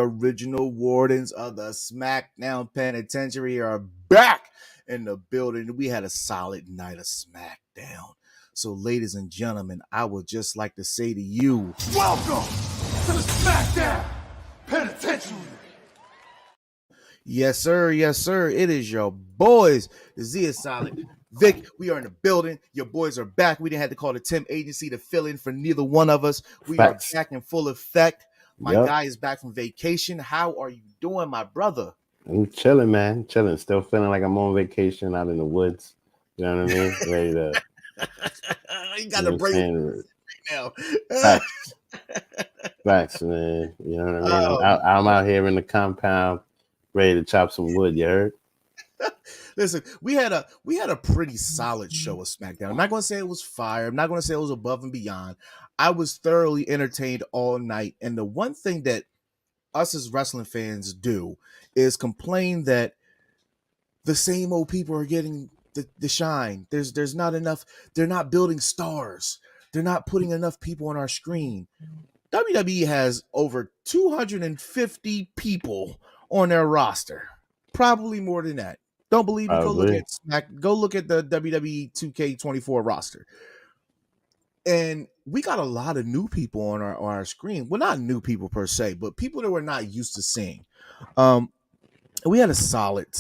original wardens of the Smackdown Penitentiary are back in the building. We had a solid night of Smackdown. So, ladies and gentlemen, I would just like to say to you, welcome to the Smackdown Penitentiary. Yes, sir. Yes, sir. It is your boys. The Z is solid. Vic, we are in the building. Your boys are back. We didn't have to call the temp agency to fill in for neither one of us. We Facts. are back in full effect. My guy is back from vacation. How are you doing, my brother? I'm chilling, man. Chilling. Still feeling like I'm on vacation out in the woods. You know what I mean? Ready to. You got to break right now. Facts. Facts, man. You know what I mean? I'm out here in the compound, ready to chop some wood. You heard? Listen, we had a pretty solid show of SmackDown. I'm not going to say it was fire. I'm not going to say it was above and beyond. I was thoroughly entertained all night. And the one thing that us as wrestling fans do is complain that the same old people are getting the shine. There's not enough. They're not building stars. They're not putting enough people on our screen. WWE has over 250 people on their roster. Probably more than that. Don't believe me? Go look at the WWE 2K24 roster. And we got a lot of new people on our screen. Well, not new people per se, but people that we're not used to seeing. We had a solid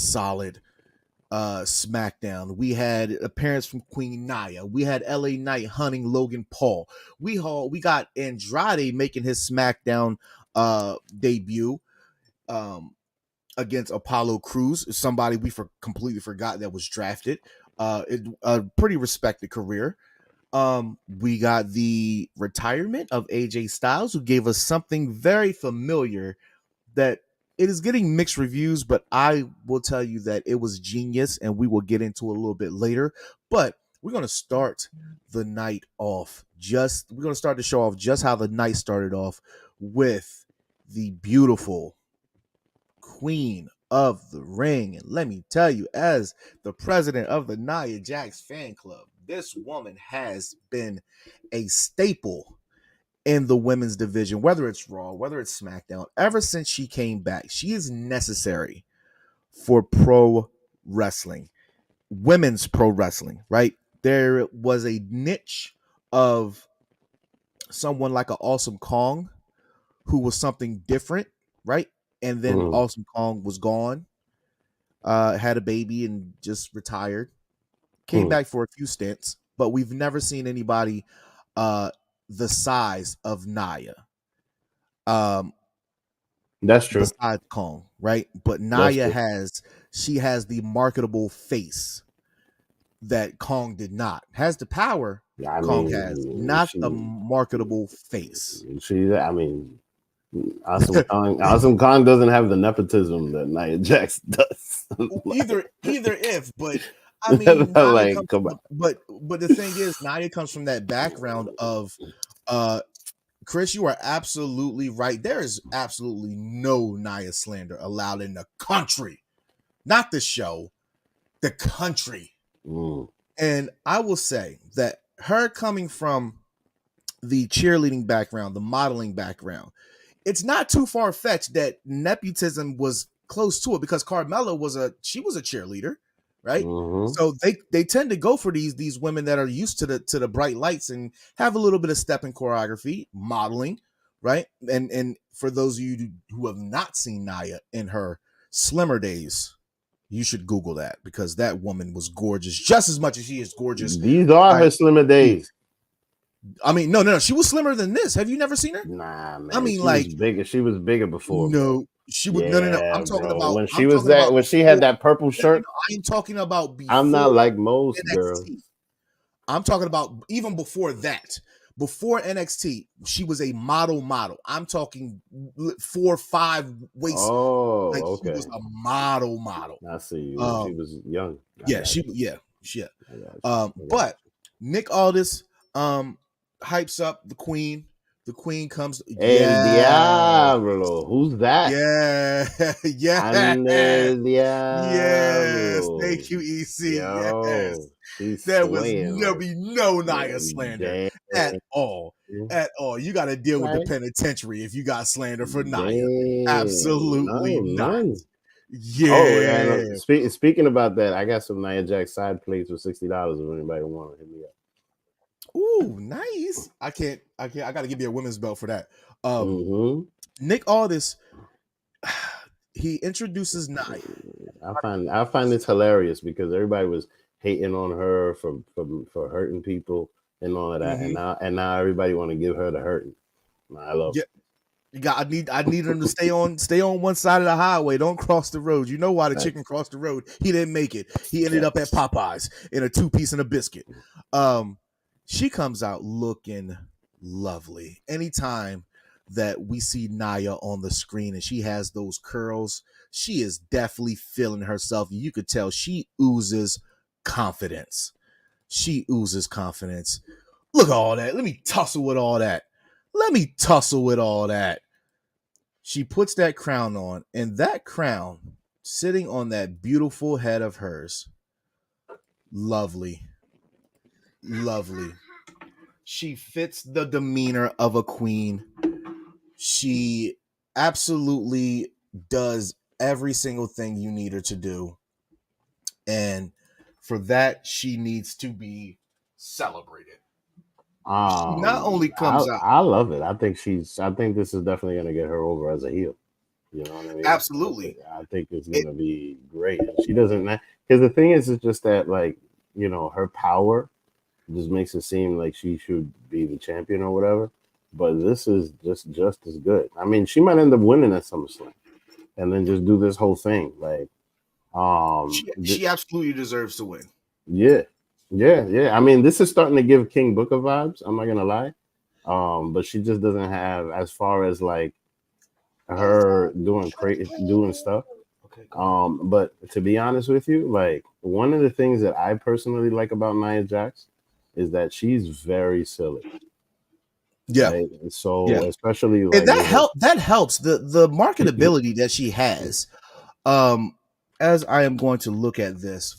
SmackDown. We had appearance from Queen Nia. We had LA Knight hunting Logan Paul. We got Andrade making his SmackDown debut against Apollo Crews, somebody we completely forgot that was drafted. A pretty respected career. We got the retirement of AJ Styles, who gave us something very familiar that it is getting mixed reviews, but I will tell you that it was genius, and we will get into it a little bit later. But we're going to start the night off. We're going to start the show off just how the night started off with the beautiful Queen of the Ring. And let me tell you, as the president of the Nia Jax fan club, this woman has been a staple in the women's division, whether it's Raw, whether it's SmackDown. Ever since she came back, she is necessary for pro wrestling, women's pro wrestling, right? There was a niche of someone like an Awesome Kong who was something different, right? And then Awesome Kong was gone, had a baby and just retired. Came back for a few stints, but we've never seen anybody the size of Nia. That's true. Besides Kong, right? But Nia has the marketable face that Kong did not. Has the power Kong has, not the marketable face. Awesome Kong doesn't have the nepotism that Nia Jax does. either if, but I mean, but the thing is, Nia comes from that background of Chris, you are absolutely right. There is absolutely no Nia slander allowed in the country, not the show, the country. And I will say that her coming from the cheerleading background, the modeling background, it's not too far-fetched that nepotism was close to it, because Carmella was a cheerleader, right? So they tend to go for these women that are used to the bright lights and have a little bit of step in choreography, modeling, right? And for those of you who have not seen Nia in her slimmer days, you should Google that, because that woman was gorgeous just as much as she is gorgeous. These are her slimmer days. I mean, no, she was slimmer than this. Have you never seen her? Nah, man. I mean, she was bigger before. No, she was no. I'm talking about when she had that purple shirt. I ain't talking about before. I'm not like most NXT. girls. I'm talking about even before that. Before NXT, she was a model. I'm talking 4 or 5 waist. Oh, like, okay. She was a model. I see. She was young. But Nick Aldis hypes up the Queen The queen comes. El Yeah. Diablo. Who's that? Yeah. Yeah. El Yes. Diablo. Thank you, EC. Yes. Yo, she's There was swaying no right. be no Nia slander Damn. at all. At all. You got to deal with the Right. penitentiary if you got slander for Nia. Damn. Absolutely No, not. none. Oh, Yeah. and speaking about that, I got some Nia Jax side plates for $60 if anybody want to hit me up. Ooh, nice. I can't. I got to give you a women's belt for that. Mm-hmm. Nick Aldis, he introduces Nia. I find this hilarious because everybody was hating on her for hurting people and all of that, Mm-hmm. and now everybody want to give her the hurting. I love it. You got. I need him to stay on one side of the highway. Don't cross the road. You know why the Right. chicken crossed the road? He didn't make it. He ended up at Popeyes in a 2-piece and a biscuit. She comes out looking lovely. Anytime that we see Nia on the screen and she has those curls, she is definitely feeling herself. You could tell she oozes confidence. She oozes confidence. Look at all that. Let me tussle with all that. Let me tussle with all that. She puts that crown on, and that crown sitting on that beautiful head of hers. Lovely. Lovely. She fits the demeanor of a queen. She absolutely does every single thing you need her to do. And for that, she needs to be celebrated. She not only comes out. I love it. I think this is definitely gonna get her over as a heel. You know what I mean? Absolutely. I think it's gonna be great. She doesn't because the thing is, it's just that like her power just makes it seem like she should be the champion or whatever. But this is just as good. I mean, she might end up winning at SummerSlam, and then just do this whole thing. Like, she absolutely deserves to win. Yeah. I mean, this is starting to give King Booker vibes. I'm not gonna lie. But she just doesn't have as far as like her doing stuff. Okay. But to be honest with you, like one of the things that I personally like about Nia Jax is that she's very silly. Yeah. Right? So especially like and that helps the marketability that she has. As I am going to look at this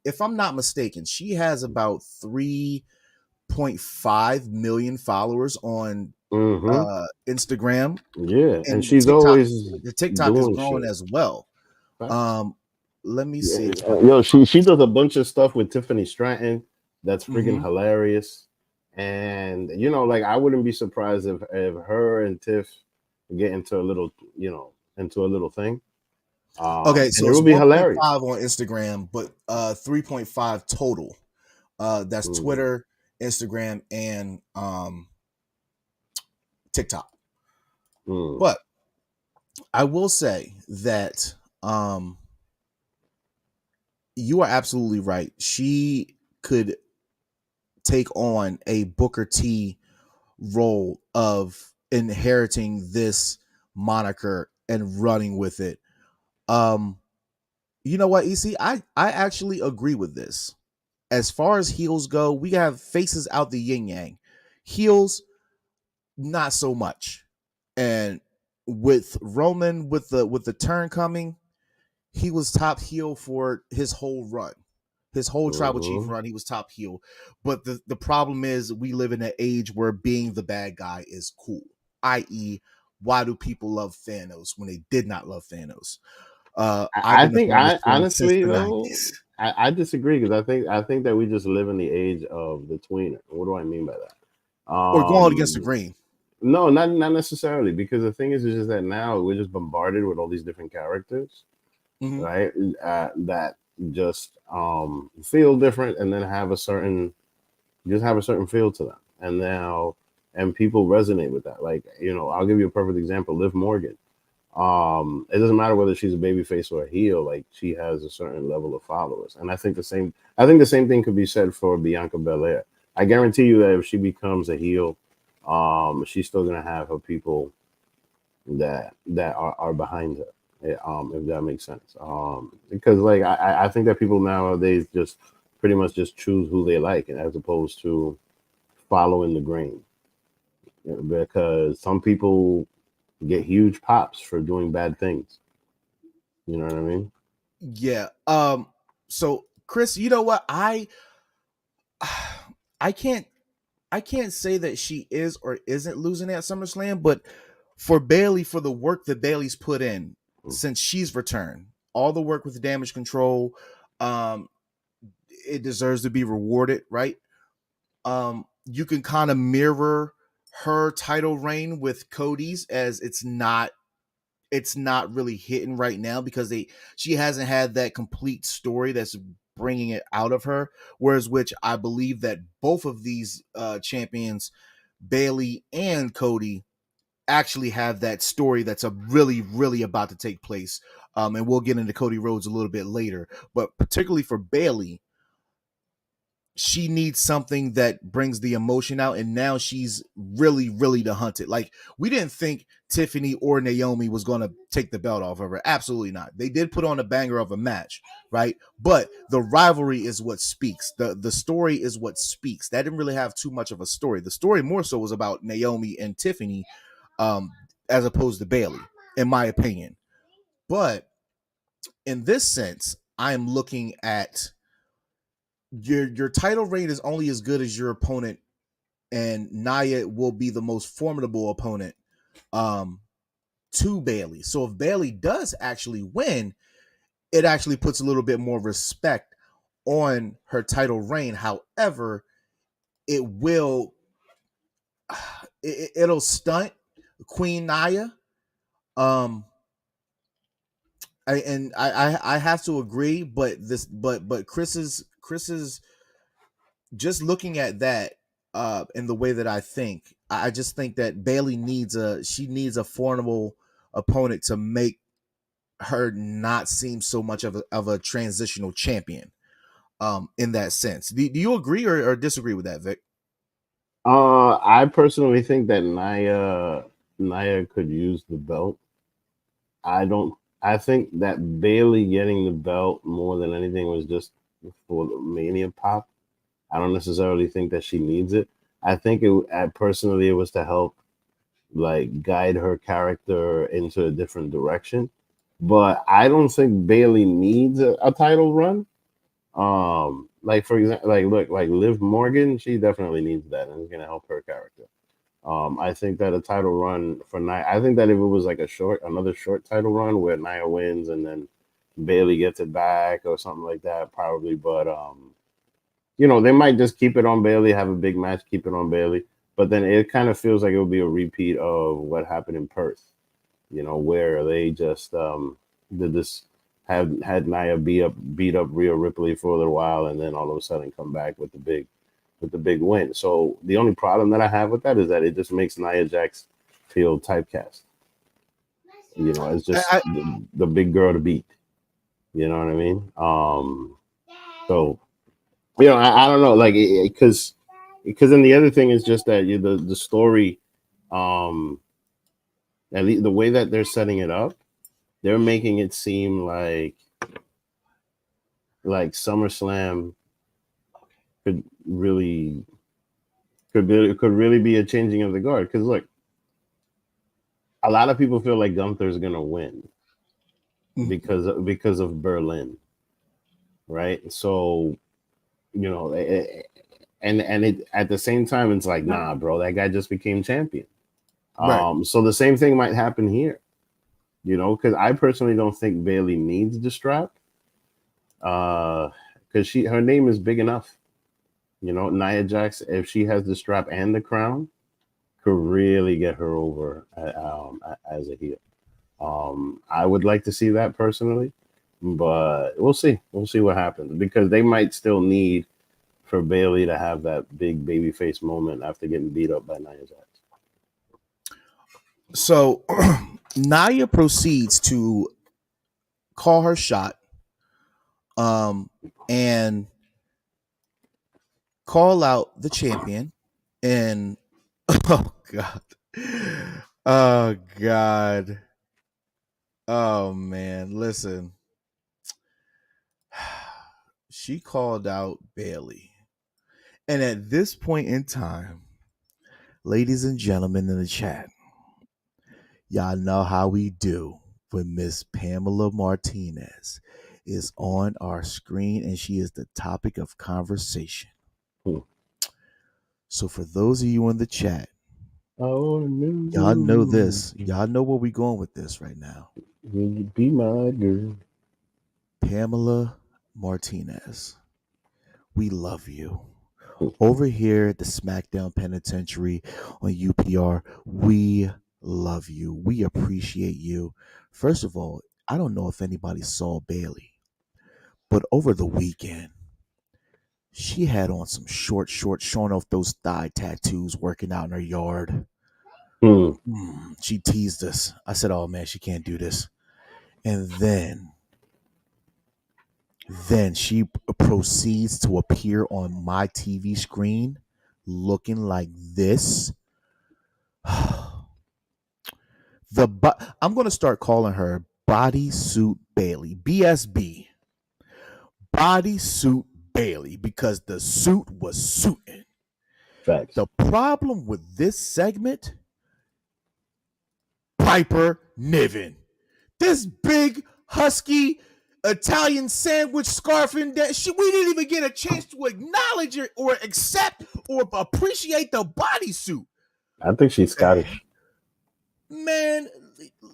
if I'm not mistaken, she has about 3.5 million followers on Instagram. Yeah, and the she's TikTok, always the TikTok is doing growing shit. as well. Let me see. Yo, she does a bunch of stuff with Tiffany Stratton that's freaking Mhm. hilarious. And like I wouldn't be surprised if her and Tiff get into a little thing. Okay, so and it it's would be 1.5 hilarious. on Instagram, but 3.5 total. That's Twitter, Instagram, and TikTok. But I will say that you are absolutely right. She could take on a Booker T role of inheriting this moniker and running with it. You know what, EC? I actually agree with this. As far as heels go, we have faces out the yin yang. Heels, not so much. And with Roman with the turn coming, he was top heel for his whole run. His whole tribal chief run, he was top heel. But the problem is we live in an age where being the bad guy is cool. I.e., why do people love Thanos when they did not love Thanos? I think honestly the though, 90s. I disagree because I think that we just live in the age of the tweener. What do I mean by that? Or going against the grain. No, not necessarily, because the thing is just that now we're just bombarded with all these different characters, right? That just feel different and then have a certain feel to them, and people resonate with that. Like I'll give you a perfect example: Liv Morgan. It doesn't matter whether she's a babyface or a heel; like she has a certain level of followers, and I think the same thing could be said for Bianca Belair. I guarantee you that if she becomes a heel, she's still gonna have her people that are behind her. If that makes sense. Because like I think that people nowadays just pretty much just choose who they like, and as opposed to following the grain. because some people get huge pops for doing bad things. You know what I mean? Yeah. So Chris, you know what? I can't say that she is or isn't losing at SummerSlam, but for Bayley, for the work that Bayley's put in since she's returned, all the work with the damage control, um, it deserves to be rewarded, right? You can kind of mirror her title reign with Cody's, as it's not really hitting right now because she hasn't had that complete story that's bringing it out of her. Whereas, which I believe that both of these champions, Bayley and Cody, actually have that story that's a really about to take place. And we'll get into Cody Rhodes a little bit later, but particularly for Bayley, she needs something that brings the emotion out, and now she's really the hunted. Like, we didn't think Tiffany or Naomi was going to take the belt off of her. Absolutely not. They did put on a banger of a match, right? But the rivalry is what speaks. The story is what speaks. That didn't really have too much of a story. The story more so was about Naomi and Tiffany, um as opposed to Bayley, in my opinion. But in this sense, I'm looking at your title reign is only as good as your opponent, and Nia will be the most formidable opponent um to Bayley. So if Bayley does actually win, it actually puts a little bit more respect on her title reign. However, it will it'll stunt Queen Nia. Um I have to agree, but Chris's just looking at that in the way that I think, I just think that Bayley needs a formidable opponent to make her not seem so much of a transitional champion in that sense. Do you agree or disagree with that, Vic? I personally think that Nia could use the belt. I don't. I think that Bayley getting the belt more than anything was just for the Mania pop. I don't necessarily think that she needs it. I think personally it was to help like guide her character into a different direction. But I don't think Bayley needs a title run. Like for example, like look, like Liv Morgan, she definitely needs that, and it's gonna help her character. I think that a title run for Nia, I think that if it was like another short title run where Nia wins and then Bayley gets it back or something like that, probably. But they might just keep it on Bayley, have a big match, keep it on Bayley. But then it kind of feels like it will be a repeat of what happened in Perth, where they just did this, had Nia beat up Rhea Ripley for a little while, and then all of a sudden come back with the big win. So the only problem that I have with that is that it just makes Nia Jax feel typecast. It's just the big girl to beat. You know what I mean? So I don't know, like because then the other thing is just that the story, at least the way that they're setting it up, they're making it seem like SummerSlam could really could really be a changing of the guard. Because look, a lot of people feel like Gunther's gonna win because of Berlin, right? So and it at the same time it's like, nah, bro, that guy just became champion. Right. So the same thing might happen here, because I personally don't think Bayley needs the strap, because her name is big enough. Nia Jax, if she has the strap and the crown, could really get her over as a heel. I would like to see that personally, but we'll see. We'll see what happens, because they might still need for Bayley to have that big babyface moment after getting beat up by Nia Jax. So Nia proceeds to call her shot, and call out the champion, and oh god, oh god, oh man, listen. She called out Bayley, and at this point in time, Ladies and gentlemen in the chat, y'all know how we do when Miss Pamela Martinez is on our screen and she is the topic of conversation. Hmm. So for those of you in the chat, Oh, no. y'all know this. Y'all know where we going with this right now. Will you be my girl? Pamela Martinez, we love you. Over here at the Smackdown Penitentiary on UPR, we love you. We appreciate you. First of all, I don't know if anybody saw Bailey, but over the weekend, she had on some short, showing off those thigh tattoos, working out in her yard. She teased us. I said, oh man, she can't do this. And then she proceeds to appear on my TV screen looking like this. I'm going to start calling her Bodysuit Bailey, BSB. Bodysuit Bailey, because the suit was suiting. Facts. The problem with this segment, Piper Niven. This big, husky, Italian sandwich scarfing that we didn't even get a chance to acknowledge it or accept or appreciate the bodysuit. I think she's Scottish. Man,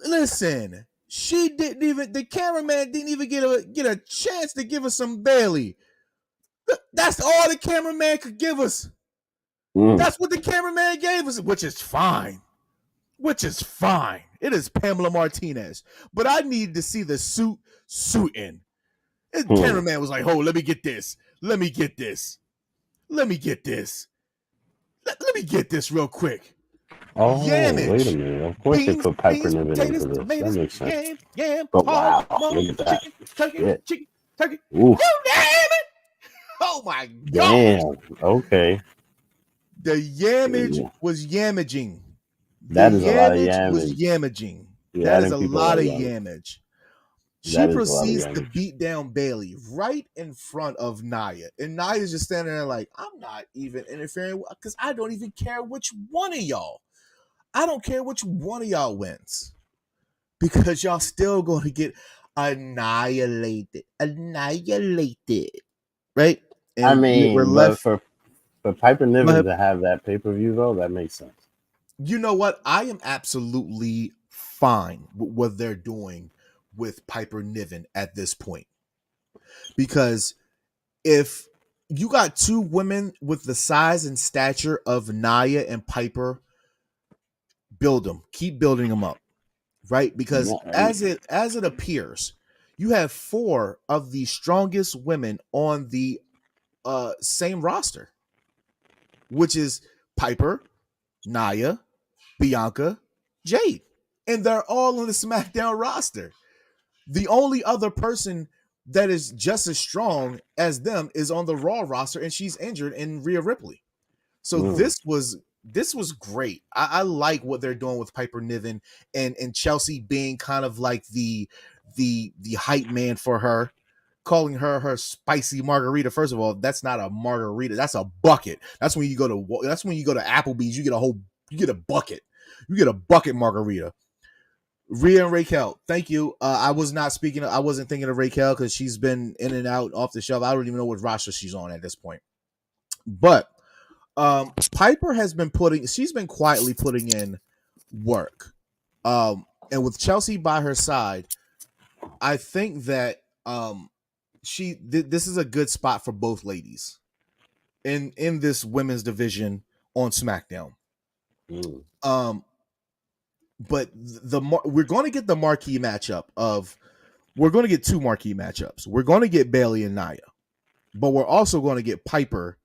listen, she didn't even. The cameraman didn't even get a chance to give us some Bailey. That's all the cameraman could give us. That's what the cameraman gave us, which is fine. It is Pamela Martinez, but I needed to see the suiting. And the cameraman was like, "Oh, let me get this. Let me get this real quick." Oh, Yammage. Wait a minute. Of course they put Piper Niven into this. That makes sense. But wow, look at that. Chicken, turkey. Ooh. Damn it! Oh my God. Damn. Okay. The yammage was yammaging. That is a lot of yammage. Was yammaging. Yeah, that is a lot of yammage. She That is proceeds to beat down Bailey right in front of Nia. And Nia's just standing there like, I'm not even interfering because I don't even care which one of y'all. I don't care which one of y'all wins. Because y'all still going to get annihilated. Right? And I mean, we're left for Piper Niven to have that pay-per-view, though, that makes sense. You know what? I am absolutely fine with what they're doing with Piper Niven at this point. Because if you got two women with the size and stature of Nia and Piper, build them. Keep building them up. Right? Because as it appears, you have 4 of the strongest women on the same roster, which is Piper, Nia, Bianca, Jade, and they're all on the SmackDown roster. The only other person that is just as strong as them is on the Raw roster, and she's injured in Rhea Ripley. So this was great. I like what they're doing with Piper Niven and Chelsea being kind of like the hype man for her, calling her spicy margarita. First of all, that's not a margarita, that's a bucket. That's when you go to Applebee's, you get a bucket. You get a bucket margarita. Rhea and Raquel, thank you. I wasn't thinking of Raquel because she's been in and out off the shelf. I don't even know what roster she's on at this point. But Piper has been quietly putting in work. And with Chelsea by her side, I think that this is a good spot for both ladies in this women's division on SmackDown. But we're going to get the marquee matchup we're going to get 2 marquee matchups. We're going to get Bailey and Nia, but we're also going to get Piper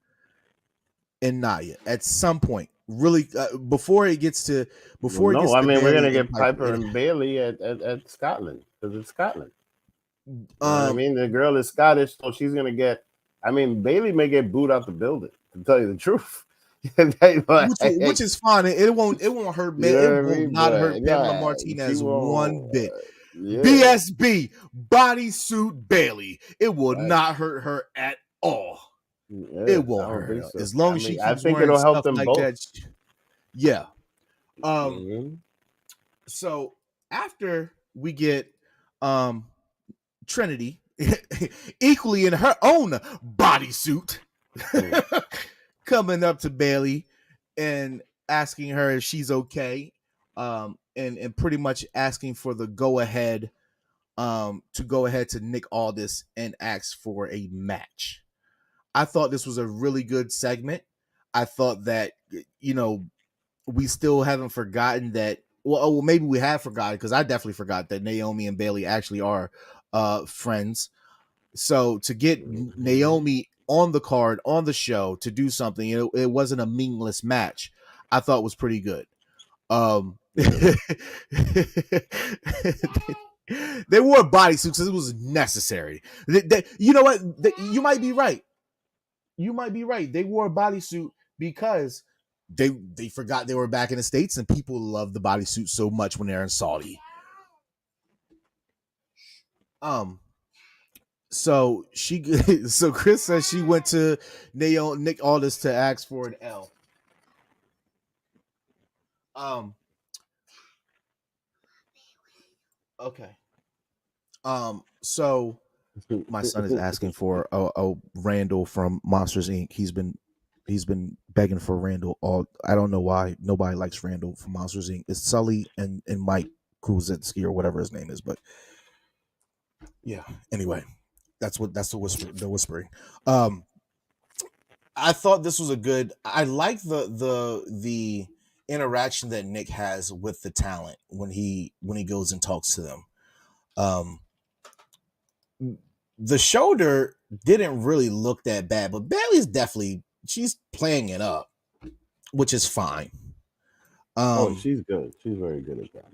and Nia at some point. Really, before it gets to we're going to get Piper and Bailey at Scotland because it's Scotland. The girl is Scottish, so she's going to get. Bailey may get booed out the building. To tell you the truth. which is fine. It won't hurt. It will not hurt Pamela Martinez one bit. BSB Bodysuit Bailey. It will not hurt her at all. It won't hurt her. As long as she keeps wearing stuff like that. Yeah. Mm-hmm. So after we get um Trinity equally in her own bodysuit Mm. coming up to Bailey and asking her if she's okay, and pretty much asking for the go ahead, to go ahead to Nick Aldis and ask for a match. I thought this was a really good segment. I thought that, you know, we still haven't forgotten that. Well, maybe we have forgotten, because I definitely forgot that Naomi and Bailey actually are friends. So to get Mhm. Naomi on the card, on the show, to do something, it wasn't a meaningless match. I thought was pretty good. Yeah. They wore bodysuits because it was necessary. You know what? You might be right. You might be right. They wore a bodysuit because they forgot they were back in the States, and people love the bodysuit so much when they're in Saudi. Um, so she so Chris says she went to Nick Aldis to ask for an L. Um, okay. So my son is asking for a Randall from Monsters Inc. He's been begging for Randall all. I don't know why nobody likes Randall from Monsters Inc. It's Sully and Mike Kuzinski or whatever his name is, but yeah. Anyway, that's the whispering. Um, I thought this was a good. I like the interaction that Nick has with the talent when he goes and talks to them. Um, the shoulder didn't really look that bad, but Bailey's definitely she's playing it up, which is fine. Oh, Um, she's good. She's very good at that.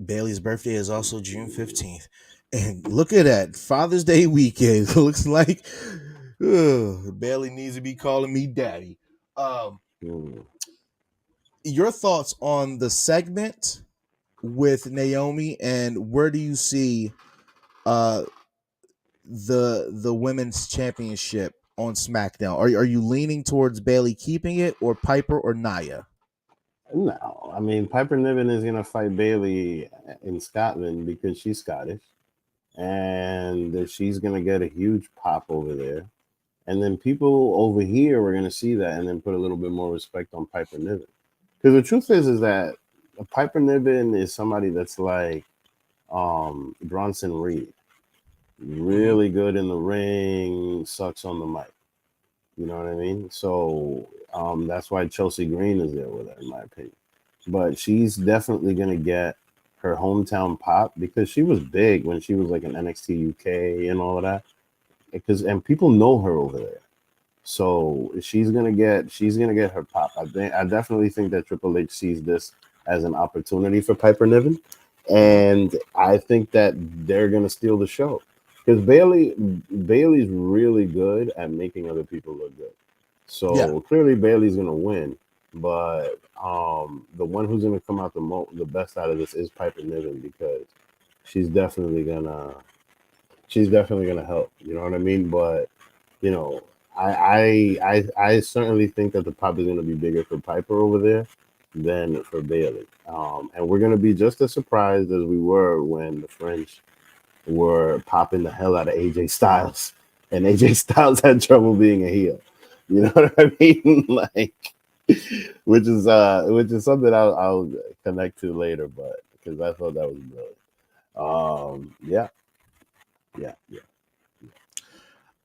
Bailey's birthday is also June 15th. And look at that. Father's Day weekend. Looks like Bailey needs to be calling me daddy. Um, Mm. your thoughts on the segment with Naomi, and where do you see uh the women's championship on SmackDown? Are you leaning towards Bailey keeping it, or Piper, or Nia? No, I mean Piper Niven is gonna fight Bailey in Scotland because she's Scottish, and she's gonna get a huge pop over there. And then people over here are gonna see that and then put a little bit more respect on Piper Niven. Because the truth is that Piper Niven is somebody that's like Bronson Reed, Mm-hmm. really good in the ring, sucks on the mic. You know what I mean? So that's why Chelsea Green is there with her, in my opinion. But she's definitely gonna get her hometown pop because she was big when she was like in NXT UK and all of that. And people know her over there. So she's gonna get her pop. I definitely think that Triple H sees this as an opportunity for Piper Niven, Mm-hmm. and I think that they're gonna steal the show because Bailey's really good at making other people look good. Yeah. So clearly Bailey's gonna win, but the one who's gonna come out the best out of this is Piper Niven because she's definitely gonna she's definitely gonna help. You know what I mean? But you know, I certainly think that the pop is going to be bigger for Piper over there than for Bailey, and we're going to be just as surprised as we were when the French were popping the hell out of AJ Styles, and AJ Styles had trouble being a heel. You know what I mean? Like, which is something I'll connect to later, but because I thought that was brilliant. Yeah, yeah, yeah.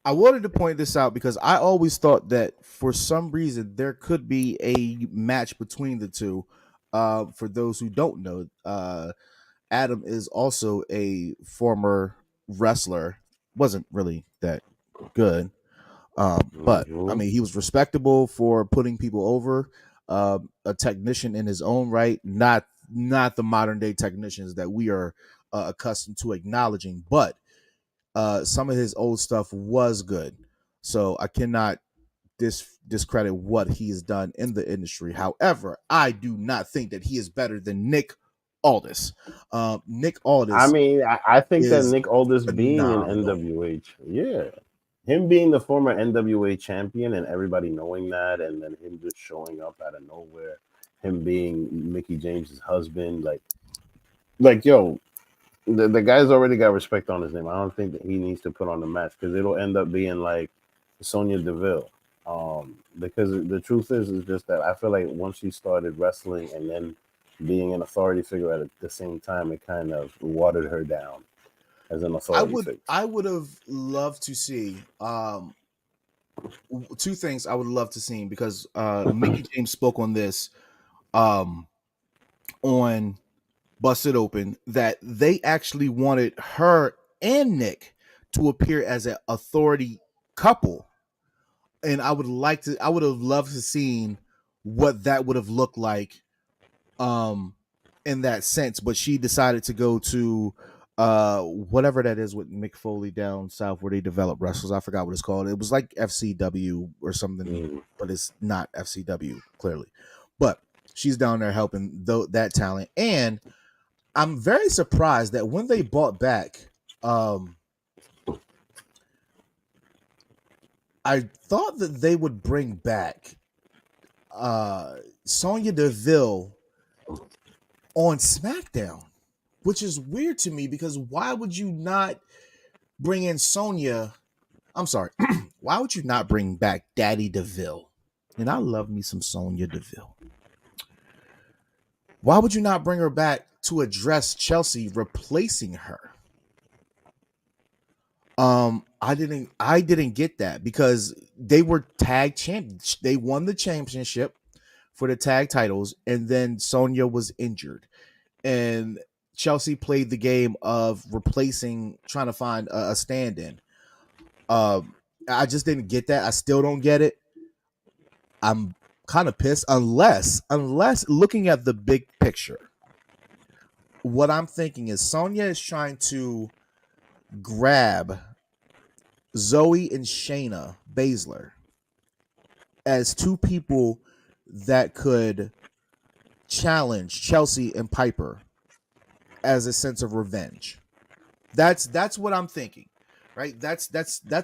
I wanted to point this out because I always thought that for some reason there could be a match between the two. For those who don't know, Adam is also a former wrestler. Wasn't really that good, but I Mm-hmm. mean, he was respectable for putting people over. A technician in his own right, not the modern day technicians that we are accustomed to acknowledging, but some of his old stuff was good. So I cannot discredit what he has done in the industry. However, I do not think that he is better than Nick Aldis. Nick I Aldis mean, I think that is Nick Aldis being an phenomenal. NWA, yeah, him being the former NWA champion and everybody knowing that, and then him just showing up out of nowhere, him being Mickey James's husband. Like yo, the guy's already got respect on his name. I don't think that he needs to put on the match because it'll end up being like Sonya Deville. Because the truth is just that I feel like once she started wrestling and then being an authority figure at the same time, it kind of watered her down as an authority figure. I would have loved to see two things I would love to see because Mickey James spoke on this on Busted Open that they actually wanted her and Nick to appear as an authority couple. And I would have loved to seen what that would have looked like in that sense, but she decided to go to whatever that is with Mick Foley down south where they develop wrestlers. I forgot what it's called. It was like FCW or something, but it's not FCW clearly. But she's down there helping that talent, and I'm very surprised that when they bought back, I thought that they would bring back Sonya Deville on Smackdown, which is weird to me because why would you not bring in Sonya? I'm sorry. Why would you not bring back Daddy Deville? And I love me some Sonya Deville. Why would you not bring her back to address Chelsea replacing her? I didn't get that because they were tag champions. They won the championship for the tag titles, and then Sonya was injured, and Chelsea played the game of trying to find a stand-in. I just didn't get that. I still don't get it. I'm kind of pissed unless looking at the big picture, what I'm thinking is Sonya is trying to grab Zoe and Shayna Baszler as two people that could challenge Chelsea and Piper as a sense of revenge. That's what I'm thinking, right? That's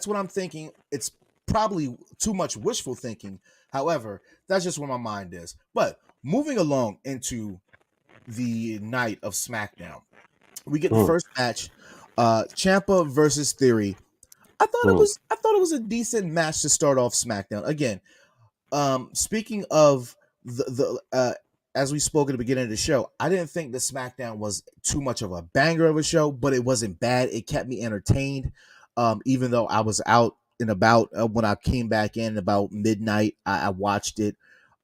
what I'm thinking. It's probably too much wishful thinking. However, that's just where my mind is. But moving along into the night of SmackDown, we get the first match, Ciampa versus Theory. I thought it was a decent match to start off SmackDown. Again, speaking of the as we spoke at the beginning of the show, I didn't think the SmackDown was too much of a banger of a show, but it wasn't bad. It kept me entertained. Even though I was out and about when I came back in about midnight, I watched it.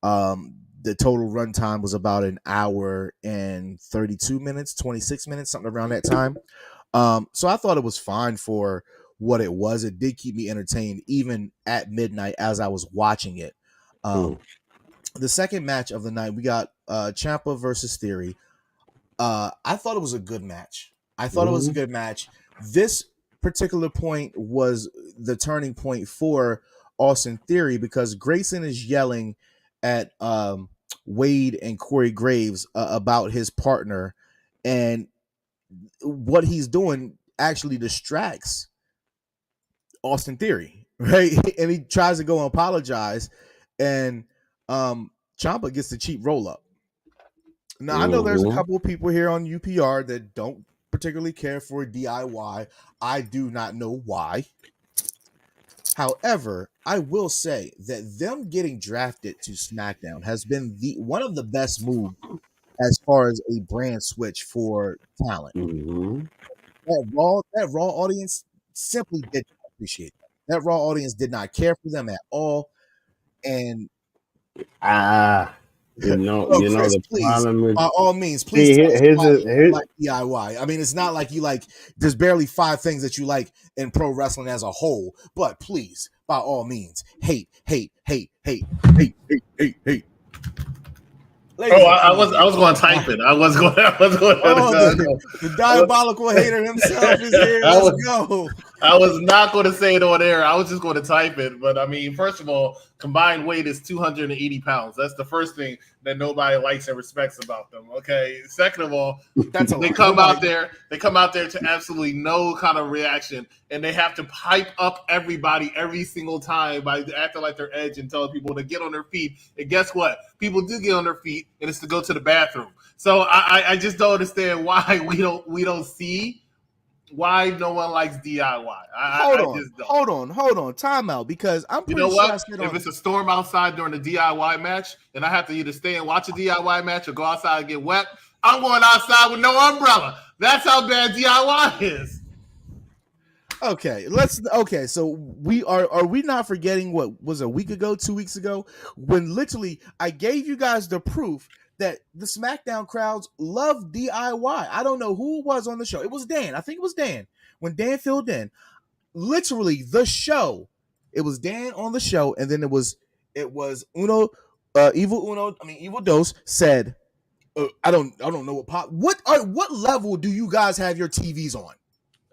The total runtime was about an hour and 32 minutes, 26 minutes, something around that time. So I thought it was fine for what it was. It did keep me entertained even at midnight as I was watching it. The second match of the night, we got Ciampa versus Theory. I thought it was a good match. This particular point was the turning point for Austin Theory because Grayson is yelling at Wade and Corey Graves about his partner, and what he's doing actually distracts Austin Theory, right? And he tries to go and apologize, and Ciampa gets the cheap roll up. Now I know there's a couple of people here on UPR that don't particularly care for DIY. I do not know why. However, I will say that them getting drafted to SmackDown has been one of the best moves as far as a brand switch for talent. That Raw audience simply did not appreciate that. That Raw audience did not care for them at all. And Chris, the problem is, by all means, please here's like DIY. I mean, it's not like you like. There's barely 5 things that you like in pro wrestling as a whole. But please, by all means, hate. I was going to type it. I was going. The diabolical hater himself is here. Let's go. I was not going to say it on air. I was just going to type it. But I mean, first of all, combined weight is 280 pounds. That's the first thing that nobody likes and respects about them. Okay. Second of all, they come out there to absolutely no kind of reaction, and they have to hype up everybody every single time by acting like they're edge and telling people to get on their feet. And guess what? People do get on their feet, and it's to go to the bathroom. So I just don't understand why we don't see why no one likes DIY. Hold on. Time out, because I'm pretty sure what? If it's a storm outside during the DIY match and I have to either stay and watch a DIY match or go outside and get wet, I'm going outside with no umbrella. That's how bad DIY is. Okay, so we are we not forgetting what was a week ago, 2 weeks ago, when literally I gave you guys the proof that the SmackDown crowds love DIY. I don't know who it was on the show. It was Dan. I think it was Dan. When Dan filled in, literally the show, it was Dan on the show, and then it was Evil Dose said, I don't know what pop. What level do you guys have your TVs on?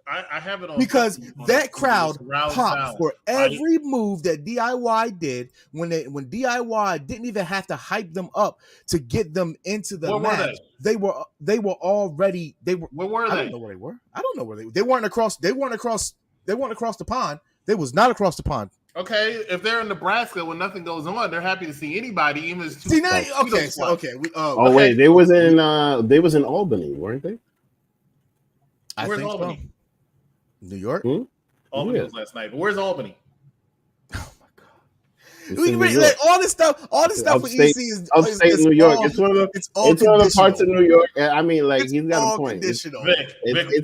I have it on because that crowd popped for every move that DIY did when DIY didn't even have to hype them up to get them into the match. They were already. Where were they? I don't know where they were. I don't know where they were. They weren't across the pond. They was not across the pond. Okay, if they're in Nebraska when nothing goes on, they're happy to see anybody, even if it's wait, they was in Albany, weren't they? Where's Albany? So. New York? Albany was last night. But where's Albany? Oh my god! All this stuff with EC is upstate New York. It's one of the parts of New York. I mean, like, he's got a point. It's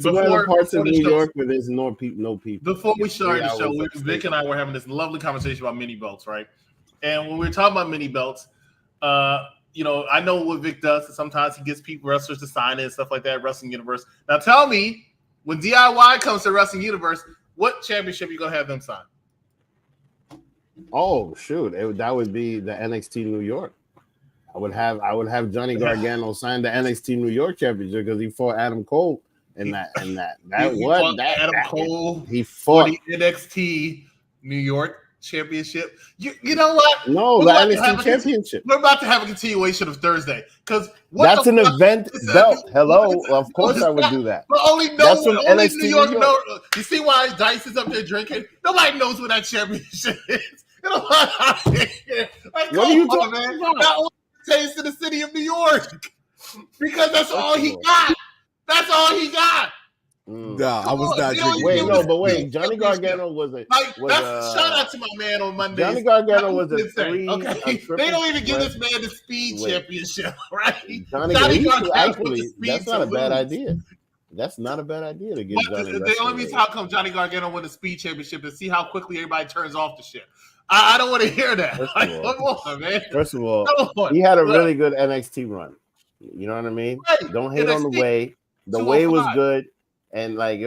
one of the parts of New York where there's no people. Before we started the show, Vic and I were having this lovely conversation about mini belts, right? And when we were talking about mini belts, I know what Vic does. And sometimes he gets wrestlers to sign it and stuff like that. Wrestling Universe. Now, tell me, when DIY comes to Wrestling Universe, what championship you gonna have them sign? Oh shoot, that would be the NXT New York. I would have Johnny Gargano sign the NXT New York championship because he fought Adam Cole He fought the NXT New York Championship. You know what? No, the NXT Championship. We're about to have a continuation of Thursday because that's an event belt. Hello, of course I would do that. But only NXT New York. You see why Dice is up there drinking? Nobody knows what that championship is. What are you talking about? Not only taste in the city of New York because that's all he got. That's all he got. Nah, I was not drinking. Wait, Johnny Gargano was a shout out to my man on Monday. Johnny Gargano was a three. They don't even give this man the speed championship, right? Johnny Gargano actually, that's not a bad idea. That's not a bad idea to give Johnny. The only reason how come Johnny Gargano won the speed championship is see how quickly everybody turns off the shit. I don't want to hear that. Come on, man. First of all, he had a really good NXT run. You know what I mean? Right. Don't hate on the way. The way was good. And he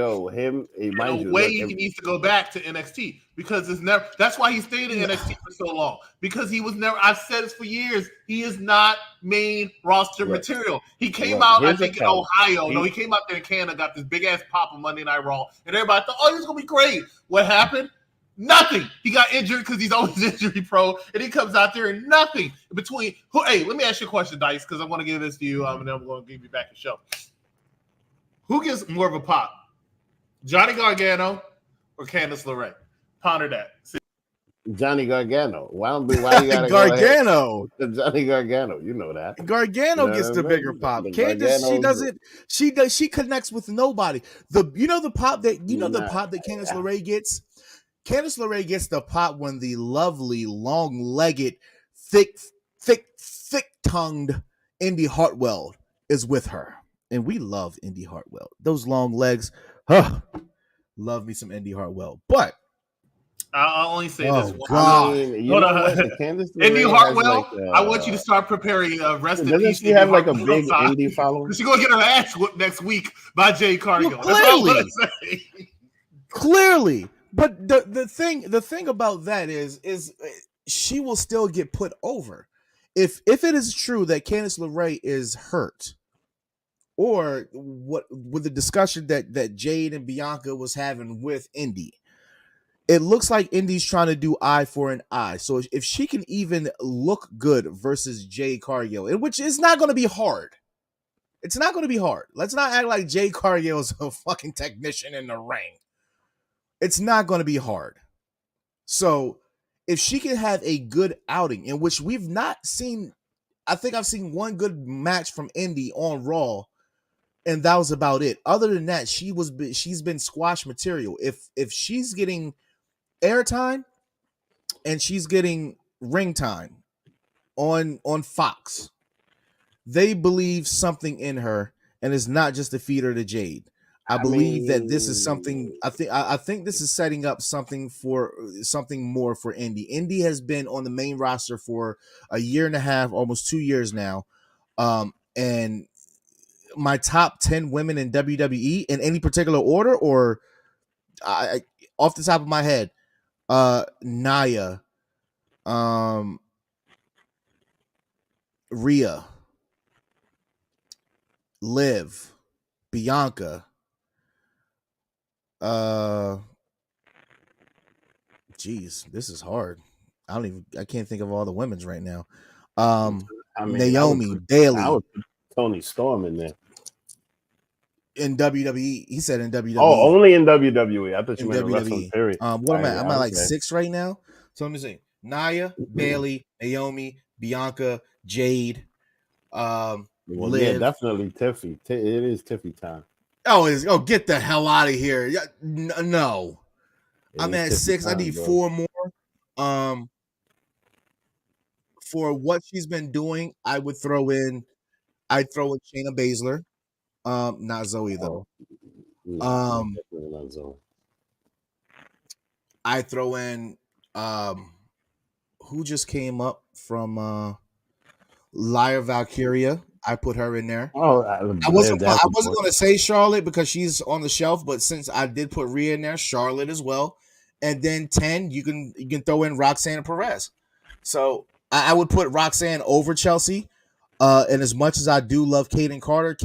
needs to go back to NXT because it's never. That's why he stayed in NXT for so long because he was never. I've said this for years. He is not main roster material. He came out, I think, in Ohio. No, he came out there in Canada, got this big ass pop on Monday Night Raw, and everybody thought, "Oh, he's gonna be great." What happened? Nothing. He got injured because he's always injury pro, and he comes out there and nothing in between. Hey, let me ask you a question, Dice, because I want to give this to you, and then I'm going to give you back the show. Who gets more of a pop, Johnny Gargano or Candice LeRae? Ponder that. See? Johnny Gargano. Why you gotta Gargano? Johnny Gargano. You know that. Gargano gets the bigger pop. Candice, she doesn't. She connects with nobody. The pop that Candice LeRae gets. Candice LeRae gets the pop when the lovely, long-legged, thick-tongued Indy Hartwell is with her. And we love Indy Hartwell. Those long legs. Love me some Indy Hartwell. But I'll only say this one. God. Indy Hartwell, I want you to start preparing rest in peace. Doesn't she have a big Indy following? She's going to get her ass whooped next week by Jay Cargill. Well, clearly. But the thing about that is she will still get put over. If it is true that Candice LeRae is hurt, or what with the discussion that Jade and Bianca was having with Indy. It looks like Indy's trying to do eye for an eye. So if she can even look good versus Jade Cargill, which is not going to be hard. It's not going to be hard. Let's not act like Jade Cargill is a fucking technician in the ring. It's not going to be hard. So if she can have a good outing, in which we've not seen, I think I've seen one good match from Indy on Raw, and that was about it. Other than that, she's been squash material. If she's getting airtime and she's getting ring time on Fox, they believe something in her, and it's not just to feed her to Jade. I believe that this is something. I think this is setting up something more for Indy. Indy has been on the main roster for a year and a half, almost 2 years now, and my top 10 women in WWE in any particular order, or off the top of my head, Naya, Rhea, Liv, Bianca, geez, this is hard. I can't think of all the women's right now. Naomi, Bailey. I would put Tony Storm in there. In WWE, he said in WWE. Oh, only in WWE. I thought you meant wrestling period. What am I? I'm at like 6 right now. So let me see: Naya, Bailey, Naomi, Bianca, Jade. Well, yeah, definitely Tiffy. It is Tiffy time. Oh, get the hell out of here! No, I'm at 6. I need 4 more. For what she's been doing, I'd throw in Shayna Baszler. Not Zoe though. No, not Zoe. I throw in who just came up from Lyra Valkyria. I put her in there. Oh, I wasn't going to say Charlotte because she's on the shelf, but since I did put Rhea in there, Charlotte as well. And then 10, you can throw in Roxanne Perez. So I would put Roxanne over Chelsea. And as much as I do love Kaden Carter,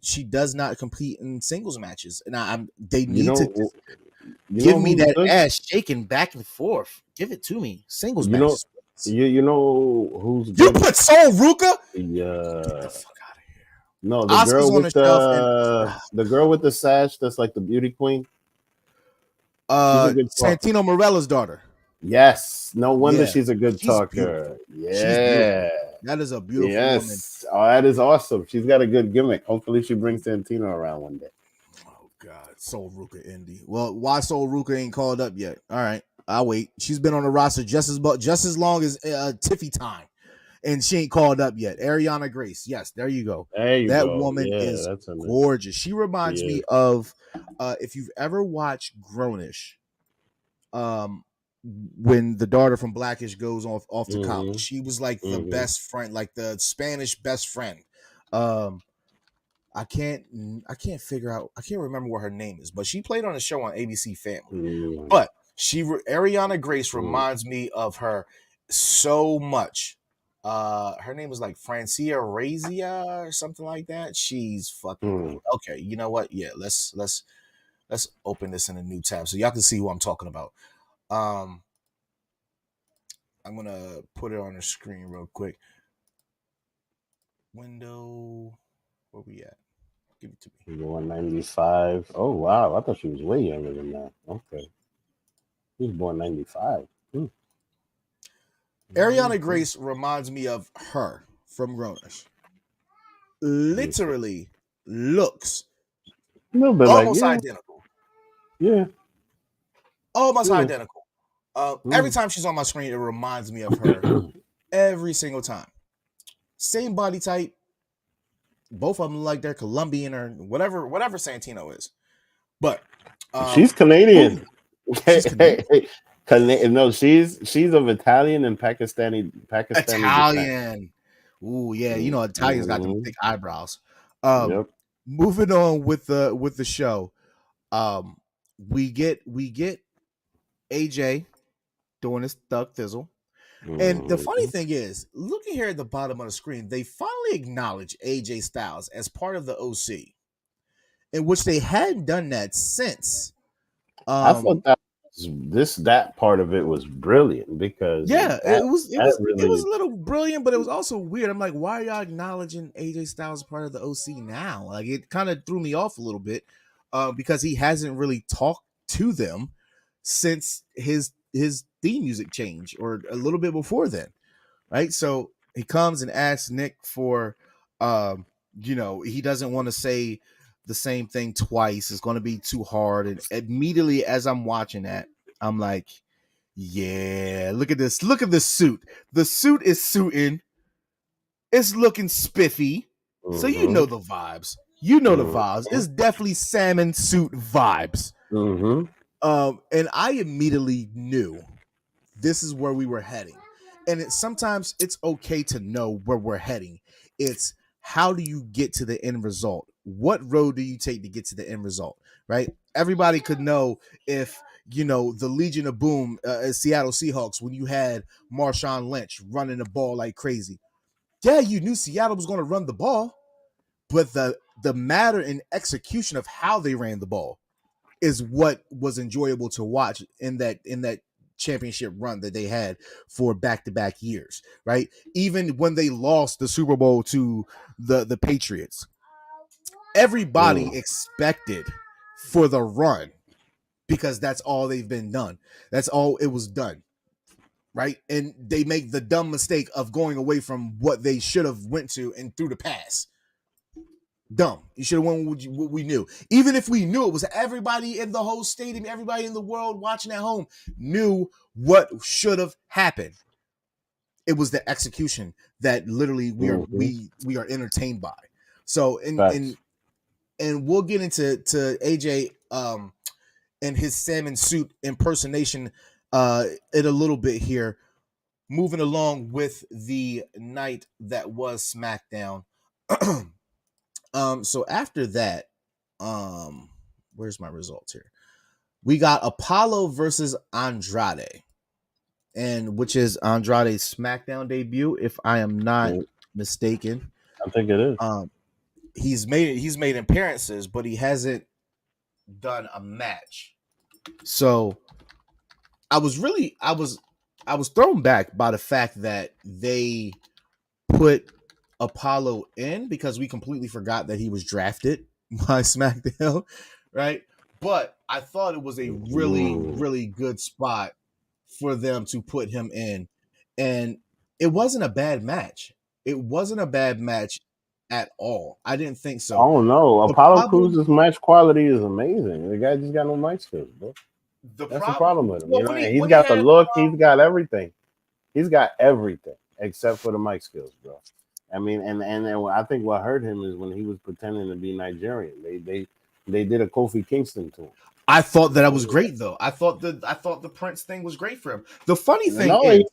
she does not compete in singles matches, and they need to give me that ass shaking back and forth. Give it to me, singles matches. You know who's you put Sol Ruka? Yeah. Get the fuck out of here. No, the girl with the sash that's like the beauty queen. Santino Morella's daughter. Yes, no wonder she's a good talker. Yeah, that is a beautiful woman. Oh, that is awesome. She's got a good gimmick. Hopefully, she brings Santino around one day. Oh God, Sol Ruka Indy. Well, why Sol Ruka ain't called up yet? All right, I'll wait. She's been on the roster just as long as Tiffy time, and she ain't called up yet. Ariana Grace. Yes, there you go. That woman is gorgeous. She reminds me of if you've ever watched Grownish. When the daughter from Blackish goes off to college, she was like the best friend, like the Spanish best friend. I can't figure out. I can't remember what her name is, but she played on a show on ABC Family. But Ariana Grace reminds me of her so much. Her name was like Francia Razia or something like that. She's fucking okay. You know what? Yeah, let's open this in a new tab so y'all can see who I'm talking about. I'm gonna put it on the screen real quick. Window, where we at? Give it to me. 195. Oh wow, I thought she was way younger than that. Okay, she was born 95. Ariana Grace reminds me of her from Grownish. Literally looks a little bit almost identical. Yeah, almost identical. Every time she's on my screen, it reminds me of her. Every single time. Same body type. Both of them like they're Colombian or whatever Santino is. But she's Canadian. She's Canadian. No, she's of Italian and Pakistani. Italian. Ooh, yeah. You know, Italians got them thick eyebrows. Moving on with the show. We get AJ doing his thug thizzle. And the funny thing is, looking here at the bottom of the screen, they finally acknowledge AJ Styles as part of the OC, in which they hadn't done that since. I thought that part of it was brilliant because it was really a little brilliant, but it was also weird. I'm like, why are y'all acknowledging AJ Styles as part of the OC now? Like, it kind of threw me off a little bit because he hasn't really talked to them since his theme music change, or a little bit before then, right? So he comes and asks Nick for, he doesn't want to say the same thing twice. It's going to be too hard. And immediately as I'm watching that, I'm like, yeah, look at this. Look at this suit. The suit is suiting. It's looking spiffy. So you know the vibes. You know the vibes. It's definitely salmon suit vibes. And I immediately knew this is where we were heading. And sometimes it's okay to know where we're heading. It's how do you get to the end result? What road do you take to get to the end result? Right? Everybody could know if, the Legion of Boom, Seattle Seahawks, when you had Marshawn Lynch running the ball like crazy. Yeah, you knew Seattle was going to run the ball, but the matter and execution of how they ran the ball is what was enjoyable to watch in that championship run that they had for back-to-back years, right? Even when they lost the Super Bowl to the Patriots, everybody expected for the run because that's all they've been done. That's all it was done, right? And they make the dumb mistake of going away from what they should have went to and through the pass. Dumb. You should have went with what we knew. Even if we knew it was everybody in the whole stadium, everybody in the world watching at home knew what should have happened. It was the execution that literally we are entertained by. So and we'll get into AJ and his salmon suit impersonation in a little bit here. Moving along with the night that was SmackDown. So after that, where's my results here? We got Apollo versus Andrade, and which is Andrade's SmackDown debut, if I am not mistaken. I think it is. He's made appearances, but he hasn't done a match. So I was thrown back by the fact that they put Apollo in because we completely forgot that he was drafted by SmackDown, right? But I thought it was a really, really good spot for them to put him in. And it wasn't a bad match. It wasn't a bad match at all. I didn't think so. Oh no, Apollo Cruz's match quality is amazing. The guy just got no mic skills, bro. That's the problem with him. Well, he's got the look, he's got everything. He's got everything except for the mic skills, bro. I mean, and I think what hurt him is when he was pretending to be Nigerian. They did a Kofi Kingston to him. I thought that was great though. I thought the Prince thing was great for him. The funny thing is,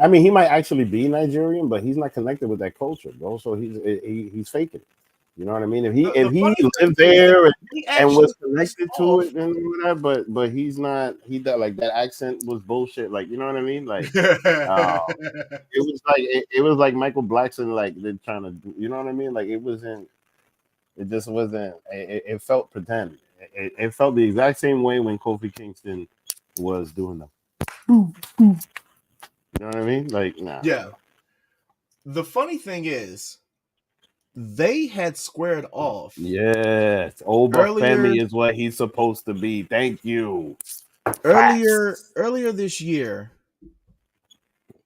I mean, he might actually be Nigerian, but he's not connected with that culture, bro. So he's faking it. You know what I mean? If he lived there and was connected to it and whatever, but he's not. He like that accent was bullshit. Like, you know what I mean? Like it was like Michael Blackson, like they're trying to do. You know what I mean? Like it wasn't. It just wasn't. It felt pretend. It felt the exact same way when Kofi Kingston was doing them. You know what I mean? Like, nah. Yeah. The funny thing is, they had squared off. Yes, Oba Femi is what he's supposed to be. Thank you. Earlier this year,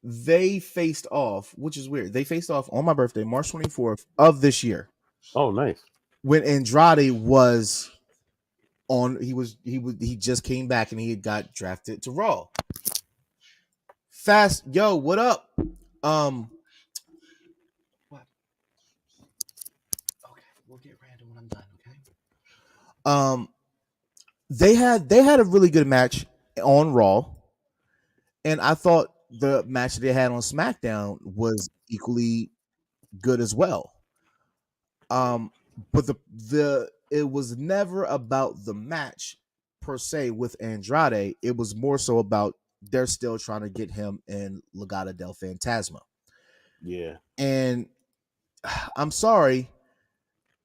they faced off, which is weird. They faced off on my birthday, March 24th of this year. Oh, nice. When Andrade was on, he just came back and he had got drafted to Raw. Yo, what up? What? Okay, we'll get random when I'm done. Okay. They had a really good match on Raw, and I thought the match they had on SmackDown was equally good as well. But it was never about the match per se with Andrade. It was more so about they're still trying to get him in Legado del Fantasma. Yeah. And I'm sorry,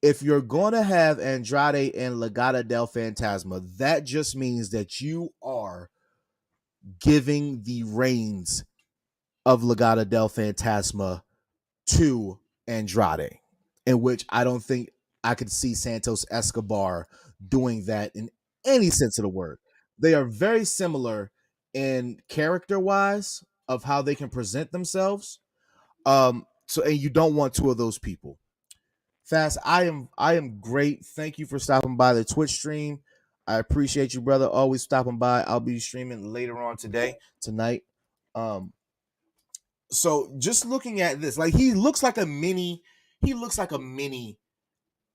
if you're going to have Andrade and Legado del Fantasma, that just means that you are giving the reins of Legado del Fantasma to Andrade, in which I don't think I could see Santos Escobar doing that in any sense of the word. They are very similar in character wise of how they can present themselves. So and you don't want two of those people. Fast, I am great. Thank you for stopping by the Twitch stream. I appreciate you, brother. Always stopping by. I'll be streaming later on tonight. Um, so just looking at this, like he looks like a mini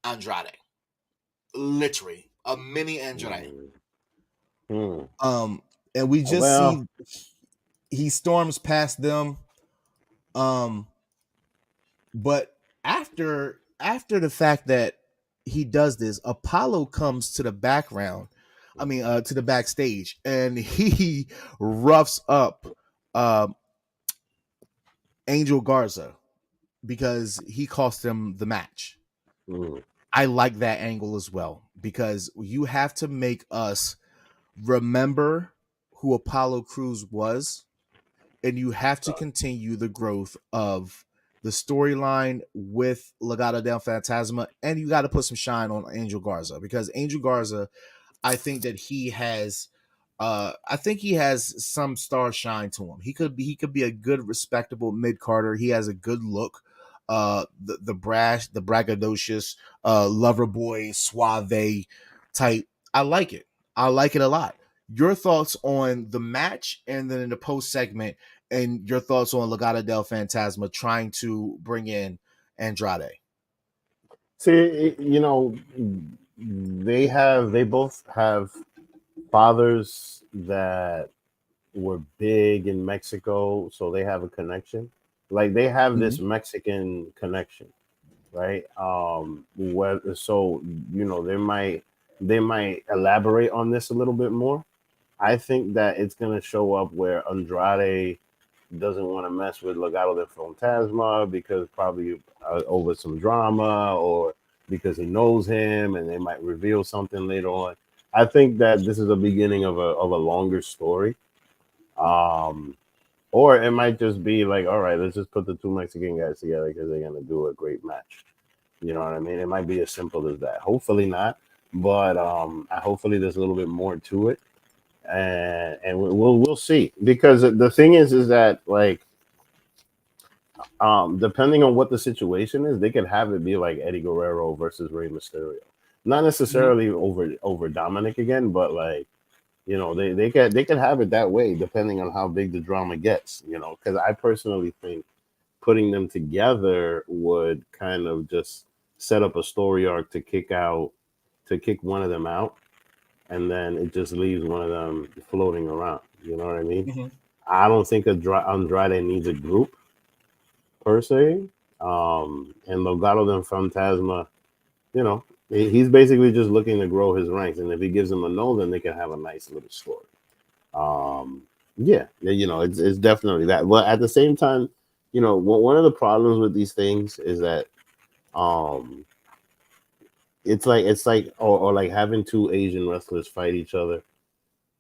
Andrade. Literally a mini Andrade. And we just see he storms past them. But after the fact that he does this, Apollo comes to the background. To the backstage, and he roughs up Angel Garza because he cost him the match. I like that angle as well, because you have to make us remember who Apollo Crews was, and you have to continue the growth of the storyline with Legado del Fantasma, and you got to put some shine on Angel Garza, because Angel Garza, I think that he has some star shine to him. He could be a good, respectable mid carder. He has a good look. The brash, the braggadocious, lover boy, suave type. I like it. I like it a lot. Your thoughts on the match, and then in the post segment, and your thoughts on Legado del Fantasma trying to bring in Andrade. See, they both have fathers that were big in Mexico, so they have a connection. Like they have this Mexican connection, right? So they might elaborate on this a little bit more. I think that it's gonna show up where Andrade doesn't want to mess with Legado del Fantasma because probably over some drama, or because he knows him and they might reveal something later on. I think that this is the beginning of a longer story. Or it might just be like, all right, let's just put the two Mexican guys together because they're going to do a great match. You know what I mean? It might be as simple as that. Hopefully not, but hopefully there's a little bit more to it. And we'll see, because the thing is that, like, depending on what the situation is, they could have it be like Eddie Guerrero versus Rey Mysterio, not necessarily over Dominic again, but like, they could have it that way depending on how big the drama gets, because I personally think putting them together would kind of just set up a story arc to kick one of them out, and then it just leaves one of them floating around. You know what I mean? I don't think Andrade needs a group per se. And Legado del Fantasma, he's basically just looking to grow his ranks. And if he gives them a no, then they can have a nice little story. It's definitely that. But at the same time, one of the problems with these things is that it's like like having two Asian wrestlers fight each other.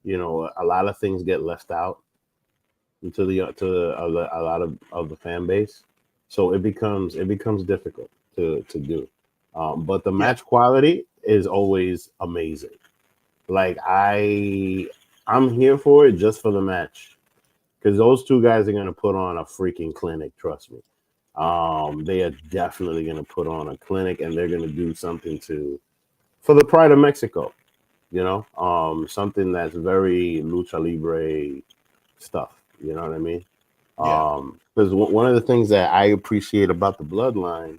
A lot of things get left out to a lot of the fan base, so it becomes difficult to do. But the match quality is always amazing. Like I'm here for it just for the match, because those two guys are gonna put on a freaking clinic. Trust me. They are definitely gonna put on a clinic, and they're gonna do something for the pride of Mexico. Something that's very lucha libre stuff. You know what I mean? Because one of the things that I appreciate about the Bloodline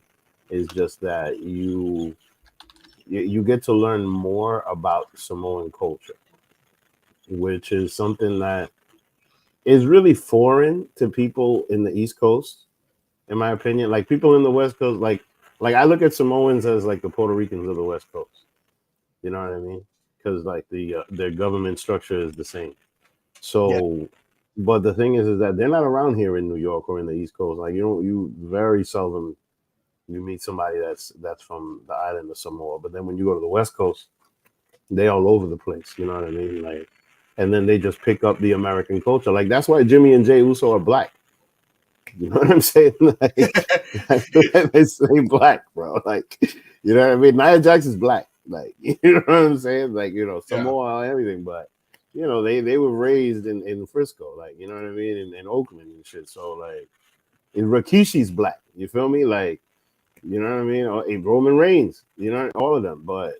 is just that you get to learn more about Samoan culture, which is something that is really foreign to people in the East Coast, in my opinion. Like people in the West Coast, like I look at Samoans as like the Puerto Ricans of the West Coast. You know what I mean? Because like their government structure is the same. So But the thing is that they're not around here in New York or in the East Coast. Like you very seldom you meet somebody that's from the island of Samoa. But then when you go to the West Coast, they all over the place. You know what I mean? Like, and then they just pick up the American culture. Like that's why Jimmy and Jay Uso are black. You know what I'm saying? Like, they say black, bro. Like, you know what I mean? Nia Jax is black. Like, you know what I'm saying? Like, Samoa and everything, but they were raised in Frisco, like, you know what I mean, in Oakland and shit. So like, Rikishi's black. You feel me? Like, you know what I mean? Or Roman Reigns, all of them. But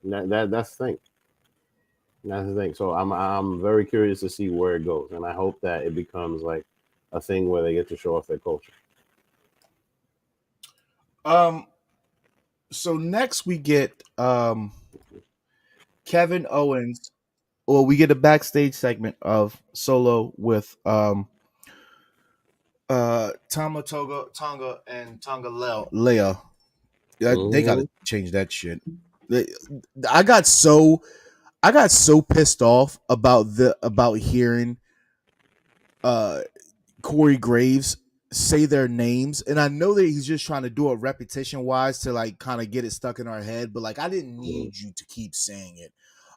that's the thing. That's the thing. So I'm very curious to see where it goes, and I hope that it becomes like a thing where they get to show off their culture. So next we get Kevin Owens, or we get a backstage segment of Solo with Tonga and Tonga Leia. They gotta change that shit. I got so pissed off about hearing Corey Graves say their names, and I know that he's just trying to do it repetition wise to like kind of get it stuck in our head, but like I didn't need you to keep saying it.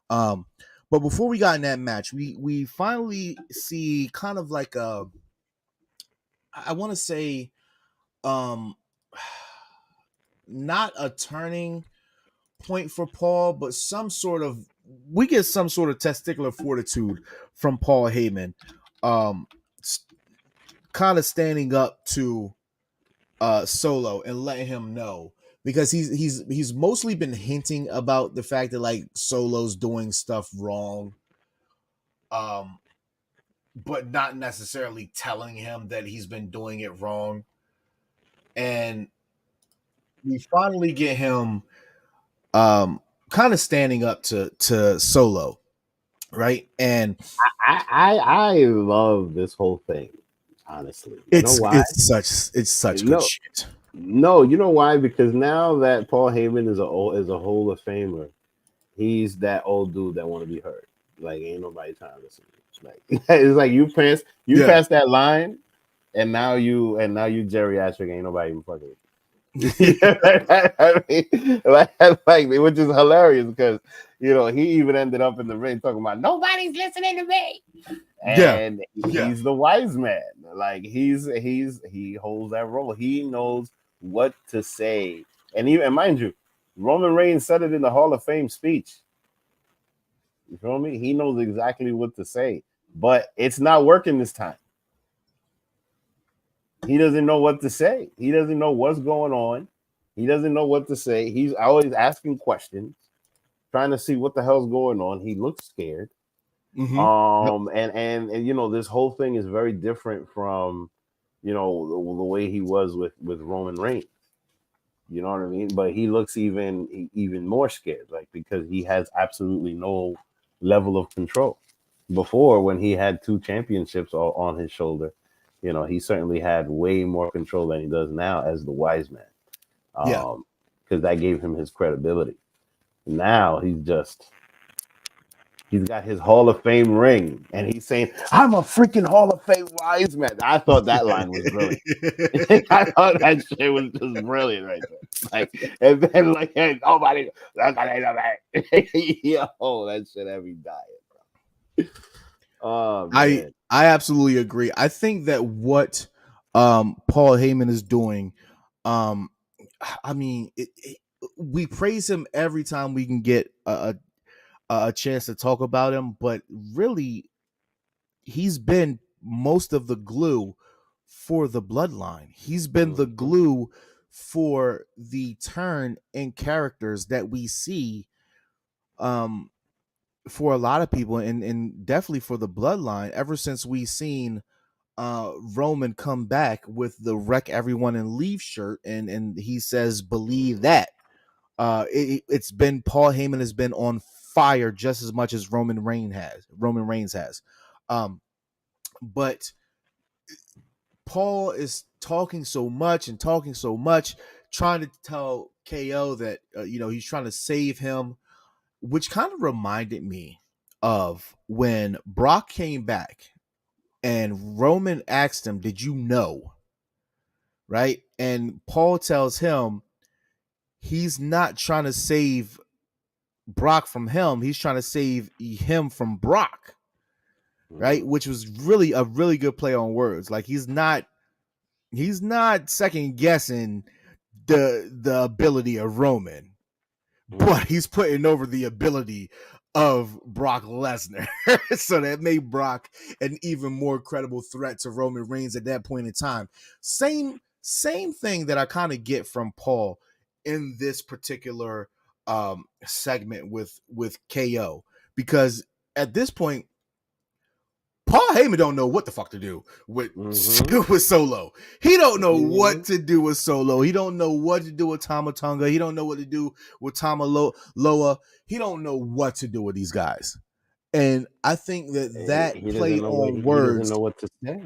But before we got in that match, we finally see kind of like I want to say not a turning point for Paul, but we get some sort of testicular fortitude from Paul Heyman, kind of standing up to Solo and letting him know, because he's mostly been hinting about the fact that like Solo's doing stuff wrong, but not necessarily telling him that he's been doing it wrong. And we finally get him kind of standing up to Solo, right? And I love this whole thing, honestly. You know why? It's such good shit. No, you know why? Because now that Paul Heyman is a Hall of Famer, he's that old dude that want to be heard. Like ain't nobody trying to listen. Like it's like you pass that line, and now you geriatric. Ain't nobody even fucking with you. I mean, like, which is hilarious because he even ended up in the ring talking about nobody's listening to me, and he's the wise man. Like he holds that role. He knows what to say, and mind you, Roman Reigns said it in the Hall of Fame speech. You feel me? He knows exactly what to say, but it's not working this time. He doesn't know what to say. He doesn't know what's going on. He doesn't know what to say. He's always asking questions, trying to see what the hell's going on. He looks scared. Mm-hmm. And this whole thing is very different from, the way he was with Roman Reigns. You know what I mean? But he looks even more scared, like, because he has absolutely no level of control. Before, when he had 2 championships on his shoulder, he certainly had way more control than he does now as the wise man. Because that gave him his credibility. Now he's got his Hall of Fame ring, and he's saying, "I'm a freaking Hall of Fame wise man." I thought that line was brilliant. I thought that shit was just brilliant right there. Like, and then like, hey, nobody, yo, that shit had me dying, bro. Oh, man. I absolutely agree. I think that what Paul Heyman is doing, I mean, we praise him every time we can get a chance to talk about him, but really, he's been most of the glue for the bloodline. He's been the glue for the turn in characters that we see for a lot of people, and definitely for the bloodline, ever since we seen Roman come back with the wreck everyone and leave shirt, and he says, "Believe that." It's been Paul Heyman has been on fire just as much as Roman Reigns has. But Paul is talking so much, trying to tell KO that he's trying to save him, which kind of reminded me of when Brock came back and Roman asked him, "Did you know?" Right? And Paul tells him he's not trying to save Brock from him. He's trying to save him from Brock. Right? Which was really a really good play on words. Like he's not second guessing the ability of Roman, but he's putting over the ability of Brock Lesnar. So that made Brock an even more credible threat to Roman Reigns at that point in time. Same thing that I kind of get from Paul in this particular segment with KO, because at this point Paul Heyman don't know what the fuck to do with with Solo. He don't know what to do with Solo. He don't know what to do with Tama Tonga. He don't know what to do with Tama Loa. He don't know what to do with these guys. And I think that play on words. He doesn't know what to say.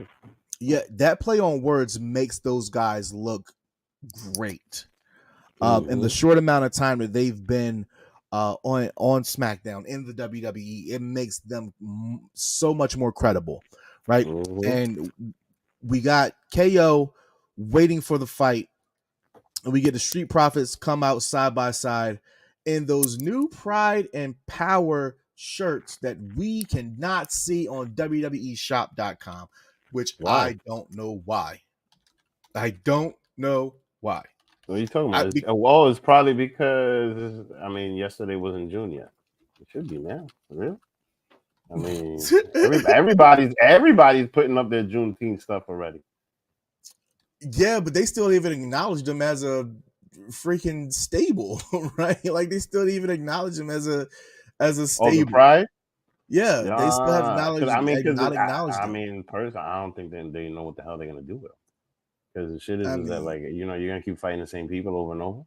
Yeah, that play on words makes those guys look great. In the short amount of time that they've been on SmackDown in the WWE, it makes them so much more credible, right? And we got KO waiting for the fight, and we get the Street Profits come out side by side in those new Pride and Power shirts that we cannot see on WWEshop.com, which I don't know why. I don't know why. What are you talking about? It's probably because, I mean, yesterday wasn't June yet. It should be now. For real? I mean, everybody's putting up their Juneteenth stuff already. Yeah, but they still even acknowledge them as a freaking stable, right? Like they still even acknowledge them as a stable. Oh, the Pride? Yeah, they still have acknowledged. I mean, personally, I don't think they know what the hell they're gonna do with them. Because the shit is that, like, you know, you're gonna keep fighting the same people over and over.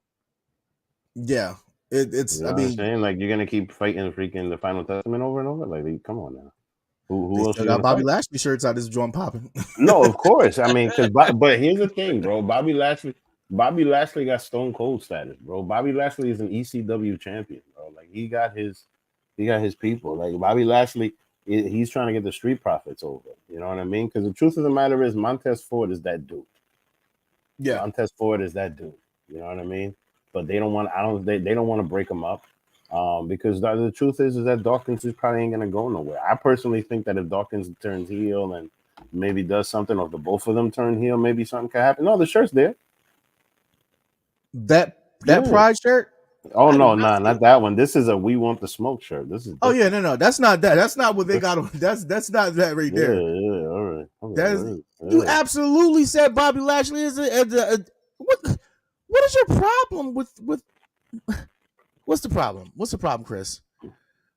Yeah, it's. You know what I'm saying, like, you're gonna keep fighting freaking the Final Testament over and over. Like, come on now. Who else? Still got Bobby Lashley shirts out this joint popping. No, of course. I mean, but here's the thing, bro. Bobby Lashley got Stone Cold status, bro. Bobby Lashley is an ECW champion, bro. Like he got his people. Like Bobby Lashley, he's trying to get the Street Profits over. You know what I mean? Because the truth of the matter is, Montez Ford is that dude. Yeah, Montez Ford is that dude. You know what I mean? But they don't want. They don't want to break him up, because the truth is that Dawkins is probably ain't gonna go nowhere. I personally think that if Dawkins turns heel and maybe does something, or if the both of them turn heel, maybe something could happen. No, the shirt's there. That Pride shirt. Oh no, not that one. This is a "We Want the Smoke" shirt. This is. Oh yeah, no, that's not that. That's not what they got. That's not that right there. Yeah, all right. You absolutely said Bobby Lashley is a what is your problem with what's the problem? What's the problem, Chris?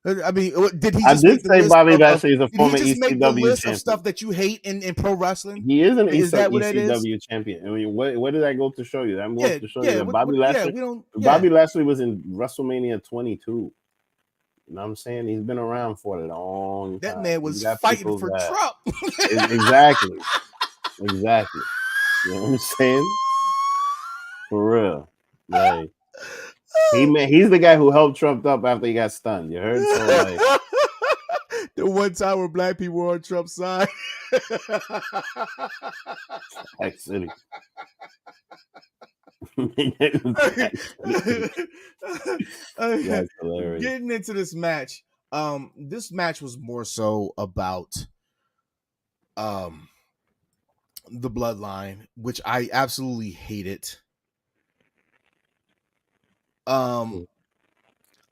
I mean, did he? I did say Bobby Lashley is a former ECW champion. Of stuff that you hate in pro wrestling. He is an ECW champion. I mean, what did that go to show you? That goes to show you that Bobby Lashley. Bobby Lashley was in WrestleMania 22. You know what I'm saying? He's been around for a long time. That man was fighting for Trump. Exactly. You know what I'm saying? For real. Like, he's the guy who helped Trump up after he got stunned. You heard? So, like, the one time where black people were on Trump's side. Actually. That's hilarious. Getting into this match, this match was more so about the bloodline, which I absolutely hated. I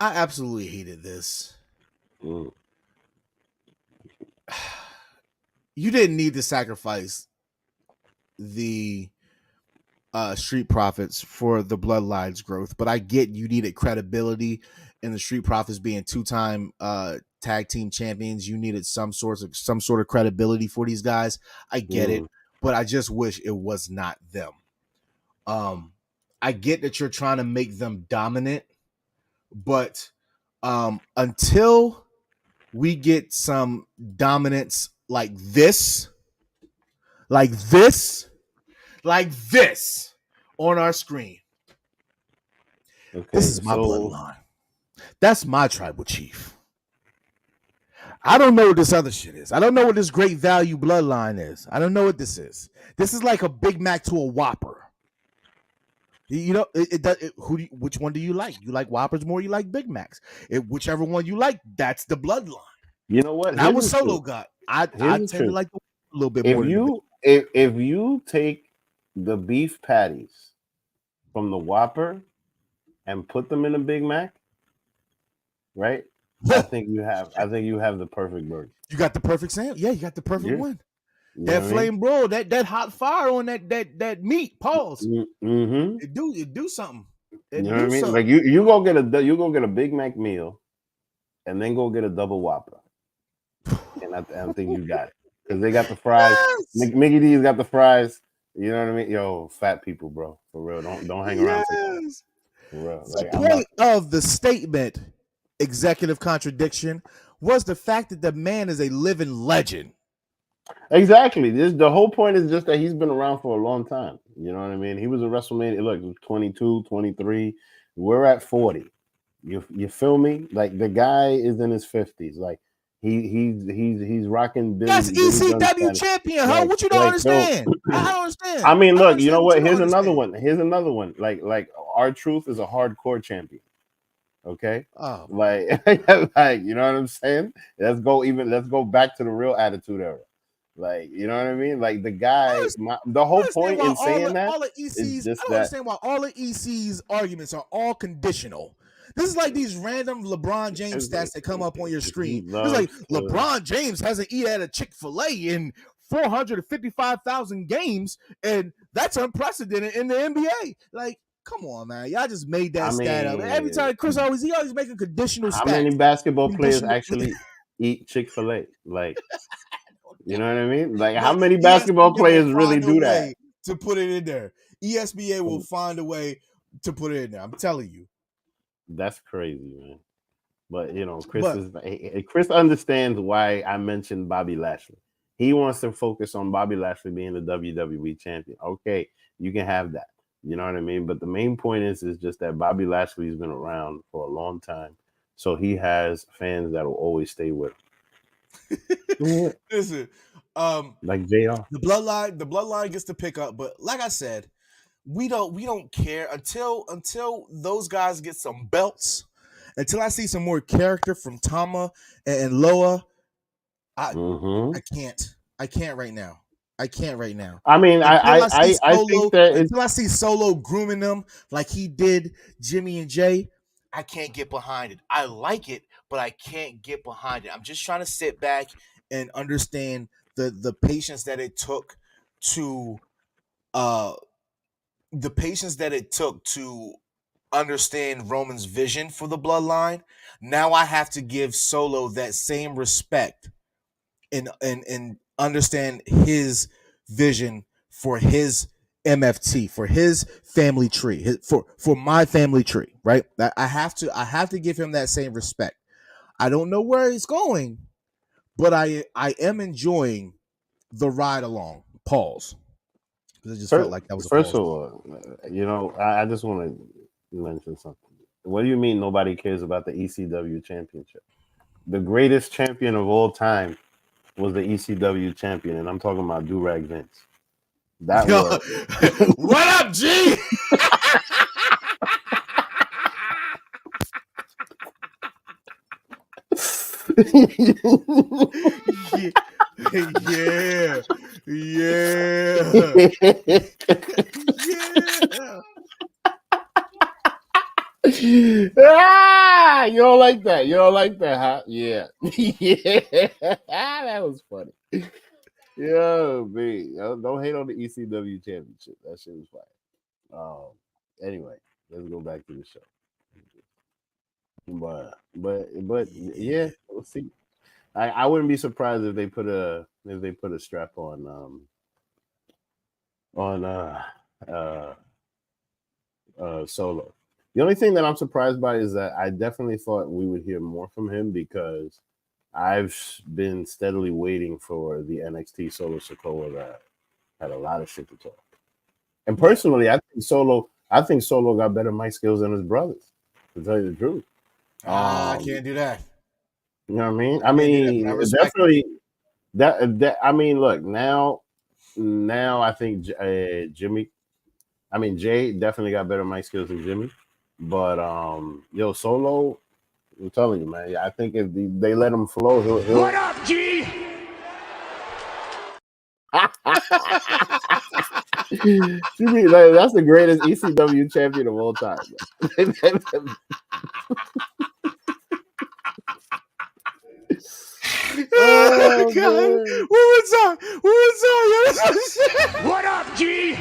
absolutely hated this. You didn't need to sacrifice the Street Profits for the bloodline's growth, but I get you needed credibility in the Street Profits being two-time tag team champions. You needed some sort of credibility for these guys. I get it, but I just wish it was not them. I get that you're trying to make them dominant, but until we get some dominance like this on our screen. Okay, this is my bloodline. That's my tribal chief. I don't know what this other shit is. I don't know what this great value bloodline is. I don't know what this is. This is like a Big Mac to a Whopper. You know, which one do you like? You like Whoppers more? You like Big Macs? Whichever one you like, that's the bloodline. You know what? That was Solo got. I tend to like a little bit more. If you take the beef patties from the Whopper and put them in a Big Mac, right? I think you have the perfect burger. You got the perfect sandwich. Yeah, you got the perfect one. You that flame broil, that hot fire on that meat. Pause. Mm-hmm. It do something. You know what I mean? Like you go get a Big Mac meal, and then go get a double Whopper, and I think you got it because they got the fries. Yes! Mickey D's got the fries. You know what I mean? Yo, fat people, bro, for real. Don't hang around. Yes. For real. Like, the point of the statement, executive contradiction, was the fact that the man is a living legend. Exactly. The whole point is just that he's been around for a long time. You know what I mean? He was a WrestleMania. Look, 22, 23. We're at 40. You feel me? Like the guy is in his 50s. Like he's rocking. That's ECW champion, huh? What you don't understand? I don't understand. I mean, look. You know what? Here's another one. Like R-Truth is a hardcore champion. Okay. Oh. Like you know what I'm saying? Let's go back to the real Attitude Era. Like, you know what I mean? Like the guy, the whole point in saying that is just I don't understand why all of EC's arguments are all conditional. This is like these random LeBron James stats that come up on your screen. It's like LeBron James hasn't eaten at a Chick-fil-A in 455,000 games, and that's unprecedented in the NBA. Like, come on, man. Y'all just made that stat up. Every time Chris always making conditional stats. How many basketball players actually eat Chick-fil-A? Like, you know what I mean? Like, how many basketball players really do that? To put it in there. ESPN will find a way to put it in there. I'm telling you. That's crazy, man. But, you know, Chris understands why I mentioned Bobby Lashley. He wants to focus on Bobby Lashley being the WWE champion. Okay, you can have that. You know what I mean? But the main point is just that Bobby Lashley's been around for a long time. So he has fans that will always stay with him. Listen, like JR. The bloodline gets to pick up, but like I said, we don't care until those guys get some belts, until I see some more character from Tama and Loa. I can't right now. I mean, I think that until I see Solo grooming them like he did Jimmy and Jay, I can't get behind it. I like it, but I can't get behind it. I'm just trying to sit back and understand the patience that it took to understand Roman's vision for the bloodline. Now I have to give Solo that same respect and understand his vision for his MFT, for his family tree, for my family tree, right? I have to give him that same respect. I don't know where he's going, but I am enjoying the ride along. Pause. Because it just felt like that was first of all, you know, I just want to mention something. What do you mean nobody cares about the ECW championship? The greatest champion of all time was the ECW champion, and I'm talking about Durag Vince. That was what up, G? yeah. You don't like that, huh? Yeah. Yeah. That was funny. Yo, man. Don't hate on the ECW championship. That shit was fire. Anyway, let's go back to the show. But yeah, we'll see. I wouldn't be surprised if they put a strap on Solo. The only thing that I'm surprised by is that I definitely thought we would hear more from him because I've been steadily waiting for the NXT Solo Sikoa that had a lot of shit to talk. And personally, I think Solo got better mic skills than his brothers, to tell you the truth. I can't do that. You know what I mean? I mean, definitely. That I mean, look now. I think Jay definitely got better mic skills than Jimmy, but Solo, I'm telling you, man, I think if they let him flow, he'll... What up, G? Jimmy, that's the greatest ECW champion of all time. Oh God! What What up, G?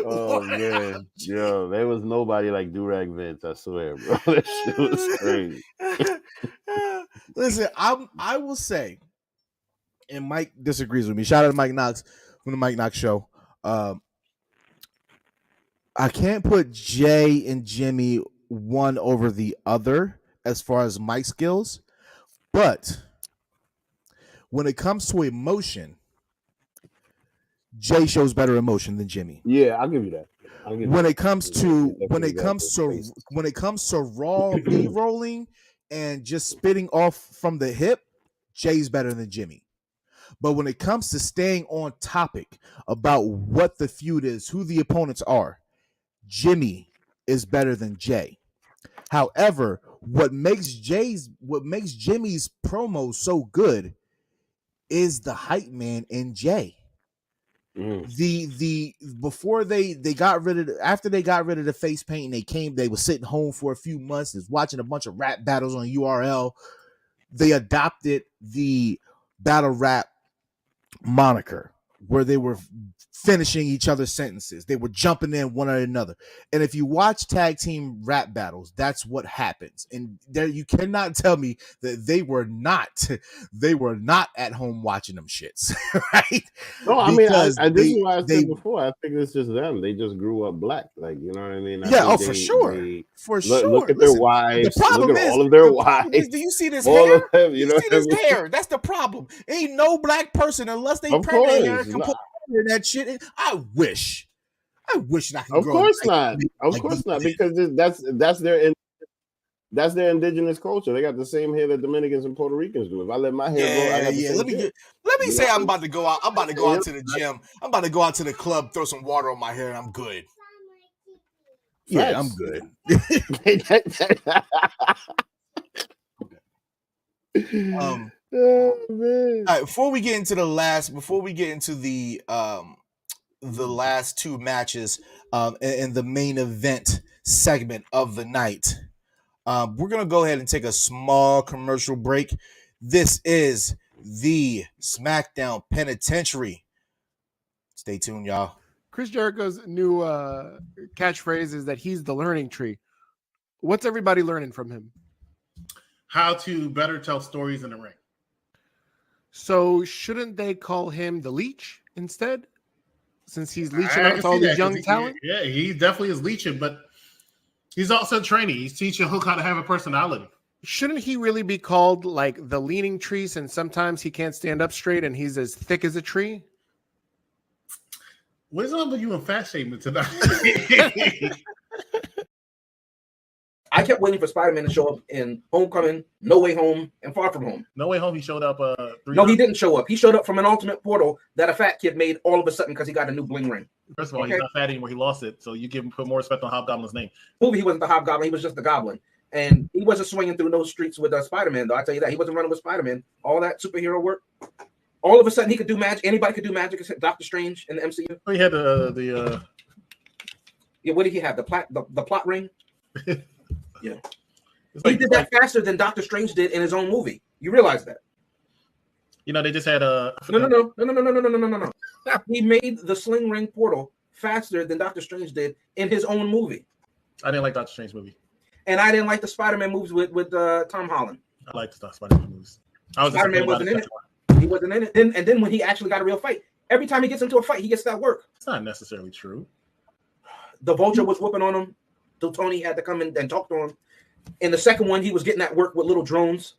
Oh man, yo, there was nobody like Durag Vince. I swear, bro. That shit was crazy. Listen, I will say, and Mike disagrees with me. Shout out to Mike Knox from the Mike Knox Show. I can't put Jay and Jimmy one over the other as far as mic skills, but when it comes to emotion, Jay shows better emotion than Jimmy. Yeah, I'll give you that. When it comes to raw B-rolling and just spitting off from the hip, Jay's better than Jimmy. But when it comes to staying on topic about what the feud is, who the opponents are, Jimmy is better than Jay. However, what makes Jimmy's promo so good is the hype man in Jay. The before they got rid of after they got rid of the face paint and they were sitting home for a few months, is watching a bunch of rap battles on URL. They adopted the battle rap moniker where they were finishing each other's sentences. They were jumping in one at another. And if you watch tag team rap battles, that's what happens. And there, you cannot tell me that they were not at home watching them shits, right? No, I mean, this is why I said before. I think it's just them. They just grew up black, like, you know what I mean? For sure. Look at their wives. Look at all of their wives. Do you see this hair? Them, you see this hair? That's the problem. Ain't no black person unless they pregnant hair can put that shit. I wish I could. Of course not. Of course not, because that's their indigenous culture. They got the same hair that Dominicans and Puerto Ricans do. If I let my hair grow, let me say I'm about to go out. I'm about to go out to the gym. I'm about to go out to the club, throw some water on my hair, and I'm good. Yeah, I'm good. Oh, man. All right, before we get into the last two matches in the main event segment of the night, we're gonna go ahead and take a small commercial break. This is the Smackdown Penitentiary. Stay tuned, y'all. Chris Jericho's new catchphrase is that he's the learning tree. What's everybody learning from him? How to better tell stories in the ring. So shouldn't they call him the leech instead? Since he's leeching out all these young talent? Yeah, he definitely is leeching, but he's also training. He's teaching Hook how to have a personality. Shouldn't he really be called like the leaning tree, since sometimes he can't stand up straight and he's as thick as a tree? What is up with you in fat shaming tonight? I kept waiting for Spider-Man to show up in Homecoming, No Way Home, and Far From Home. No Way Home, he showed up. No, he didn't show up. He showed up from an alternate portal that a fat kid made all of a sudden because he got a new bling ring. First of all, he's not fat anymore. He lost it, so you put more respect on Hobgoblin's name. Movie, he wasn't the Hobgoblin. He was just the Goblin. And he wasn't swinging through those streets with Spider-Man, though. I tell you that. He wasn't running with Spider-Man. All that superhero work. All of a sudden, he could do magic. Anybody could do magic except Doctor Strange in the MCU. He had Yeah, what did he have? The plot ring? Yeah. He did that faster than Doctor Strange did in his own movie. You realize that? You know, they just had a... No. He made the sling ring portal faster than Doctor Strange did in his own movie. I didn't like Doctor Strange movie. And I didn't like the Spider-Man movies with Tom Holland. I liked the Spider-Man movies. Spider-Man wasn't in it. He wasn't in it. And then when he actually got a real fight, every time he gets into a fight, he gets that work. It's not necessarily true. The Vulture was whooping on him till Tony had to come in and talk to him. In the second one, he was getting that work with little drones.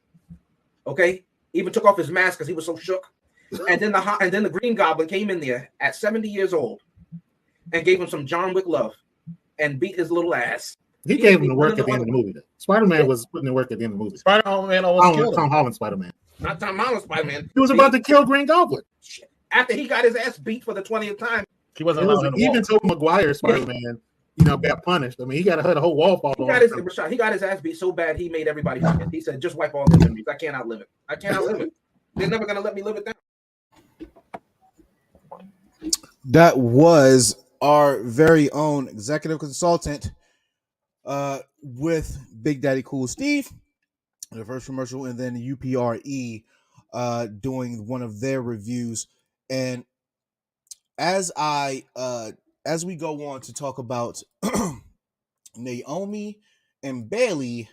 Okay, he even took off his mask because he was so shook. And then the Green Goblin came in there at 70 years old and gave him some John Wick love and beat his little ass. He gave him the work at the end of the movie. Spider-Man was putting the work at the end of the movie. Spider-Man almost killed him. Tom Holland Spider-Man. Not Tom Holland Spider-Man. He was about to kill Green Goblin. After he got his ass beat for the 20th time. He wasn't allowed to even Tobey Maguire Spider-Man, got punished. I mean, he got a whole wall fall. He got his ass beat so bad he made everybody forget. He said, "Just wipe all the memories. I can't outlive it. I can't outlive it. They're never gonna let me live it down." That was our very own executive consultant with Big Daddy Cool Steve, the first commercial, and then UPRE doing one of their reviews. And as we go on to talk about Naomi and Bailey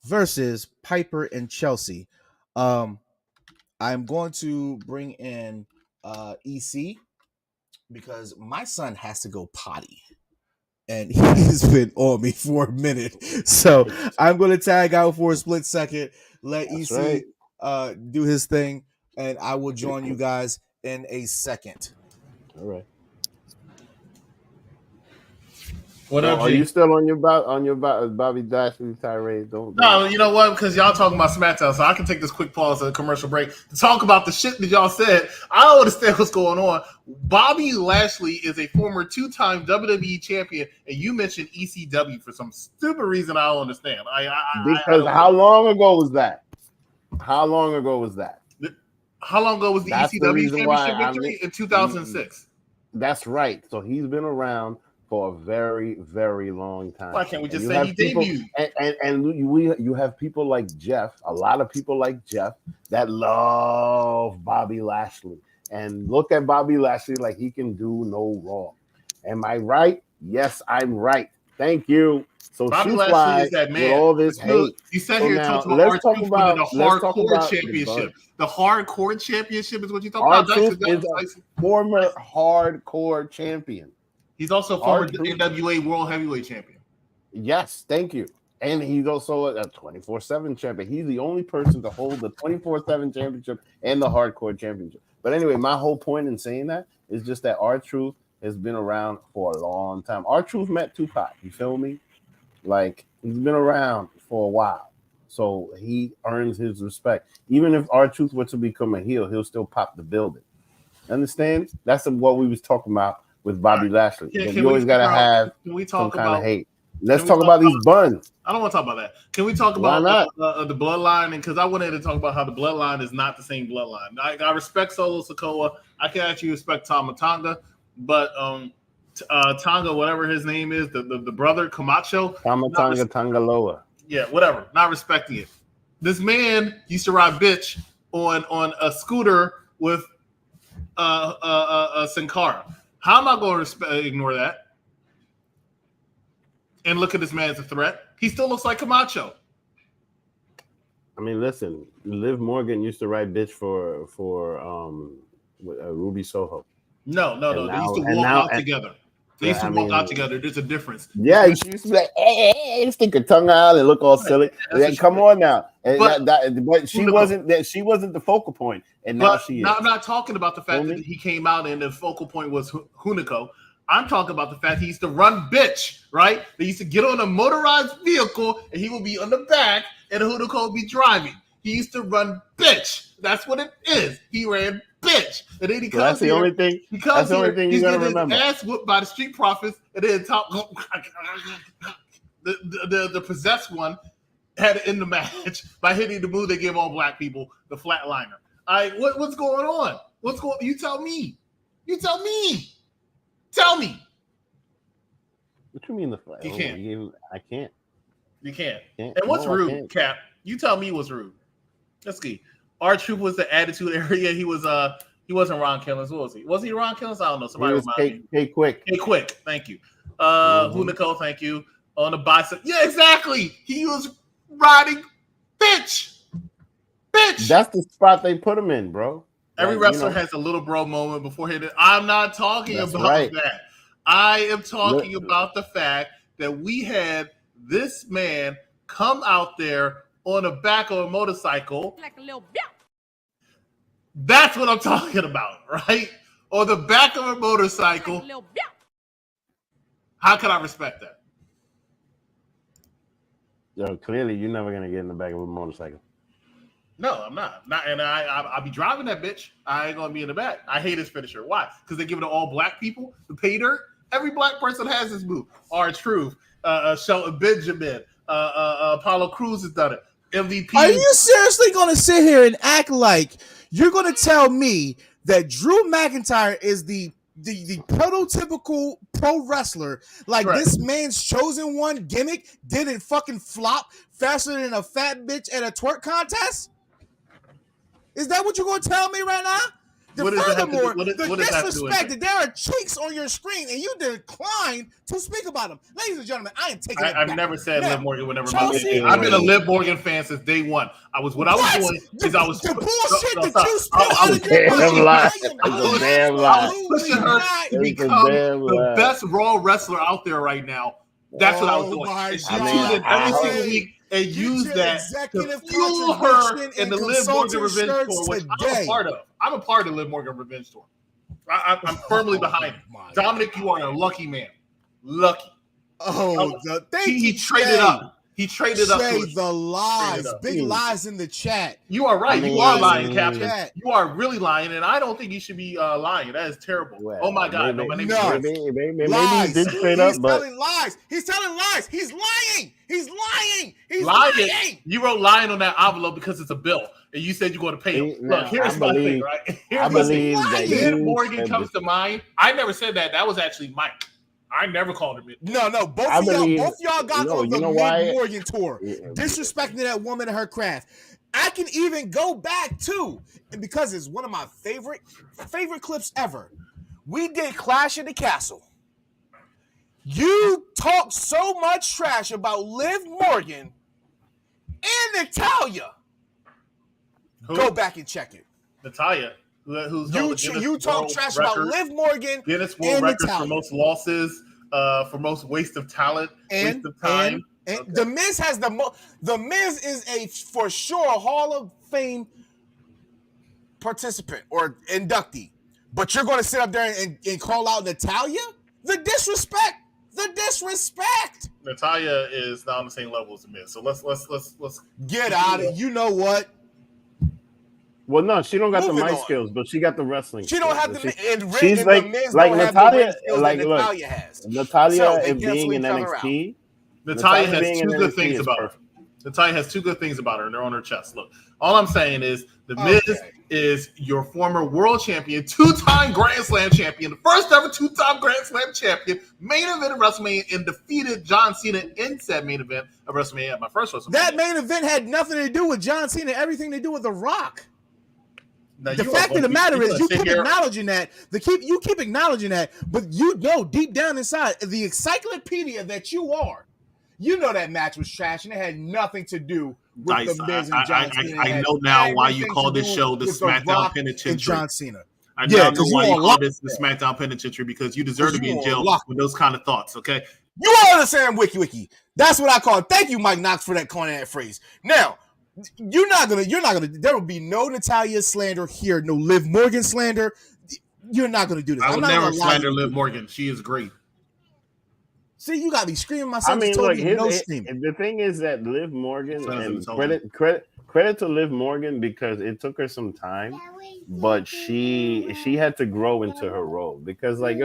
versus Piper and Chelsea, I'm going to bring in EC because my son has to go potty and he's been on me for a minute. So I'm going to tag out for a split second, let EC do his thing, and I will join you guys in a second. All right. What up, are you still on your Bobby Lashley tirade? Don't. No, you know what? Because y'all talking about Smackdown, so I can take this quick pause at a commercial break to talk about the shit that y'all said. I don't understand what's going on. Bobby Lashley is a former 2-time WWE champion, and you mentioned ECW for some stupid reason I don't understand. Because how long ago was that? How long ago was the ECW championship victory in 2006? That's right. So he's been around for a very, very long time. Why can't we just say he debuted? And you have people like Jeff, a lot of people like Jeff that love Bobby Lashley and look at Bobby Lashley like he can do no wrong. Am I right? Yes, I'm right. Thank you. So Bobby Lashley is that man. With all this hate. You said here talking about the hardcore championship. The hardcore championship is what you talking about. R-Truth is a former hardcore champion. He's also former NWA World Heavyweight Champion. Yes, thank you. And he's also a 24/7 champion. He's the only person to hold the 24/7 championship and the hardcore championship. But anyway, my whole point in saying that is just that R-Truth has been around for a long time. R-Truth met Tupac. You feel me? Like, he's been around for a while. So he earns his respect. Even if R-Truth were to become a heel, he'll still pop the building. Understand? That's what we was talking about with Bobby Lashley. You always got to have some kind of hate. Let's talk about these buns. I don't want to talk about that. Can we talk about the bloodline? And because I wanted to talk about how the bloodline is not the same bloodline. I respect Solo Sikoa. I can actually respect Tama Tonga. But Tonga, whatever his name is, the brother Camacho. Tama Tonga Tangaloa. Yeah, whatever. Not respecting it. This man used to ride bitch on a scooter with a Sin Cara. How am I going to ignore that and look at this man as a threat? He still looks like Camacho. I mean, listen, Liv Morgan used to ride bitch for Ruby Soho. No. They used to walk out together. They used to walk out together. There's a difference. Yeah, she used to be like, hey, stick her tongue out and look all silly. Come on now. But she wasn't the focal point. And now she is. I'm not talking about the fact that he came out and the focal point was Hunico. I'm talking about the fact he used to run bitch, right? They used to get on a motorized vehicle and he would be on the back and Hunico would be driving. He used to run bitch. That's what it is. He ran bitch. And then he comes that's the only thing. That's the only thing you gotta remember. His ass whooped by the Street Profits, and then the possessed one had it in the match by hitting the move they give all black people, the flatliner. What's going on? You tell me. Tell me. What you mean the flat? You can't. I can't. You can't. And what's rude, Cap? You tell me what's rude. Let's see. R-Truth was the attitude area. He wasn't Ron Killings. What was he? Was he Ron Killings? I don't know. Somebody remind me. Hey, Quick. Thank you. Hunico, thank you. On the bicycle. Yeah, exactly. He was riding bitch. That's the spot they put him in, bro. Every wrestler has a little bro moment before hitting. I'm not talking about that. I am talking about the fact that we had this man come out there on the back of a motorcycle. Like a little bitch. That's what I'm talking about, right? On the back of a motorcycle. Like a little bitch. How can I respect that? Yo, clearly you're never gonna get in the back of a motorcycle. No, I'm not. And I'll be driving that bitch. I ain't gonna be in the back. I hate his finisher. Why? Because they give it to all black people. The pay dirt. Every black person has this move. R-Truth, Shelton Benjamin, Apollo Crews has done it. MVP. Are you seriously gonna sit here and act like you're gonna tell me that Drew McIntyre is the prototypical pro wrestler? Like Correct. This man's chosen one gimmick didn't fucking flop faster than a fat bitch at a twerk contest? Is that what you're gonna tell me right now? Furthermore, the disrespect that there are cheeks on your screen and you decline to speak about them. Ladies and gentlemen, I am taking it back. I've never said Liv Morgan would never Chelsea, I've been a Liv Morgan fan since day one. I was doing is I was the bullshit that you I was pushing her to become the best Raw wrestler out there right now. That's what I was doing. And she tuned in every single week and used that to fuel her in the Liv Morgan Revenge Tour, which I'm a part of. I'm a part of the Liv Morgan Revenge Tour. I'm firmly behind it. Dominic, you are a lucky man. Lucky. He traded up. He traded up. The lies. Big lies in the chat. You are right. You are lying, Captain. You are really lying, and I don't think you should be lying. That is terrible. Well, oh my God. maybe he did straight up, but telling lies. He's telling lies. He's lying. He's lying. He's lying. You wrote lying on that envelope because it's a bill, and you said you're going to pay him. Look, here's my thing, right? I believe that Liv Morgan comes to mind. I never said that. That was actually Mike. I never called him it. No, both of y'all got on the Mid-Morgan tour, disrespecting that woman and her craft. I can even go back to, and because it's one of my favorite clips ever. We did Clash at the Castle. You talked so much trash about Liv Morgan and Natalya. Who? Go back and check it. Natalya. Who's you talk trash about Liv Morgan Guinness World Records for most losses, for most waste of talent, waste of time. And The Miz has the Miz is a for sure Hall of Fame participant or inductee, but you're going to sit up there and call out Natalya? The disrespect. Natalya is not on the same level as the Miz. So let's get out of it. You know what? Well, no, she don't got the mic skills, but she got the wrestling. She don't have the. She's like Natalya. Like look, Natalya is being in NXT. Natalya has two good things about her. Natalya has two good things about her, and they're on her chest. Look, all I'm saying is the Miz is your former world champion, two-time Grand Slam champion, the first ever two-time Grand Slam champion, main event of WrestleMania, and defeated John Cena in said main event of WrestleMania at my first WrestleMania. That main event had nothing to do with John Cena, everything to do with The Rock. Now, the fact of the matter is, you keep acknowledging that. You keep acknowledging that, but you know deep down inside, the encyclopedia that you are, you know that match was trash, and it had nothing to do with the Miz and John Cena. I know now why you call this show the Smackdown Penitentiary. John Cena. I now know why you call this the Smackdown Penitentiary, because you deserve to be in jail with those kind of thoughts. Okay, you all understand wiki. That's what I call it. Thank you, Mike Knox, for that coin that phrase. Now. You're not gonna. There will be no Natalya slander here, no Liv Morgan slander. You're not gonna do this. I would never slander Liv Morgan. She is great. See, you got me screaming myself. I mean, look, the thing is that Liv Morgan, and credit to Liv Morgan, because it took her some time, but she had to grow into her role, because like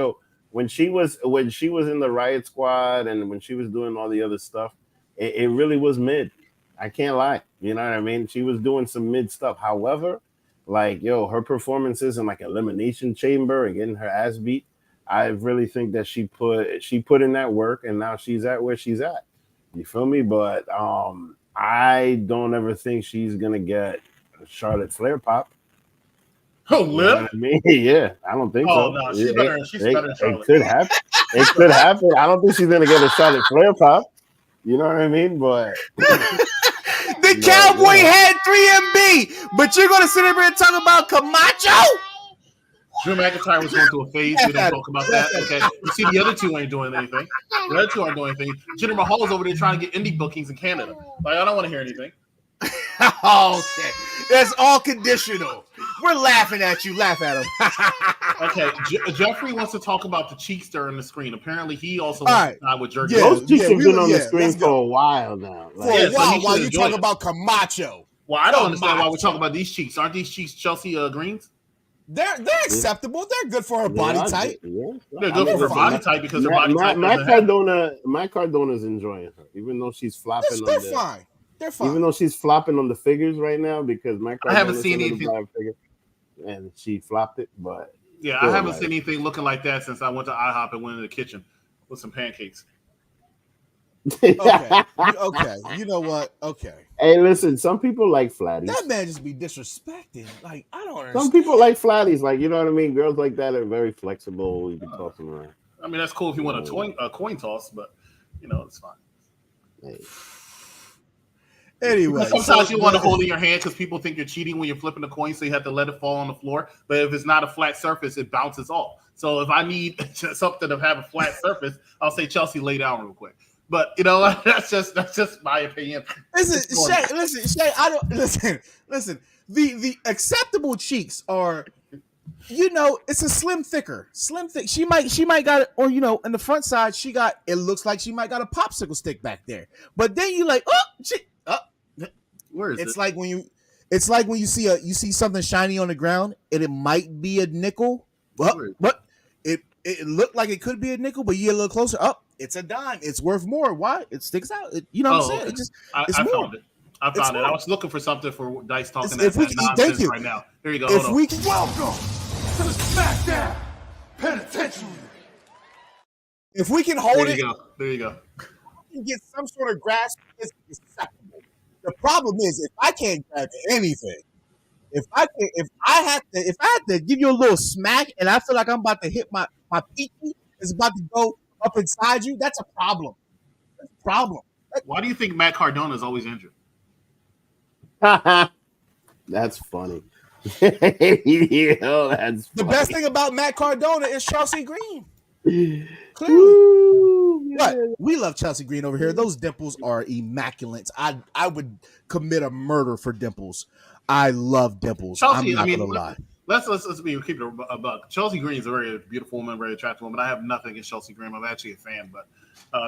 when she was in the Riot Squad and when she was doing all the other stuff, it really was mid. I can't lie. You know what I mean? She was doing some mid stuff. However, like, her performances in like Elimination Chamber and getting her ass beat, I really think that she put in that work, and now she's at where she's at. You feel me? But I don't ever think she's gonna get Charlotte Flair pop. Oh, Liv? You know what I mean? Yeah, I don't think so. No, she's better. She's better. It could happen. It could happen. I don't think she's gonna get a Charlotte Flair pop. You know what I mean? But the Cowboy had 3MB, but you're gonna sit here and talk about Camacho? Drew McIntyre was going through a phase. We don't talk about that. Okay. You see, the other two ain't doing anything. The other two aren't doing anything. Jinder Mahal is over there trying to get indie bookings in Canada. Like, I don't want to hear anything. Okay, that's all conditional. We're laughing at you. Laugh at him. Okay, Jeffrey wants to talk about the cheeks that are on the screen. Apparently, he also wants to side with Jerky. Those cheeks have been on the screen for a while now. For a while, while you talk about Camacho. Well, I don't understand why we're talking about these cheeks. Aren't these cheeks Chelsea Greens? They're acceptable. They're good for her body type. Yeah. They're good for her body type because her body type. My Cardona's enjoying her, even though she's flopping. They're fine. They're fine. Even though she's flopping on the figures right now because I haven't seen anything. Figure, and she flopped it, but yeah, I haven't seen anything looking like that since I went to IHOP and went in the kitchen with some pancakes. Okay. You know what? Okay. Hey, listen. Some people like flatties. That man just be disrespecting. Like, I don't understand. Some people like flatties. Like, you know what I mean? Girls like that are very flexible. You can toss them around. I mean, that's cool if you want a coin toss, but you know, it's fine. Hey. Anyway, sometimes you want to hold in your hand because people think you're cheating when you're flipping the coin, so you have to let it fall on the floor. But if it's not a flat surface, it bounces off. So if I need something to have a flat surface, I'll say Chelsea, lay down real quick. But you know, that's just my opinion. Listen, Shay, I don't listen. The acceptable cheeks are, you know, it's a slim thick. She might got it, or you know, in the front side, it looks like she might got a popsicle stick back there. But then you like, where is it? It's like when you see something shiny on the ground and it might be a nickel, but it looked like it could be a nickel, but you get a little closer up. It's a dime. It's worth more. Why? It sticks out. You know what I'm saying? Okay. It just, I found it. I found it. I was looking for something for Dice talking that nonsense thank you. right now. Here you go. Welcome to the Smackdown Penitentiary. If we can hold it, there you go. You get some sort of grasp. It's acceptable. The problem is if I can't grab anything, if I had to give you a little smack and I feel like I'm about to hit my peaky, it's about to go up inside you, that's a problem. That's a problem. Why do you think Matt Cardona is always injured? That's funny. That's the best thing about Matt Cardona is Chelsea Green. Clearly. Ooh, But we love Chelsea Green over here. Those dimples are immaculate. I would commit a murder for dimples. I love dimples. Chelsea, I'm not gonna lie. Let's keep it a buck. Chelsea Green is a very beautiful woman, very attractive woman. I have nothing against Chelsea Green. I'm actually a fan, but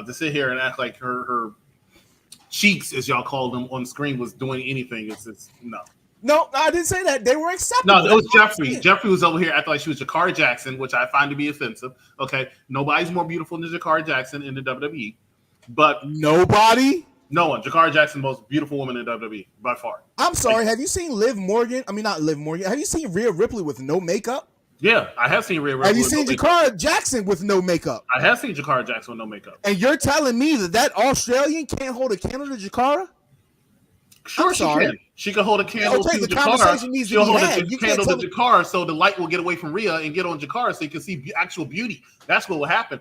to sit here and act like her cheeks, as y'all call them, on screen was doing anything is no. No, I didn't say that. They were acceptable. No, it was Jeffrey. Jeffrey was over here acting like she was Jakara Jackson, which I find to be offensive. Okay, nobody's more beautiful than Jakara Jackson in the WWE, but nobody. No one. Jakara Jackson, the most beautiful woman in WWE by far. I'm sorry. Have you seen Liv Morgan? I mean, not Liv Morgan. Have you seen Rhea Ripley with no makeup? Yeah, I have seen Rhea Ripley. Have you seen Jakara Jackson with no makeup? I have seen Jakara Jackson with no makeup. And you're telling me that Australian can't hold a candle to Jakara? Sure, she can. She can hold a candle to Jakara. She'll hold a candle to Jakara so the light will get away from Rhea and get on Jakara so you can see actual beauty. That's what will happen.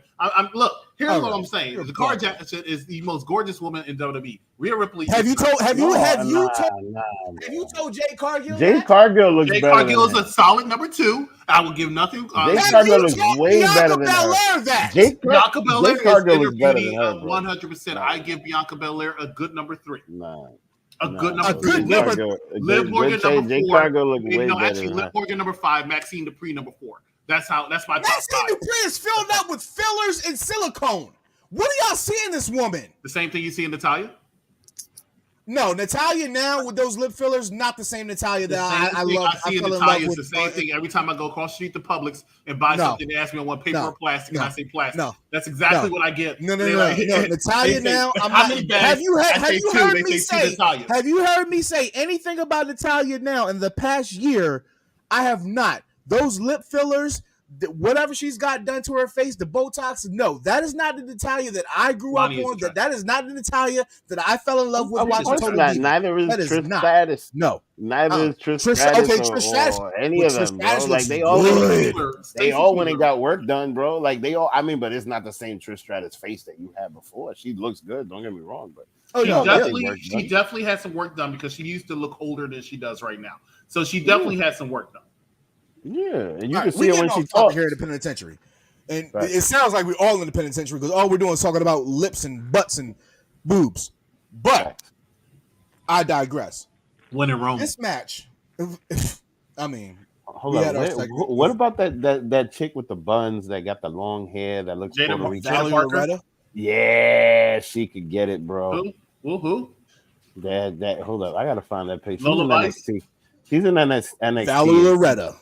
Look, here's what I'm saying. Jakara Jackson is the most gorgeous woman in WWE. Rhea Ripley. Have you told Jade Cargill? Jade Cargill looks better. Jade Cargill is a solid number 2. I will give nothing. Jade Cargill looks way better than her. Bianca Belair is better than her. 100%. I give Bianca Belair a good number 3. A good number 3. Liv Morgan number 4. Liv Morgan number 5. Maxine Dupree number 4. That's my top 5. Maxine Dupree is filled up with fillers and silicone. What do y'all see in this woman? The same thing you see in Natalya? No, Natalya now with those lip fillers, not the same Natalya that I love. I see in Natalya is the same thing. Every time I go across the street to Publix and buy something, they ask me, I want paper or plastic, and I say plastic. No, that's exactly what I get. No. Natalya now. Have you heard me say anything about Natalya now in the past year? I have not. Those lip fillers, whatever she's got done to her face, the Botox, no, that is not the Natalia that I grew up on. That is not the Natalia that I fell in love with watching Total Divas. Neither is Trish Stratus. No. Neither is Trish Stratus or any of them, bro. Like they all went and got work done, bro. Like they all, I mean, but it's not the same Trish Stratus face that you had before. She looks good, don't get me wrong, but she definitely had some work done because she used to look older than she does right now. So she definitely had some work done. Yeah, and you can see it when she talks here at the penitentiary, and it sounds like we're all in the penitentiary because all we're doing is talking about lips and butts and boobs. But I digress. When in Rome. This match, I mean, hold on. What about that chick with the buns that got the long hair that looks Puerto Rican? Valerie Loretta? Yeah, she could get it, bro. Who? That. Hold up, I gotta find that picture. Lola NXT. She's in NXT. Valerie Loretta.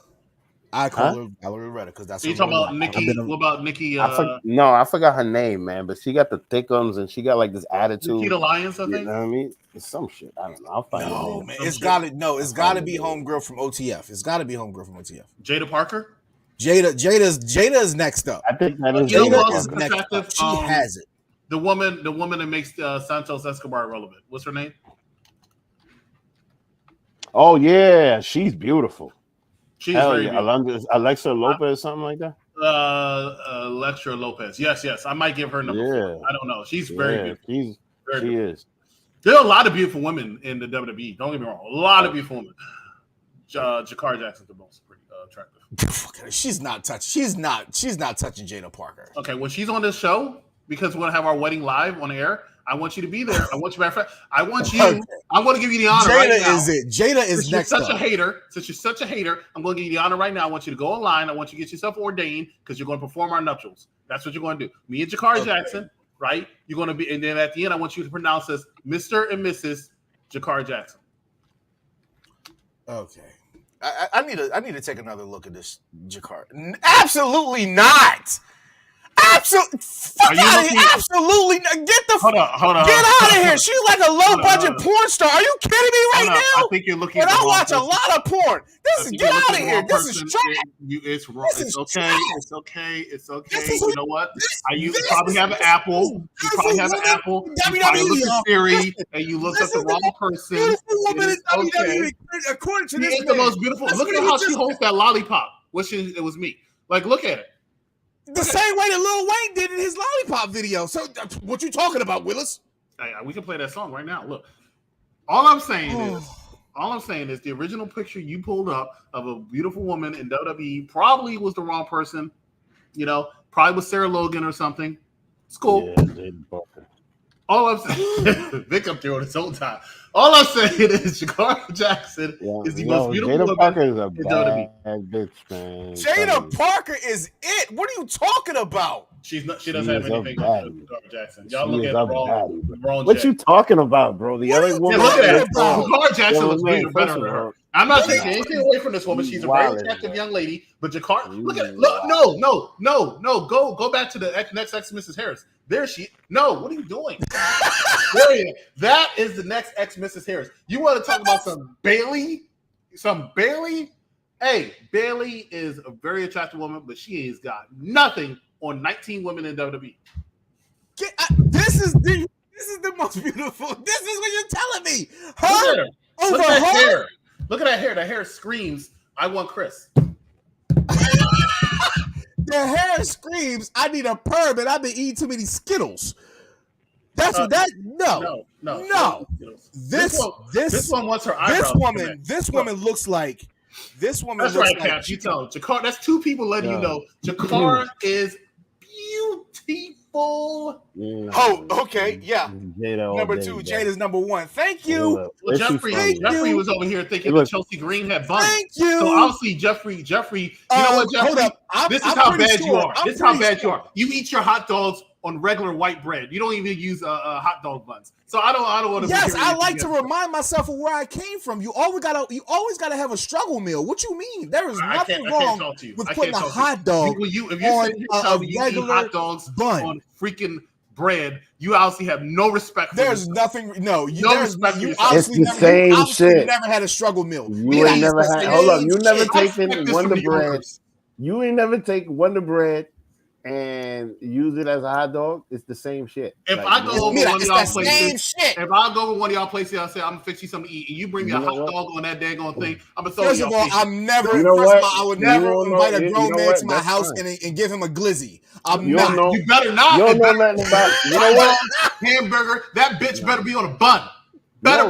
I call her Valerie Loretta because that's. You talking about Nikki? What about Nikki? No, I forgot her name, man. But she got the thick arms and she got like this attitude. Nikki the Lions, I think. You know what I mean? It's some shit. I don't know. I'll find it. No, man. It's gotta be homegirl from OTF. It's gotta be homegirl from OTF. Jada Parker. Jada's next up. I think that is Jada is next up. She has it. The woman that makes Santos Escobar relevant. What's her name? Oh yeah, she's beautiful. She's very beautiful. Alexa Lopez, something like that. Alexa Lopez. Yes. I might give her number 4. I don't know. She's very beautiful. She is. There are a lot of beautiful women in the WWE. Don't get me wrong. A lot of beautiful women. Jakar Jackson's the most pretty attractive. She's not touching Jada Parker. Okay, when she's on this show, because we're gonna have our wedding live on air, I want you to be there. I want you, I want you. I'm going to give you the honor. Jada right now. is it. Jada is Since next. You're such a hater. Since you're such a hater, I'm going to give you the honor right now. I want you to go online. I want you to get yourself ordained because you're going to perform our nuptials. That's what you're going to do. Me and Jakar Jackson, right? You're going to be, and then at the end, I want you to pronounce as Mr. and Mrs. Jakar Jackson. Okay. I need to take another look at this Jakar. Absolutely not. Absolutely, fuck out of here! Absolutely, get the hold on. Get out of here! She's like a low budget porn star. Are you kidding me right now? I think you're looking. And I watch a lot of porn. Get out of here! This is trash. It's wrong. It's okay. It's okay. It's okay. You know what? You probably have an Apple. You probably have an Apple. You probably look at Siri and you looked at the wrong person. Okay. According to this, the most beautiful. Look at how she holds that lollipop. It was me. Like, look at it. The same way that Lil Wayne did in his lollipop video. So, what you talking about, Willis? We can play that song right now. Look, all I'm saying is the original picture you pulled up of a beautiful woman in WWE probably was the wrong person. You know, probably was Sarah Logan or something. It's cool. Yeah, all I'm saying, Vic up there on his own time. All I'm saying is Jakar Jackson is the most beautiful Jada woman Parker is a in WWE. bad bitch, man. Jada Parker is it. What are you talking about? She doesn't have anything to do with Jakar Jackson. Y'all look at the wrong What you talking about, bro? The other woman. Look at that. Jakar Jackson looks better than her. I'm not taking anything away from this woman. She's a very attractive young lady. But Jakar, look at it. Look, no. Go back to the next ex Mrs. Harris. There she. No, what are you doing? That is the next ex Mrs. Harris. You want to talk about some Bailey? Hey, Bailey is a very attractive woman, but she has got nothing on 19 women in WWE. This is the most beautiful. This is what you're telling me. Her over her. Look at that hair. The hair screams, I want Chris. The hair screams, I need a perm and I've been eating too many Skittles. That's what that no. This one wants her eyebrows. This woman looks like That's right, Cap. You tell Jakar. That's two people letting you know Jakar is beautiful. Oh, okay, yeah. Number 2, Jada's number 1. Thank you. Well, Jeffrey was over here thinking that Chelsea Green had buns. Thank you. So obviously, Jeffrey. You know what, Jeffrey? Hold up. This is how bad you are. This is how bad you are. You eat your hot dogs on regular white bread. You don't even use hot dog buns. So I don't want to. Yes, I like to remind myself of where I came from. You always gotta have a struggle meal. What you mean? There is nothing wrong with putting a hot dog if you eat hot dogs bun on freaking bread, you obviously have no respect for There's nothing. No, respect for yourself. It's the same shit. Never had a struggle meal. You ain't never had. Hold up. You never taken Wonder Bread. You ain't never take Wonder Bread and use it as a hot dog. It's the same shit. If I go over one of y'all places, if I go over one of y'all places, I'll say I'm gonna fix you something to eat, and you bring me a hot dog on that daggone thing, I'm gonna throw you. First of all, I'm never. I would never invite a grown man to my house and give him a glizzy. I'm not. You better not. You don't know nothing about. You know what? Hamburger. That bitch better be on a bun.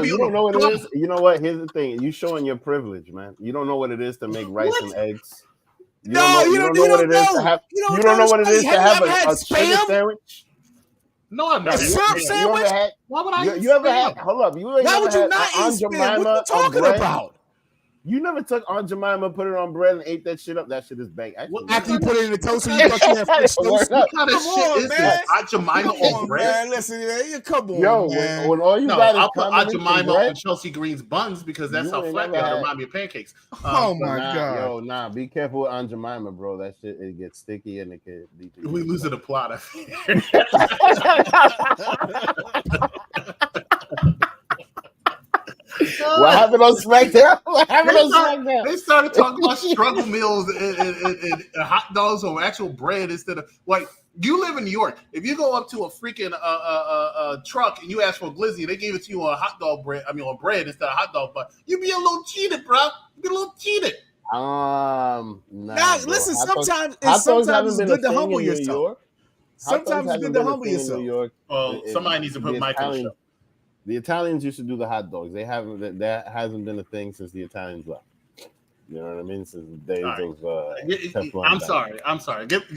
You don't know what it is. You know what? Here's the thing. You showing your privilege, man. You don't know what it is to make rice and eggs. You don't know what it is to have. You don't know what it is to have a chicken sandwich. No, I'm not. A syrup sandwich? Why would I? You ever had? Hold up. Why would you not eat spam? What are you talking about? You never took Aunt Jemima, put it on bread, and ate that shit up. That shit is bang. After you put it in the toaster, you thought you had French toast. What kind of shit is this? Aunt Jemima on bread? Man, listen, man, come on, yo, man. when all you got is I'll put Aunt Jemima on Chelsea Green's buns because that's how flat they are. Remind me of pancakes. Oh my god, yo, be careful with Aunt Jemima, bro. That shit it gets sticky and it can. We losing the plot. I fear. What happened on Smackdown? They started talking about struggle meals and hot dogs or actual bread instead of like you live in New York. If you go up to a freaking truck and you ask for a glizzy, they gave it to you on a hot dog bread. I mean, on bread instead of hot dog. But you be a little cheated, bro. You be a little cheated. Nah, listen. Sometimes it's good to humble yourself. Sometimes it's good to humble yourself. Oh, somebody needs to put Mike on the show. The Italians used to do the hot dogs. They haven't. That hasn't been a thing since the Italians left. You know what I mean? Since the days of. I'm sorry.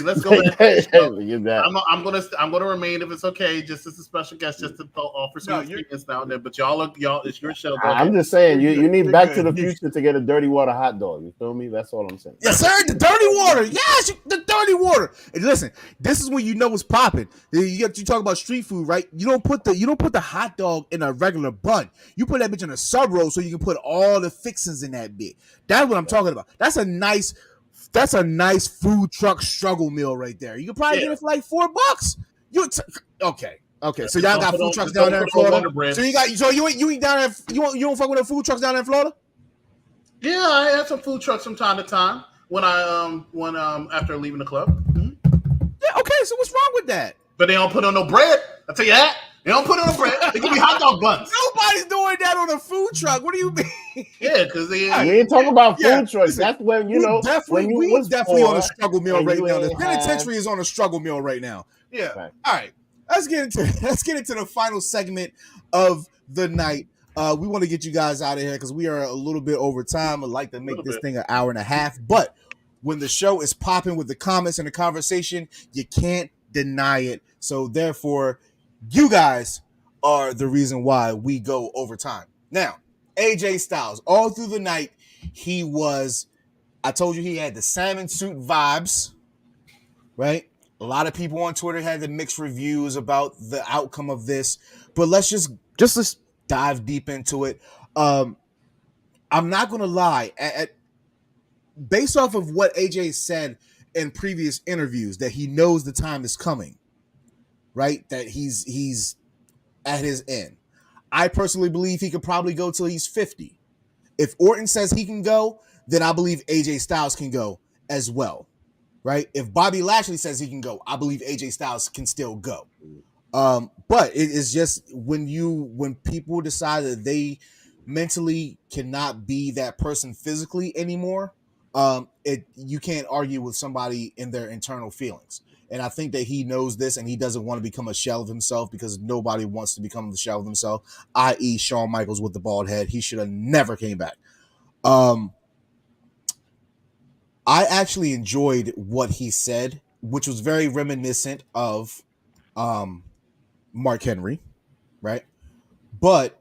Let's go back. I'm gonna remain if it's okay, just as a special guest, just to offer some experience down there. But y'all, it's your show. I'm just saying, you need Back to the Future to get a dirty water hot dog. You feel me? That's all I'm saying. Yes, sir. The dirty water. Yes, the dirty water. And listen, this is when you know what's popping. You talk about street food, right? You don't put the hot dog in a regular bun. You put that bitch in a sub roll so you can put all the fixings in that bit. That's what I'm talking about. That's a nice food truck struggle meal right there. You can probably get it for like $4. Okay. So y'all got food trucks down there in Florida. So you ain't down there. You don't fuck with the food trucks down there in Florida? Yeah, I had some food trucks from time to time when after leaving the club. Mm-hmm. Yeah. Okay. So what's wrong with that? But they don't put on no bread. I'll tell you that. They don't put it on bread. They give me hot dog buns. Nobody's doing that on a food truck. What do you mean? Yeah, because we ain't talking about food trucks. That's when we definitely on a struggle meal right now. The penitentiary is on a struggle meal right now. Yeah. Right. All right. Let's get into the final segment of the night. We want to get you guys out of here because we are a little bit over time. I'd like to make this thing an hour and a half, but when the show is popping with the comments and the conversation, you can't deny it. So therefore, you guys are the reason why we go overtime. Now, AJ Styles, all through the night, I told you he had the salmon suit vibes, right? A lot of people on Twitter had the mixed reviews about the outcome of this, but let's dive deep into it. I'm not going to lie. Based off of what AJ said in previous interviews, that he knows the time is coming, right? That he's at his end. I personally believe he could probably go till he's 50. If Orton says he can go, then I believe AJ Styles can go as well, right? If Bobby Lashley says he can go, I believe AJ Styles can still go. But it is just when people decide that they mentally cannot be that person physically anymore, you can't argue with somebody in their internal feelings. And I think that he knows this and he doesn't want to become a shell of himself because nobody wants to become the shell of himself, i.e. Shawn Michaels with the bald head. He should have never came back. I actually enjoyed what he said, which was very reminiscent of Mark Henry, right? But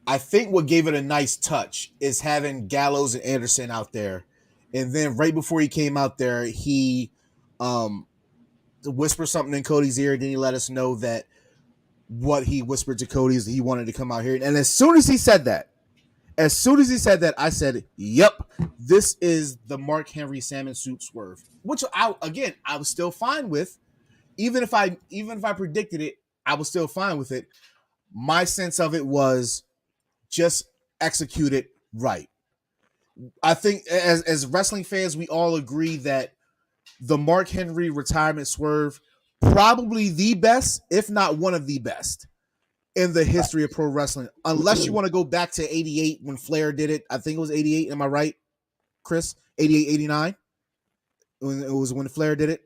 I think what gave it a nice touch is having Gallows and Anderson out there. And then right before he came out there, he whispered something in Cody's ear. Then he let us know that what he whispered to Cody is he wanted to come out here. And as soon as he said that, I said, yep, this is the Mark Henry salmon suit swerve, which I was still fine with. Even if I predicted it, I was still fine with it. My sense of it was just execute it right. I think as wrestling fans, we all agree that the Mark Henry retirement swerve, probably the best, if not one of the best in the history of pro wrestling. Unless you want to go back to 88 when Flair did it. I think it was 88. Am I right, Chris? 88, 89? It was when Flair did it.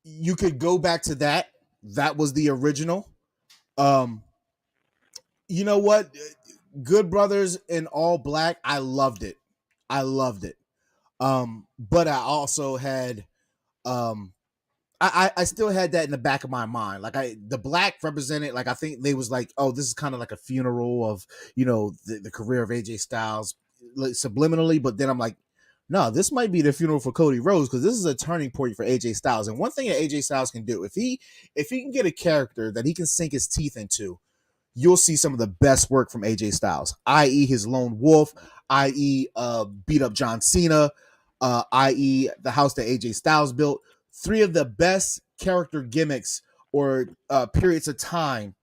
You could go back to that. That was the original. You know what? Good Brothers in all black. I loved it. But I also had I still had that in the back of my mind. Like the black represented, like I think they was like, oh, this is kind of like a funeral of, the career of AJ Styles, like, subliminally. But then I'm like, no, this might be the funeral for Cody Rhodes, because this is a turning point for AJ Styles. And one thing that AJ Styles can do, if he can get a character that he can sink his teeth into, you'll see some of the best work from AJ Styles, i.e. his lone wolf, i.e. Beat up John Cena, i.e. the house that AJ Styles built. Three of the best character gimmicks or periods of time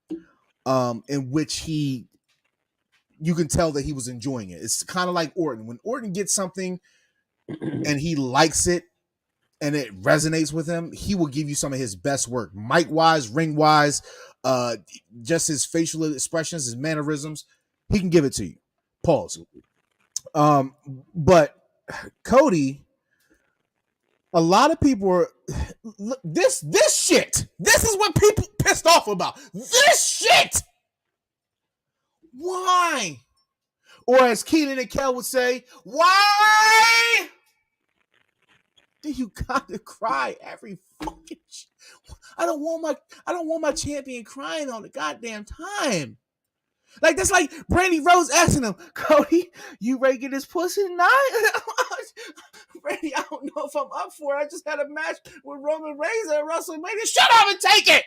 in which you can tell that he was enjoying it. It's kind of like Orton. When Orton gets something and he likes it and it resonates with him, he will give you some of his best work, mic wise, ring wise, just his facial expressions, his mannerisms. He can give it to you. Pause. But Cody, a lot of people are this shit. This is what people pissed off about. This shit. Why? Or as Keenan and Kel would say, why do you gotta cry every fucking shit? I don't want my champion crying all the goddamn time. Like, that's like Brandy Rose asking him, Cody, you ready to get this pussy tonight? Brandy, I don't know if I'm up for it. I just had a match with Roman Reigns at WrestleMania. Shut up and take it.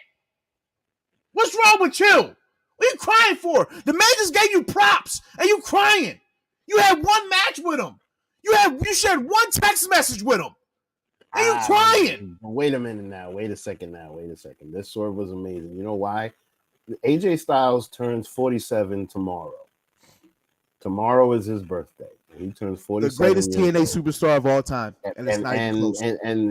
What's wrong with you? What are you crying for? The man just gave you props and you crying. You had one match with him. You shared one text message with him. And you crying. Wait a minute now. Wait a second. This swerve was amazing. You know why? AJ Styles turns 47 tomorrow. Tomorrow is his birthday. He turns 47. The greatest TNA superstar of all time. And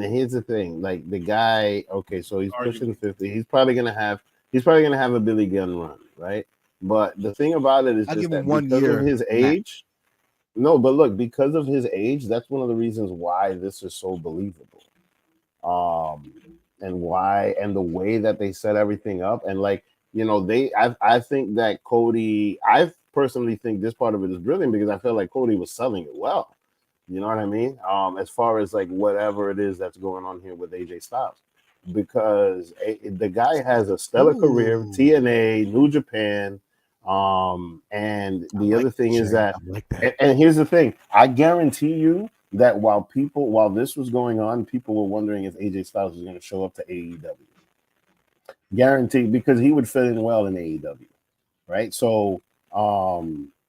here's the thing. Like, the guy, okay, so he's pushing 50. He's probably gonna have a Billy Gunn run, right? But the thing about it is just that because of his age. No, but look, because of his age, that's one of the reasons why this is so believable. And the way that they set everything up, and like, I think that Cody, I personally think this part of it is brilliant because I feel like Cody was selling it well. You know what I mean? As far as like whatever it is that's going on here with AJ Styles, because the guy has a stellar career, TNA, New Japan. And the other thing is that, and here's the thing, I guarantee you that while this was going on, people were wondering if AJ Styles was going to show up to AEW. Guaranteed, because he would fit in well in AEW, right? So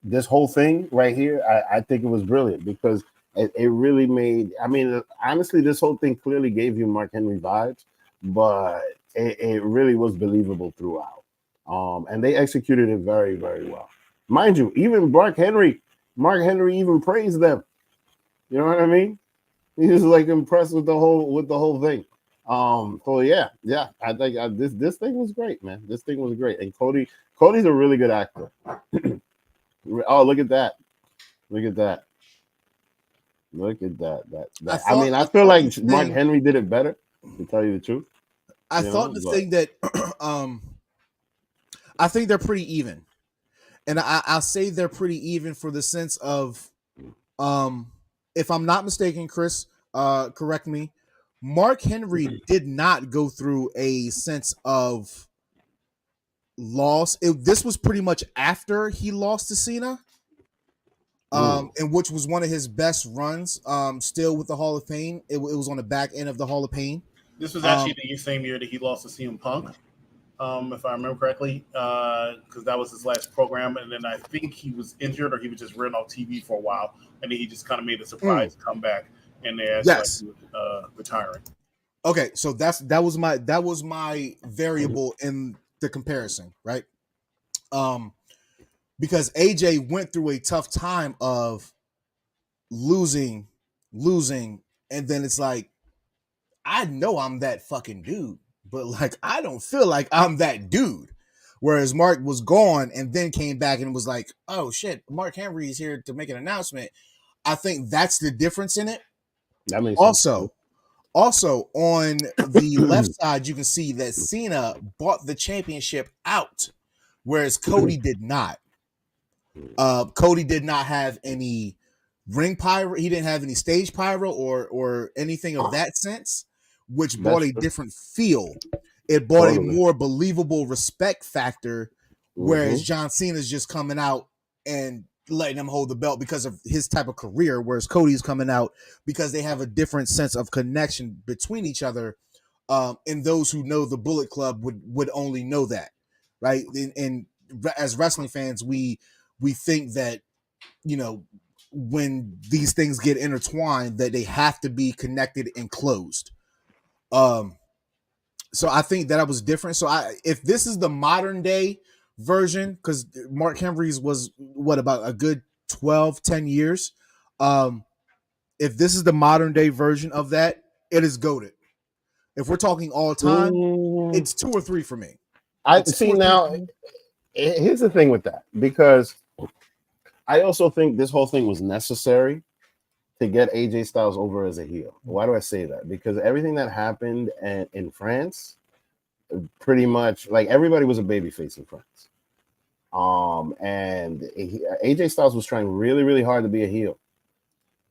this whole thing right here, I think it was brilliant because it really made, I mean, honestly, this whole thing clearly gave you Mark Henry vibes, but it really was believable throughout. And they executed it very, very well. Mind you, even Mark Henry even praised them. You know what I mean? He was like impressed with the whole thing. So yeah, I think this thing was great, man. This thing was great, and Cody's a really good actor. Oh, look at that! I feel like Mark Henry did it better, to tell you the truth. I think they're pretty even, and I'll say they're pretty even for the sense of, if I'm not mistaken, Chris, correct me. Mark Henry did not go through a sense of loss. This was pretty much after he lost to Cena, and which was one of his best runs. Still with the Hall of Pain, it was on the back end of the Hall of Pain. This was actually the same year that he lost to CM Punk. If I remember correctly, because that was his last program, and then I think he was injured or he was just written off TV for a while, and then he just kind of made a surprise comeback, and they asked he was retiring. Okay, so that was my variable in the comparison, right? Because AJ went through a tough time of losing, and then it's like, I know I'm that fucking dude, but like, I don't feel like I'm that dude. Whereas Mark was gone and then came back and was like, oh shit, Mark Henry is here to make an announcement. I think that's the difference in it. That makes sense. Also on the left side, you can see that Cena bought the championship out, whereas Cody did not. Cody did not have any ring pyro. He didn't have any stage pyro or anything of that sense. which brought a different feel. It brought a more believable respect factor, whereas John Cena's just coming out and letting him hold the belt because of his type of career, whereas Cody's coming out because they have a different sense of connection between each other. And those who know the Bullet Club would only know that, right? And as wrestling fans, we think that, you know, when these things get intertwined, that they have to be connected and closed. So I think that was different. So if this is the modern day version, because Mark Henry's was what, about a good 10 years. If this is the modern day version of that, it is goated. If we're talking all time, it's 2 or 3 for me. I see now. Here's the thing with that, because I also think this whole thing was necessary to get AJ Styles over as a heel. Why do I say that? Because everything that happened in France, pretty much like everybody was a babyface in France. And AJ Styles was trying really, really hard to be a heel.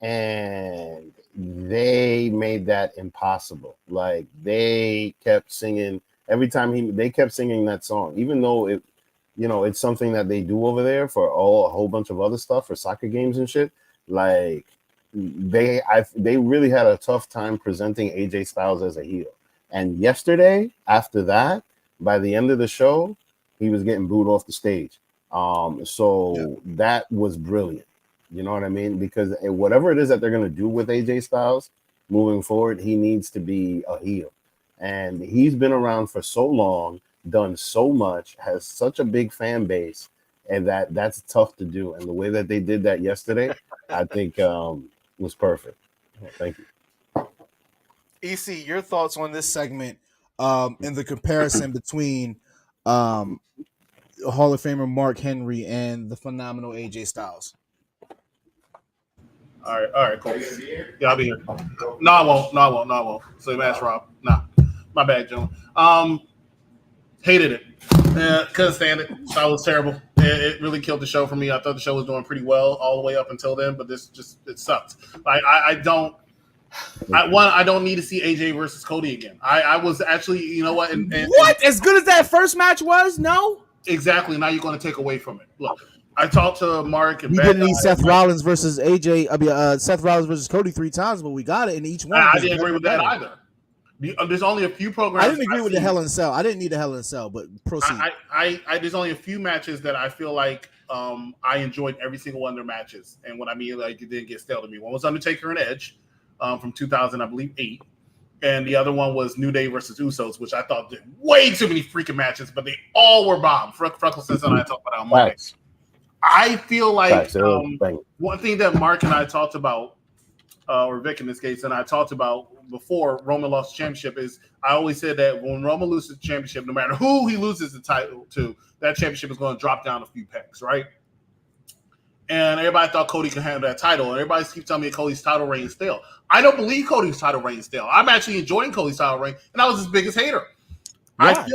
And they made that impossible. Like, they kept singing every time they kept singing that song, even though it, you know, it's something that they do over there for a whole bunch of other stuff, for soccer games and shit. Like, they really had a tough time presenting AJ Styles as a heel. And yesterday, after that, by the end of the show, he was getting booed off the stage. That was brilliant. You know what I mean? Because whatever it is that they're going to do with AJ Styles moving forward, he needs to be a heel. And he's been around for so long, done so much, has such a big fan base, and that's tough to do. And the way that they did that yesterday, I think was perfect. Thank you. EC, your thoughts on this segment and the comparison between Hall of Famer Mark Henry and the phenomenal AJ Styles? All right, cool. Yeah, I'll be here. No, I won't. So you ask Rob. Nah, my bad, John. Hated it. Couldn't stand it. Thought it was terrible. It really killed the show for me. I thought the show was doing pretty well all the way up until then, but this just, it sucked. I don't need to see AJ versus Cody again. I was actually, you know what? What? As good as that first match was? No? Exactly. Now you're going to take away from it. Look, I talked to Mark and we didn't need Seth Rollins versus AJ. Seth Rollins versus Cody 3 times, but we got it in each one. I didn't agree with that either. There's only a few programs. I didn't agree with the Hell in a Cell. I didn't need the Hell in a Cell, but proceed. There's only a few matches that I feel like I enjoyed every single one of their matches, and what I mean, like, it didn't get stale to me. One was Undertaker and Edge from 2000, I believe, 8. And the other one was New Day versus Usos, which I thought did way too many freaking matches, but they all were bomb. Freckleson and I talked about that on Monday. Nice. I feel like one thing that Mark and I talked about, or Vic in this case, and I talked about before Roman lost the championship, is I always said that when Roman loses the championship, no matter who he loses the title to, that championship is going to drop down a few pegs, right? And everybody thought Cody could handle that title, and everybody keeps telling me Cody's title reign is stale. I don't believe Cody's title reign is stale. I'm actually enjoying Cody's title reign, and I was his biggest hater. Yeah.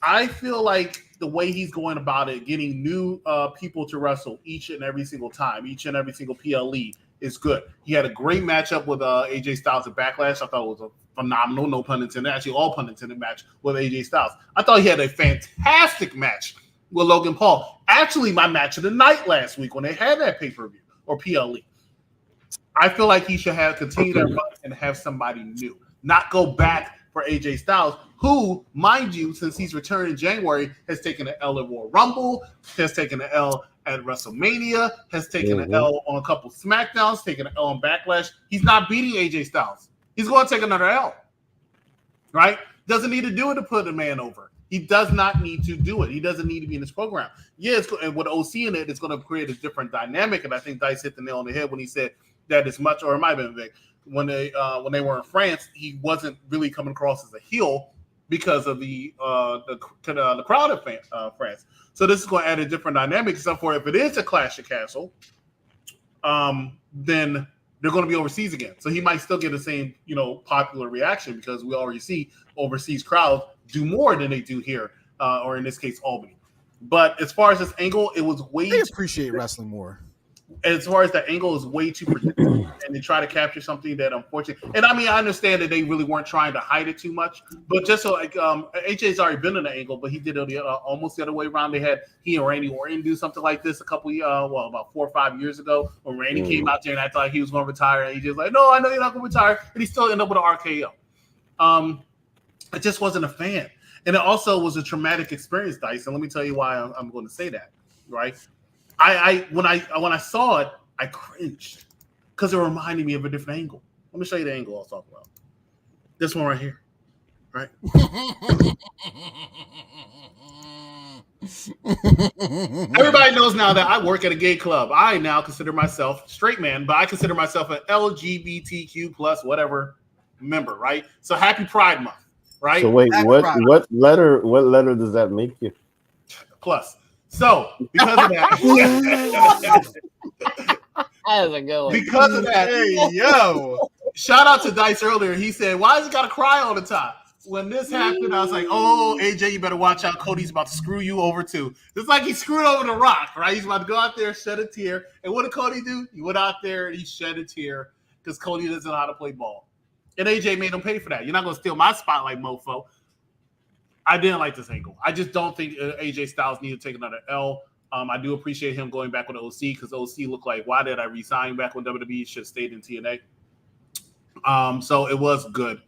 I feel like the way he's going about it, getting new people to wrestle each and every single time, each and every single PLE is good. He had a great matchup with AJ Styles at Backlash. I thought it was a phenomenal, no pun intended, actually all pun intended match with AJ Styles. I thought he had a fantastic match with Logan Paul. Actually, my match of the night last week when they had that pay-per-view or PLE. I feel like he should continue that run and have somebody new, not go back for AJ Styles, who, mind you, since he's returned in January, has taken an L at Royal Rumble, has taken an L at WrestleMania, has taken an L on a couple Smackdowns, taken an L on Backlash. He's not beating AJ Styles. He's going to take another L, right? Doesn't need to do it to put a man over. He does not need to do it. He doesn't need to be in this program. Yes, and with OC in it, it's going to create a different dynamic, and I think Dice hit the nail on the head when he said that as much, or it might have been Vic, when they were in France, he wasn't really coming across as a heel because of the crowd of France. So this is going to add a different dynamic. Except for if it is a Clash of Castle, then they're going to be overseas again. So he might still get the same, popular reaction because we already see overseas crowds do more than they do here, or in this case, Albany. But as far as this angle, it was way. They appreciate wrestling more. as far as the angle is way too predictable, and they try to capture something that unfortunately, and I mean I understand that they really weren't trying to hide it too much, but just so like AJ's already been in the angle, but he did it almost the other way around. They had he and Randy Orton do something like this a couple about 4 or 5 years ago when Randy came out there and acted like he was going to retire, and he just like, no, I know you're not going to retire, and he still ended up with an RKO. I just wasn't a fan, and it also was a traumatic experience, Dice, and let me tell you why I'm going to say that, right? When I saw it, I cringed because it reminded me of a different angle. Let me show you the angle I was talking about. This one right here, right? Everybody knows now that I work at a gay club. I now consider myself straight man, but I consider myself an LGBTQ plus whatever member, right? So happy Pride Month, right? So wait, what letter does that make you? Plus. So, because of that, how's it going? Because of that, hey, yo, shout out to Dice earlier. He said, "Why does he gotta cry all the time?" When this happened, I was like, "Oh, AJ, you better watch out. Cody's about to screw you over too." It's like he screwed over The Rock, right? He's about to go out there, shed a tear. And what did Cody do? He went out there and he shed a tear because Cody doesn't know how to play ball, and AJ made him pay for that. You're not gonna steal my spotlight, mofo. I didn't like this angle. I just don't think AJ Styles needed to take another L. I do appreciate him going back with the OC because OC looked like, why did I resign back when WWE should have stayed in TNA? So it was good.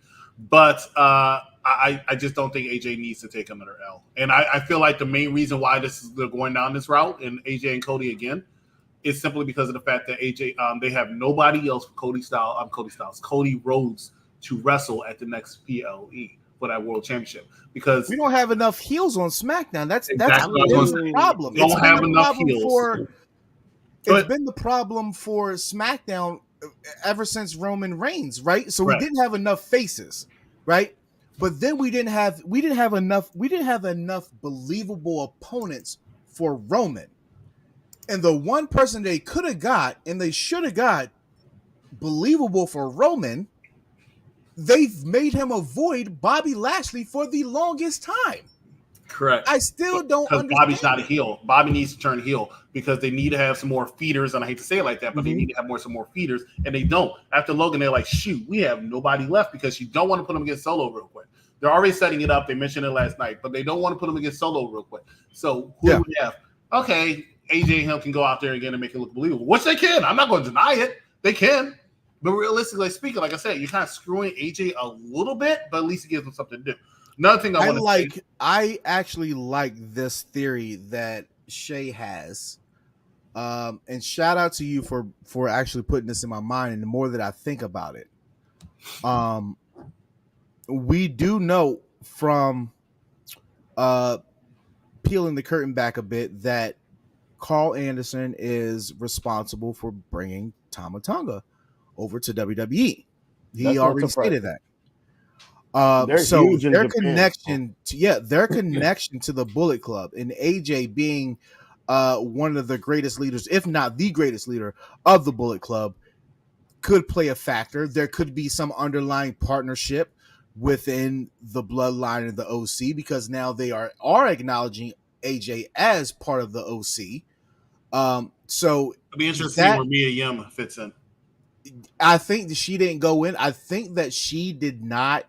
But I just don't think AJ needs to take another L. And I feel like the main reason why they're going down this route and AJ and Cody again is simply because of the fact that AJ they have nobody else for Cody Rhodes to wrestle at the next PLE. For that world championship, because we don't have enough heels on SmackDown. That's the problem. Don't have enough heels. It's been the problem for SmackDown ever since Roman Reigns, right? So we didn't have enough faces, right? But then we didn't have enough believable opponents for Roman. And the one person they could have got and they should have got believable for Roman, they've made him avoid Bobby Lashley for the longest time. Correct. I still don't understand. Bobby's not a heel. Bobby needs to turn heel because they need to have some more feeders, and I hate to say it like that, but they need to have some more feeders, and they don't. After Logan, they're like, shoot, we have nobody left because you don't want to put him against Solo real quick. They're already setting it up. They mentioned it last night, but they don't want to put him against Solo real quick. So who do we have? Okay, AJ and him can go out there again and make it look believable, which they can. I'm not going to deny it. They can. But realistically speaking, like I said, you're kind of screwing AJ a little bit, but at least it gives him something to do. Another thing I actually like this theory that Shay has. And shout out to you for actually putting this in my mind. And the more that I think about it, we do know from peeling the curtain back a bit that Carl Anderson is responsible for bringing Tama Tonga over to WWE. He already stated that. So their connection to the Bullet Club and AJ being one of the greatest leaders, if not the greatest leader of the Bullet Club, could play a factor. There could be some underlying partnership within the bloodline of the OC because now they are acknowledging AJ as part of the OC. So it'll be interesting to see where Mia Yim fits in. I think that she didn't go in. I think that she did not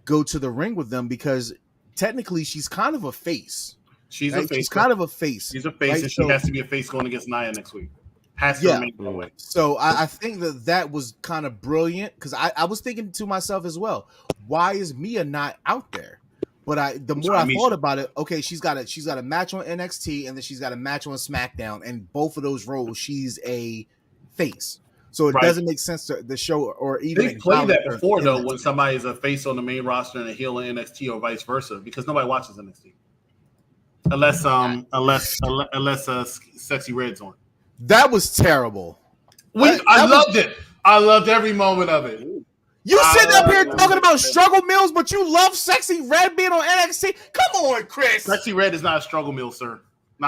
go to the ring with them because technically she's kind of a face. She's a face. She's kind of a face. She's a face, right? And she has to be a face going against Nia next week. Has to remain that way. So I think that was kind of brilliant because I was thinking to myself as well, why is Mia not out there? But the more I thought about it, okay, she's got a match on NXT and then she's got a match on SmackDown, and both of those roles she's a face. So it doesn't make sense to the show or even they played that before though when somebody is a face on the main roster and a heel in NXT or vice versa because nobody watches NXT unless Sexy Red's on. That was terrible. I loved it. I loved every moment of it. You sitting up here talking about struggle meals, but you love Sexy Red being on NXT? Come on, Chris. Sexy Red is not a struggle meal, sir.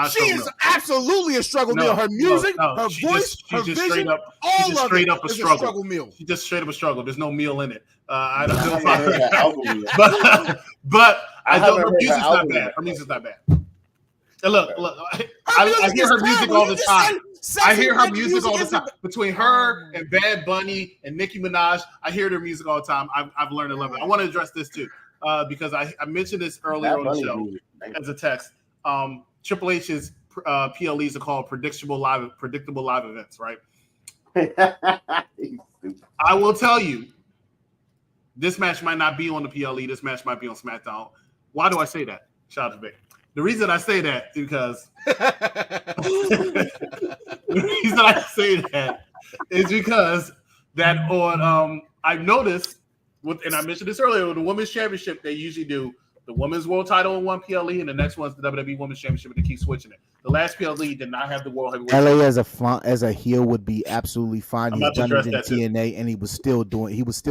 She is absolutely a struggle meal. Her music, her voice, her vision, all of it is a struggle meal. She's just straight up a struggle. There's no meal in it. I don't know. But I don't. Her music's not bad. Her music's not bad. And look, I hear her music all the time. I hear her music all the time. Between her and Bad Bunny and Nicki Minaj, I hear their music all the time. I've learned to love it. I want to address this too, because I mentioned this earlier on the show as a text. Triple H's PLEs are called predictable live events, right? I will tell you, this match might not be on the PLE. This match might be on SmackDown. Why do I say that? Shout out to Vic. The reason I say that is because that on I've noticed and I mentioned this earlier with the Women's Championship, they usually do the Women's World Title in one PLE, and the next one's the WWE Women's Championship, and they keep switching it. The last PLE did not have the World Heavyweight. LA as a heel would be absolutely fine. He's done it in TNA, and he was still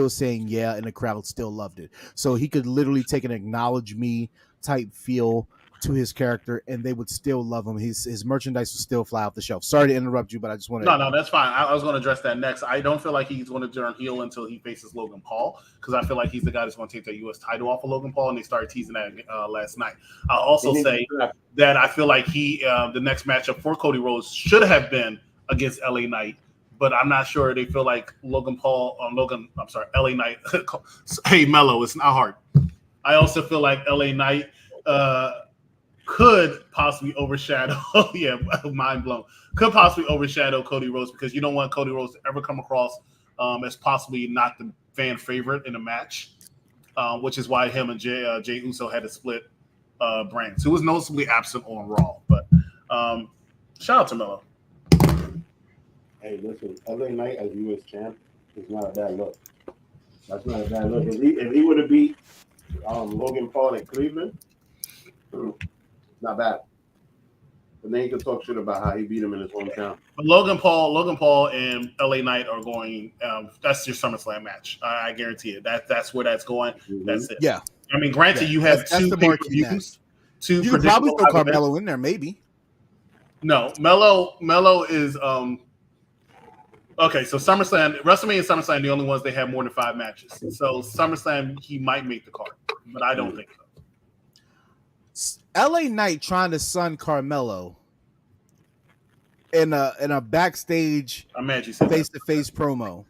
saying yeah, and the crowd still loved it. So he could literally take an acknowledge me type feel to his character, and they would still love him. His merchandise would still fly off the shelf. Sorry to interrupt you, but I just want to. No, that's fine. I was going to address that next. I don't feel like he's going to turn heel until he faces Logan Paul, because I feel like he's the guy that's going to take the U.S. title off of Logan Paul, and they started teasing that last night. I'll also say that I feel like the next matchup for Cody Rhodes should have been against LA Knight, but I'm not sure they feel like LA Knight. Hey, Mello, it's not hard. I also feel like LA Knight could possibly overshadow, mind blown, could possibly overshadow Cody Rhodes, because you don't want Cody Rhodes to ever come across as possibly not the fan favorite in a match, which is why him and Jay Uso had to split brands. Who was noticeably absent on Raw, but shout out to Mello. Hey, listen, LA Knight as U.S. champ is not a bad look. That's not a bad look. If he would have beat Logan Paul in Cleveland, not bad. And then he could talk shit about how he beat him in his hometown. But Logan Paul and LA Knight are going. That's your SummerSlam match. I guarantee it. That's where that's going. Mm-hmm. That's it. Yeah. I mean, granted, you have two pay-per-views. You could probably throw Carmelo in there, maybe. No, Mello is okay. So WrestleMania and SummerSlam, the only ones they have more than 5 matches. So SummerSlam, he might make the card, but I don't think so. LA Knight trying to son Carmelo in a backstage face-to-face promo.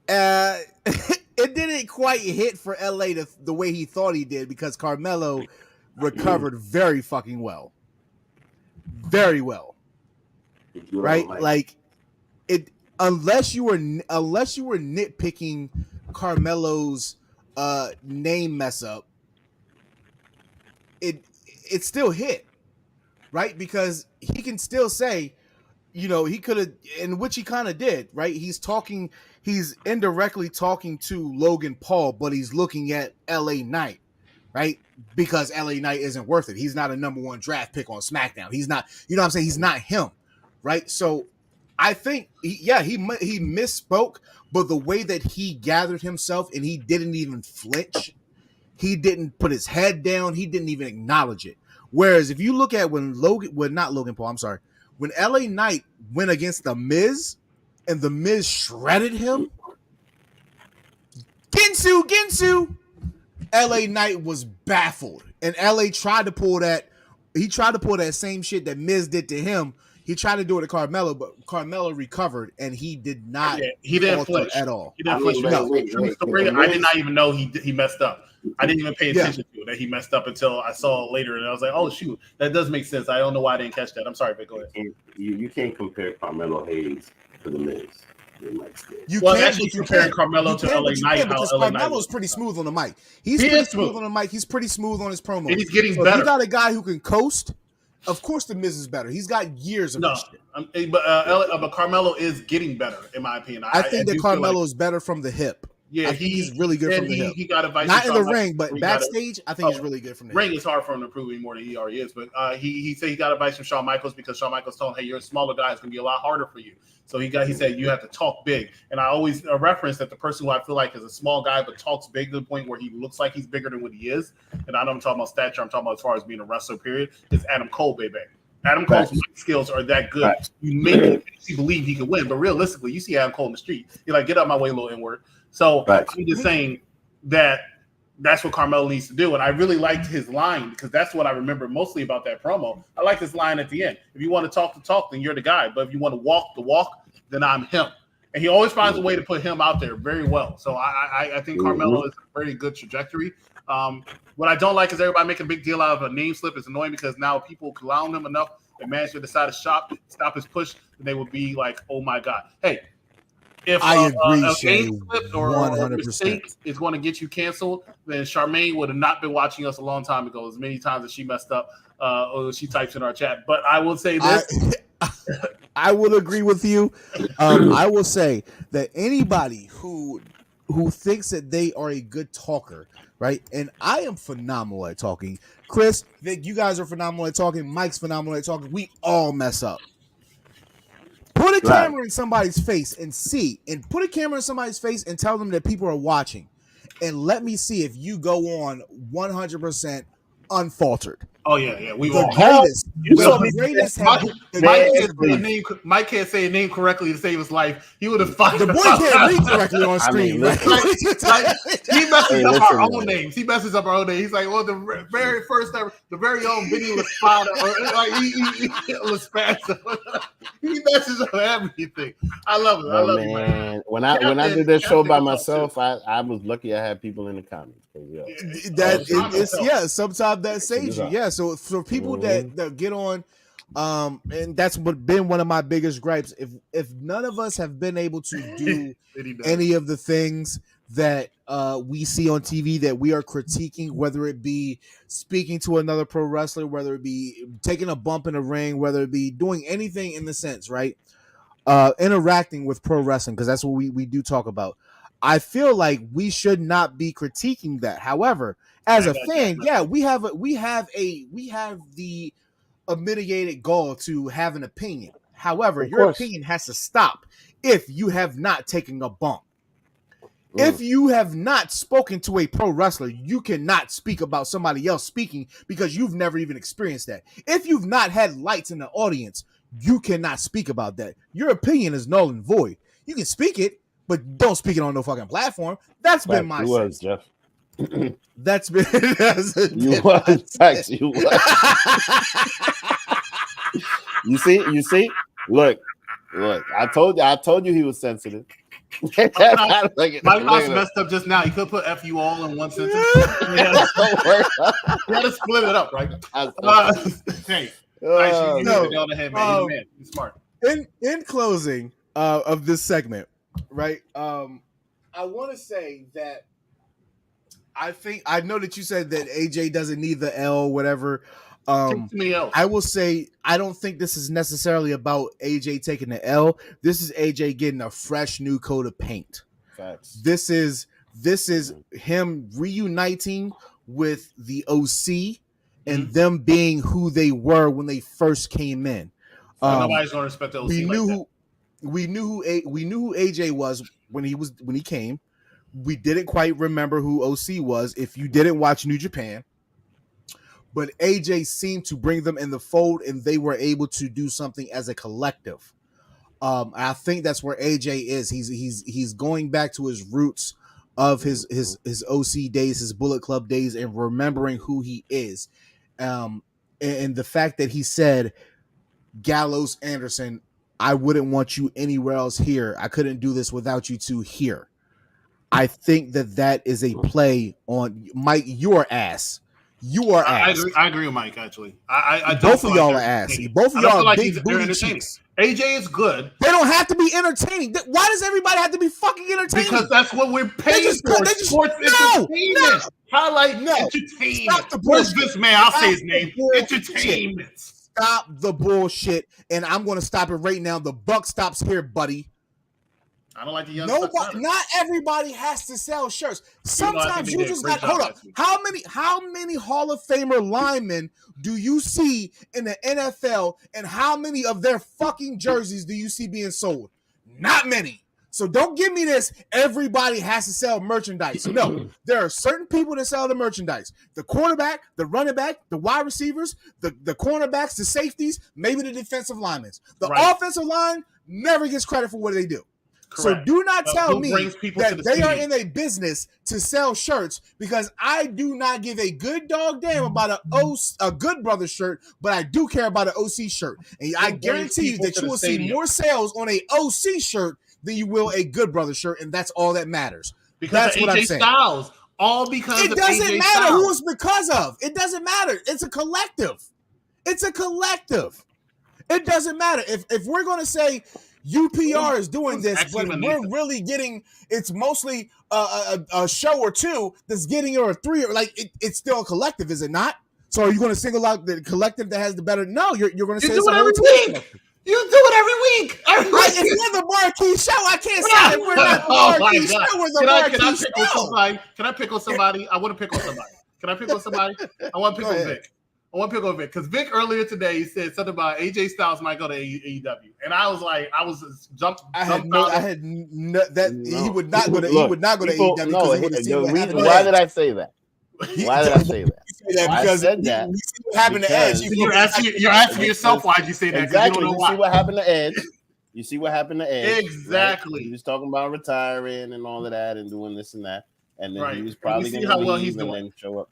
It didn't quite hit for LA the way he thought he did, because Carmelo recovered very fucking well. Very well. Right? Like it unless you were nitpicking Carmelo's name mess up, it still hit, right? Because he can still say, he could have, and which he kind of did, right? He's indirectly talking to Logan Paul, but he's looking at LA Knight, right? Because LA Knight isn't worth it. He's not a number 1 draft pick on SmackDown. He's not, what I'm saying? He's not him, right? So I think, he misspoke, but the way that he gathered himself and he didn't even flinch, he didn't put his head down, he didn't even acknowledge it. Whereas if you look at when LA Knight went against The Miz and The Miz shredded him, Ginsu, LA Knight was baffled. And LA tried to pull that same shit that Miz did to him. He tried to do it to Carmelo, but Carmelo recovered, and he did not. He didn't flinch at all. He didn't flinch. I did not even know he messed up. I didn't even pay attention to it, that he messed up until I saw it later, and I was like, "Oh shoot, that does make sense." I don't know why I didn't catch that. I'm sorry, but go ahead. You can't compare Carmelo Hayes to The Miz. You compare Carmelo to LA Knight because Carmelo's pretty smooth on the mic. He's pretty smooth on the mic. He's pretty smooth on his promo. And he's getting better. You got a guy who can coast. Of course, The Miz is better. He's got years of this shit. But Carmelo is getting better, in my opinion. I think that Carmelo is better from the hip. Yeah, he's really good from the hip. He got advice. Not in the ring, but backstage, I think he's really good from the ring. Is hard for him to prove any more than he already is. But he said he got advice from Shawn Michaels, because Shawn Michaels told him, "Hey, you're a smaller guy. It's going to be a lot harder for you." So he said you have to talk big. And I always reference that the person who I feel like is a small guy but talks big to the point where he looks like he's bigger than what he is. And I know I'm talking about stature. I'm talking about as far as being a wrestler. Period. Is Adam Cole, baby. Adam Cole's mic skills are that good. You make you believe he can win, but realistically, you see Adam Cole in the street, you're like, get out my way, little N-word. So I'm just saying that that's what Carmelo needs to do. And I really liked his line because that's what I remember mostly about that promo. I like his line at the end. If you want to talk the talk, then you're the guy. But if you want to walk the walk, then I'm him. And he always finds a way to put him out there very well. So I think Carmelo is a very good trajectory. What I don't like is everybody making a big deal out of a name slip. It's annoying because now people clown him enough that management decide to stop his push, and they would be like, oh my God. Hey, if I agree, a Shay, name slip or a mistake is going to get you canceled, then Charmaine would have not been watching us a long time ago. As many times as she messed up, or she types in our chat. But I will say this. I will agree with you. I will say that anybody who thinks that they are a good talker, right? And I am phenomenal at talking. Chris, Vic, you guys are phenomenal at talking. Mike's phenomenal at talking. We all mess up. Put a camera in somebody's face and put a camera in somebody's face and tell them that people are watching. And let me see if you go on 100% unfaltered. Oh yeah, we the all greatest. Mike can't say a name correctly to save his life. He would have fired. The boy can't read correctly on screen. He messes up our own names. He messes up our own names. He's like, well, the very first ever, the very own Vinny Laspada, or like he messes up everything. I love it. I love it, man. When I did this show by myself, I was lucky I had people in the comments. Sometimes that saves you. Yeah, so for people that get on, and that's been one of my biggest gripes. If none of us have been able to do any of the things that we see on TV that we are critiquing, whether it be speaking to another pro wrestler, whether it be taking a bump in the ring, whether it be doing anything in the sense, right? Interacting with pro wrestling, because that's what we do talk about. I feel like we should not be critiquing that. However, as a fan, we have the mitigated goal to have an opinion. However, your opinion has to stop if you have not taken a bump. If you have not spoken to a pro wrestler, you cannot speak about somebody else speaking because you've never even experienced that. If you've not had lights in the audience, you cannot speak about that. Your opinion is null and void. You can speak it, but don't speak it on no fucking platform. That's been my sense. Jeff. That's been you was. You see. Look. I told you he was sensitive. Mike messed up just now. He could put "f you all" in one sentence. You had to split it up, right? Hey, man. He's smart. In closing of this segment, right? I want to say that I know that you said that AJ doesn't need the L, whatever. I will say I don't think this is necessarily about AJ taking the L. This is AJ getting a fresh new coat of paint. Facts. This is him reuniting with the OC and them being who they were when they first came in. Nobody's gonna respect the OC. We knew who AJ was when he came. We didn't quite remember who OC was if you didn't watch New Japan. But AJ seemed to bring them in the fold, and they were able to do something as a collective. I think that's where AJ is. He's going back to his roots of his OC days, his Bullet Club days, and remembering who he is. And the fact that he said, Gallows Anderson, I wouldn't want you anywhere else here. I couldn't do this without you two here. I think that is a play on Mike, your ass. You are ass. I agree with Mike, actually. I both of y'all are ass. Both of y'all are big booty cheeks. AJ is good. They don't have to be entertaining. Why does everybody have to be fucking entertaining? Because that's what we're paying for. Sports entertainment. Highlight entertainment. Stop the bullshit. Where's this man? I'll say his name. Entertainment. Stop the bullshit. And I'm going to stop it right now. The buck stops here, buddy. I don't like the young. Not everybody has to sell shirts. Sometimes you just got. Hold up. How many Hall of Famer linemen do you see in the NFL, and how many of their fucking jerseys do you see being sold? Not many. So don't give me this. Everybody has to sell merchandise. No, there are certain people that sell the merchandise. The quarterback, the running back, the wide receivers, the cornerbacks, the safeties, maybe the defensive linemen. The offensive line never gets credit for what they do. So do not tell me that they are in a business to sell shirts, because I do not give a good dog damn about a Good Brother shirt, but I do care about an OC shirt. And I guarantee you that you will see more sales on a OC shirt than you will a Good Brother shirt, and that's all that matters. Because that's what I'm saying. Styles, all because it doesn't matter who it's because of. It doesn't matter. It's a collective. It's a collective. It doesn't matter if we're going to say UPR is doing this, but we're really getting, it's mostly a show or two that's getting, or a three, or like it's still a collective, is it not? So are you going to single out the collective that has the better? No, you're going to say it's a every week. You do it every week. It's not the marquee show. I can't say that we're not the marquee show. We're the marquee show. Can I pick on somebody? I want to pick on somebody. Can I pick on somebody? I want to pick on Vic. I want to pick on Vic because Vic earlier today said something about AJ Styles might go to AEW, and I was like, I was jumped. I had no, he would not go to. He would not go to AEW. Why did I say that? Why did I say that? Because I said that. You see what happened to Edge. You're asking yourself why'd you say that? Exactly. You see what happened to Edge. You see what happened to Edge. Exactly. Right? He was talking about retiring and all of that and doing this and that, and then he was probably going to leave well he's and doing. then show up.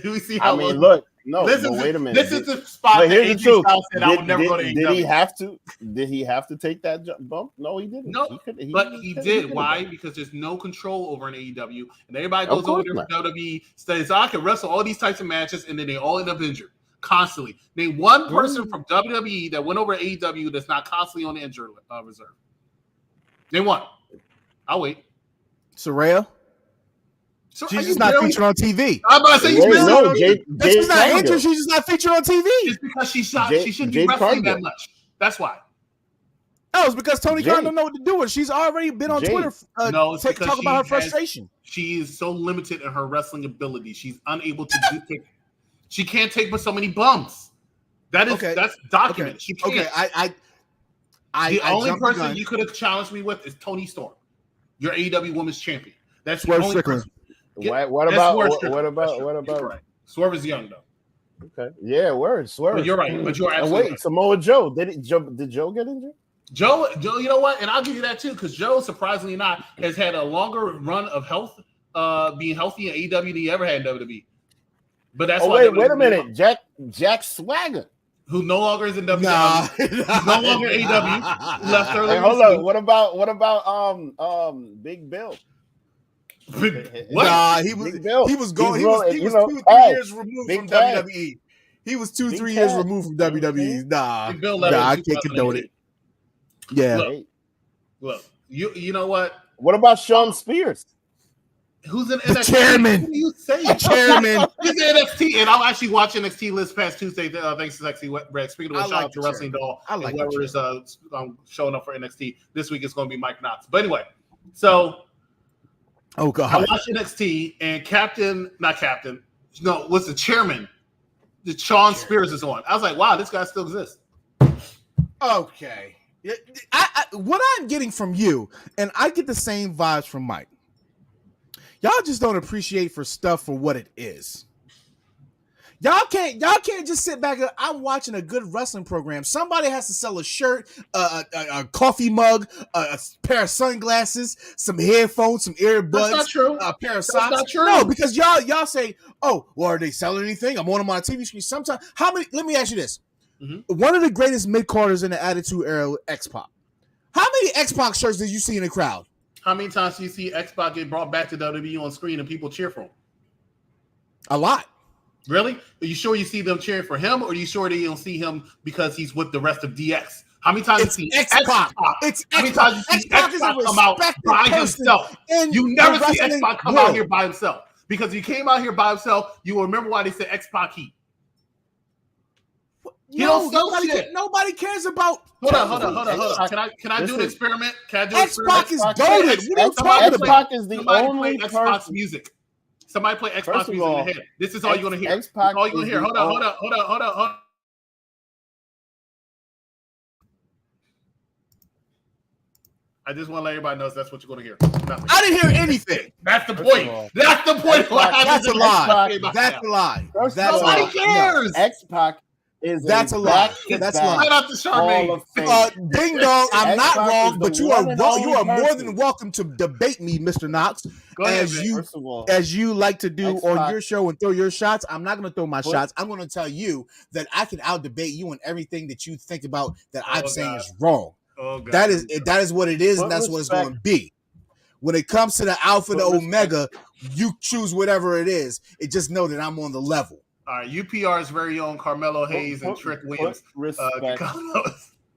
We see how I mean, look, no, wait a minute. This is the spot that AJ Styles said I would never go to AEW. Did he have to? Did he have to take that bump? No, he didn't. No, but he did. Why? Because there's no control over an AEW, and everybody goes over there to WWE, says I can wrestle all these types of matches, and then they all end up injured constantly. Name one person from WWE that went over to AEW that's not constantly on the injured reserve. Name one. I'll wait. Saraya. She's just not featured on TV. I'm about to say she's not injured. She's just not featured on TV. It's because she shouldn't be wrestling that much. That's why. No, it's because Tony Khan don't know what to do with. She's already been on Twitter. Talk about her frustration. She is so limited in her wrestling ability. She's unable to do. She can't take but so many bumps. That's documented. Okay. She can't. Okay, the only person you could have challenged me with is Toni Storm, your AEW Women's Champion. That's the only person. What about Swerve is young though. Okay. Yeah, Swerve. But you're right. But you're absolutely right. Samoa Joe. Did Joe get injured? Joe, you know what? And I'll give you that too, because Joe, surprisingly not, has had a longer run of health, being healthy in AEW than he ever had in WWE. But that's wait a minute. Jack Swagger, who no longer is in WWE. He's no longer AEW. Left early. Hey, hold on. What about Big Bill? Nah, he was going. He was 2-3 years removed from WWE. He was 2-3 years removed from WWE. Nah, I can't condone it. Yeah. Look, you know what? What about Sean Spears? Who's in NXT? The chairman. What do you say? Chairman. He's in NXT, and I'll actually watch NXT this past Tuesday. Thanks to Sexy Red. Speaking of shout out to Wrestling Doll, whoever is showing up for NXT this week is going to be Mike Knox. But anyway, so. Oh God! I watched NXT and what's the chairman? The Sean Spears is on. I was like, wow, this guy still exists. Okay, what I'm getting from you, and I get the same vibes from Mike. Y'all just don't appreciate for stuff for what it is. Y'all can't just sit back and I'm watching a good wrestling program. Somebody has to sell a shirt, a coffee mug, a pair of sunglasses, some headphones, some earbuds. That's not true. A pair of socks. That's not true. No, because y'all say, oh, well, are they selling anything? I'm on them on a TV screen. Sometimes, let me ask you this. Mm-hmm. One of the greatest mid-carders in the Attitude Era, X-Pac. How many X-Pac shirts did you see in the crowd? How many times do you see X-Pac get brought back to WWE on screen and people cheer for him? A lot. Really? Are you sure you see them cheering for him, or are you sure they don't see him because he's with the rest of DX? How many times it's you see X-Pac? How many times you see X-Pac come out by himself? You never see X-Pac come out here by himself. Because if he came out here by himself, you will remember why they said X-Pac heat. Nobody cares about. Hold on. Can I do an experiment? Can I do an experiment? X-Pac is goated. What are you talking about? X-Pac is the only Xbox music. Somebody play Xbox music in your head. This is all you're gonna hear. X-Pac all you're gonna hear. Hold on. I just want to let everybody know that's what you're gonna hear. Nothing. I didn't hear anything. That's the point. That's the point. That's a lie. That's a lie. Nobody cares. That's a lie. That's a lie. Shout out to Charmaine. Ding dong, I'm not X-Pac wrong, is but the you are one and wrong. You only are more person. than welcome to debate me, Mr. Knox, Go ahead, as you like to do X-Pac. on your show and throw your shots. I'm not going to throw my shots. I'm going to tell you that I can out debate you on everything that you think about that I'm saying is wrong. Oh, God. That is what it is, and that's what it's going to be. When it comes to the Alpha, the Omega, you choose whatever it is. It just know that I'm on the level. All right, UPR's very own Carmelo Hayes and Trick Williams. Respect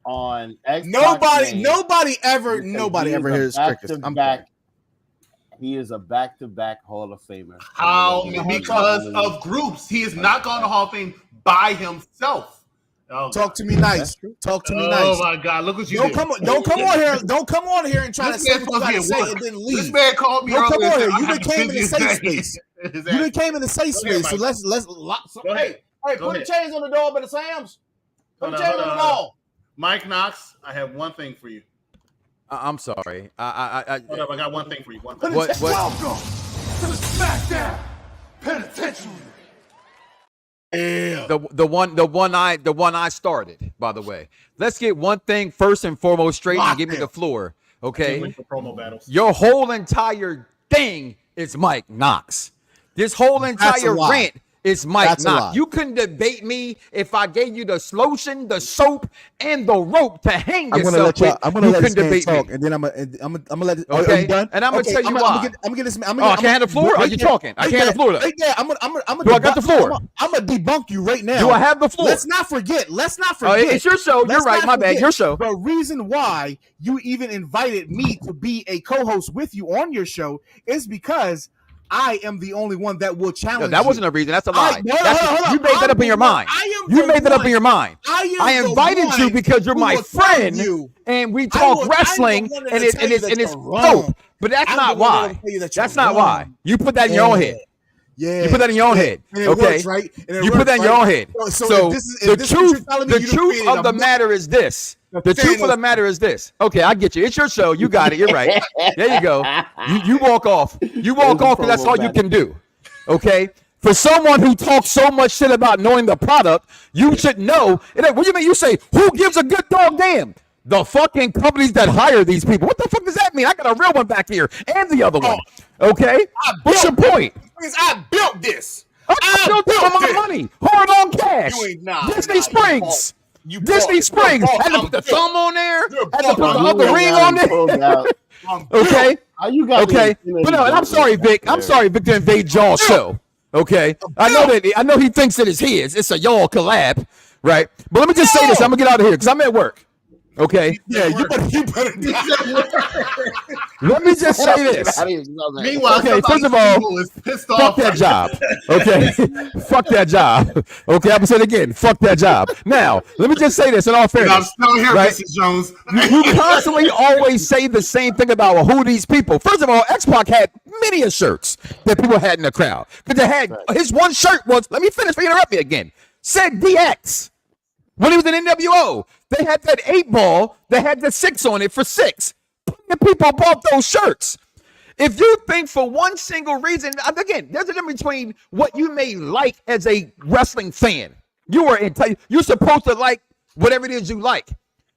on X. Nobody ever hears Trick. He is a back-to-back Hall of Famer. How? Because of groups. He has not gone to Hall of Fame by himself. Oh, Talk to me nice. Talk to me nice. Oh my God! Look what you did. Don't come on here and try to say what you say and then leave. This man called me Don't come earlier. on here. You done came in the safe space. You done came in the safe space. So let's Hey, put the chains on the door, but the Sam's. Put the chains on the door. Mike Knox, I have one thing for you. I'm sorry. Hold up, I got one thing for you. What? Welcome to the Smackdown Penitentiary. Yeah. The one I started, by the way. Let's get one thing first and foremost straight and give me the floor. Okay. Promo battles. Your whole entire thing is Mike Knox. This whole entire rant is Mike Knox. You couldn't debate me if I gave you the lotion, the soap, and the rope to hang yourself with. I'm gonna let this man talk, and then I'm gonna let it. Okay. Are you done? And I'm gonna tell you why. I'm gonna get this. I can't have the floor. Are you talking? I can't have the floor. Right there. Do I got the floor? I'm gonna debunk you right now. Do I have the floor? Let's not forget. It's your show. You're right. My bad. Your show. The reason why you even invited me to be a co-host with you on your show is because I am the only one that will challenge. No, that wasn't a reason. That's a lie. Hold You made that up in your mind. You made that up in your mind. I invited you because you're my friend, and we talk wrestling, and it's dope. But that's not why. That's not why. You put that in your own head. Yeah, you put that in your own head. Okay, right? You put that in your own head. So the truth of the matter is this. The truth of the matter is this. Okay, I get you. It's your show. You got it. You're right. There you go. You walk off. You walk off because that's all you can do. Okay? For someone who talks so much shit about knowing the product, you should know. What do you mean? You say, who gives a good dog damn? The fucking companies that hire these people. What the fuck does that mean? I got a real one back here and the other one. Okay? What's your point? I built this. I built this with my money. Hard on cash. Disney Springs. Disney Springs had to put the thumb on there, had to put the other ring on there. Okay, okay. But no, and I'm sorry, Vic. I'm sorry, Vic, to invade y'all's show. Okay, I know he thinks it is his. It's a y'all collab, right? But let me just say this. I'm gonna get out of here because I'm at work. Okay. Yeah, you better. Let me just say this. Meanwhile, okay, first of all, fuck that job. Okay, fuck that job. Okay, I'm gonna say it again. Fuck that job. Now, let me just say this in all fairness. I'm still here, right? Mrs. Jones. You constantly always say the same thing about who these people. First of all, X-Pac had many a shirts that people had in the crowd because they had his one shirt was. Let me finish. Before you interrupt me again. Said DX. When he was in NWO, they had that 8-ball that had the 6 on it for 6. The people bought those shirts. If you think for one single reason, again, there's a difference between what you may like as a wrestling fan. You're supposed to like whatever it is you like.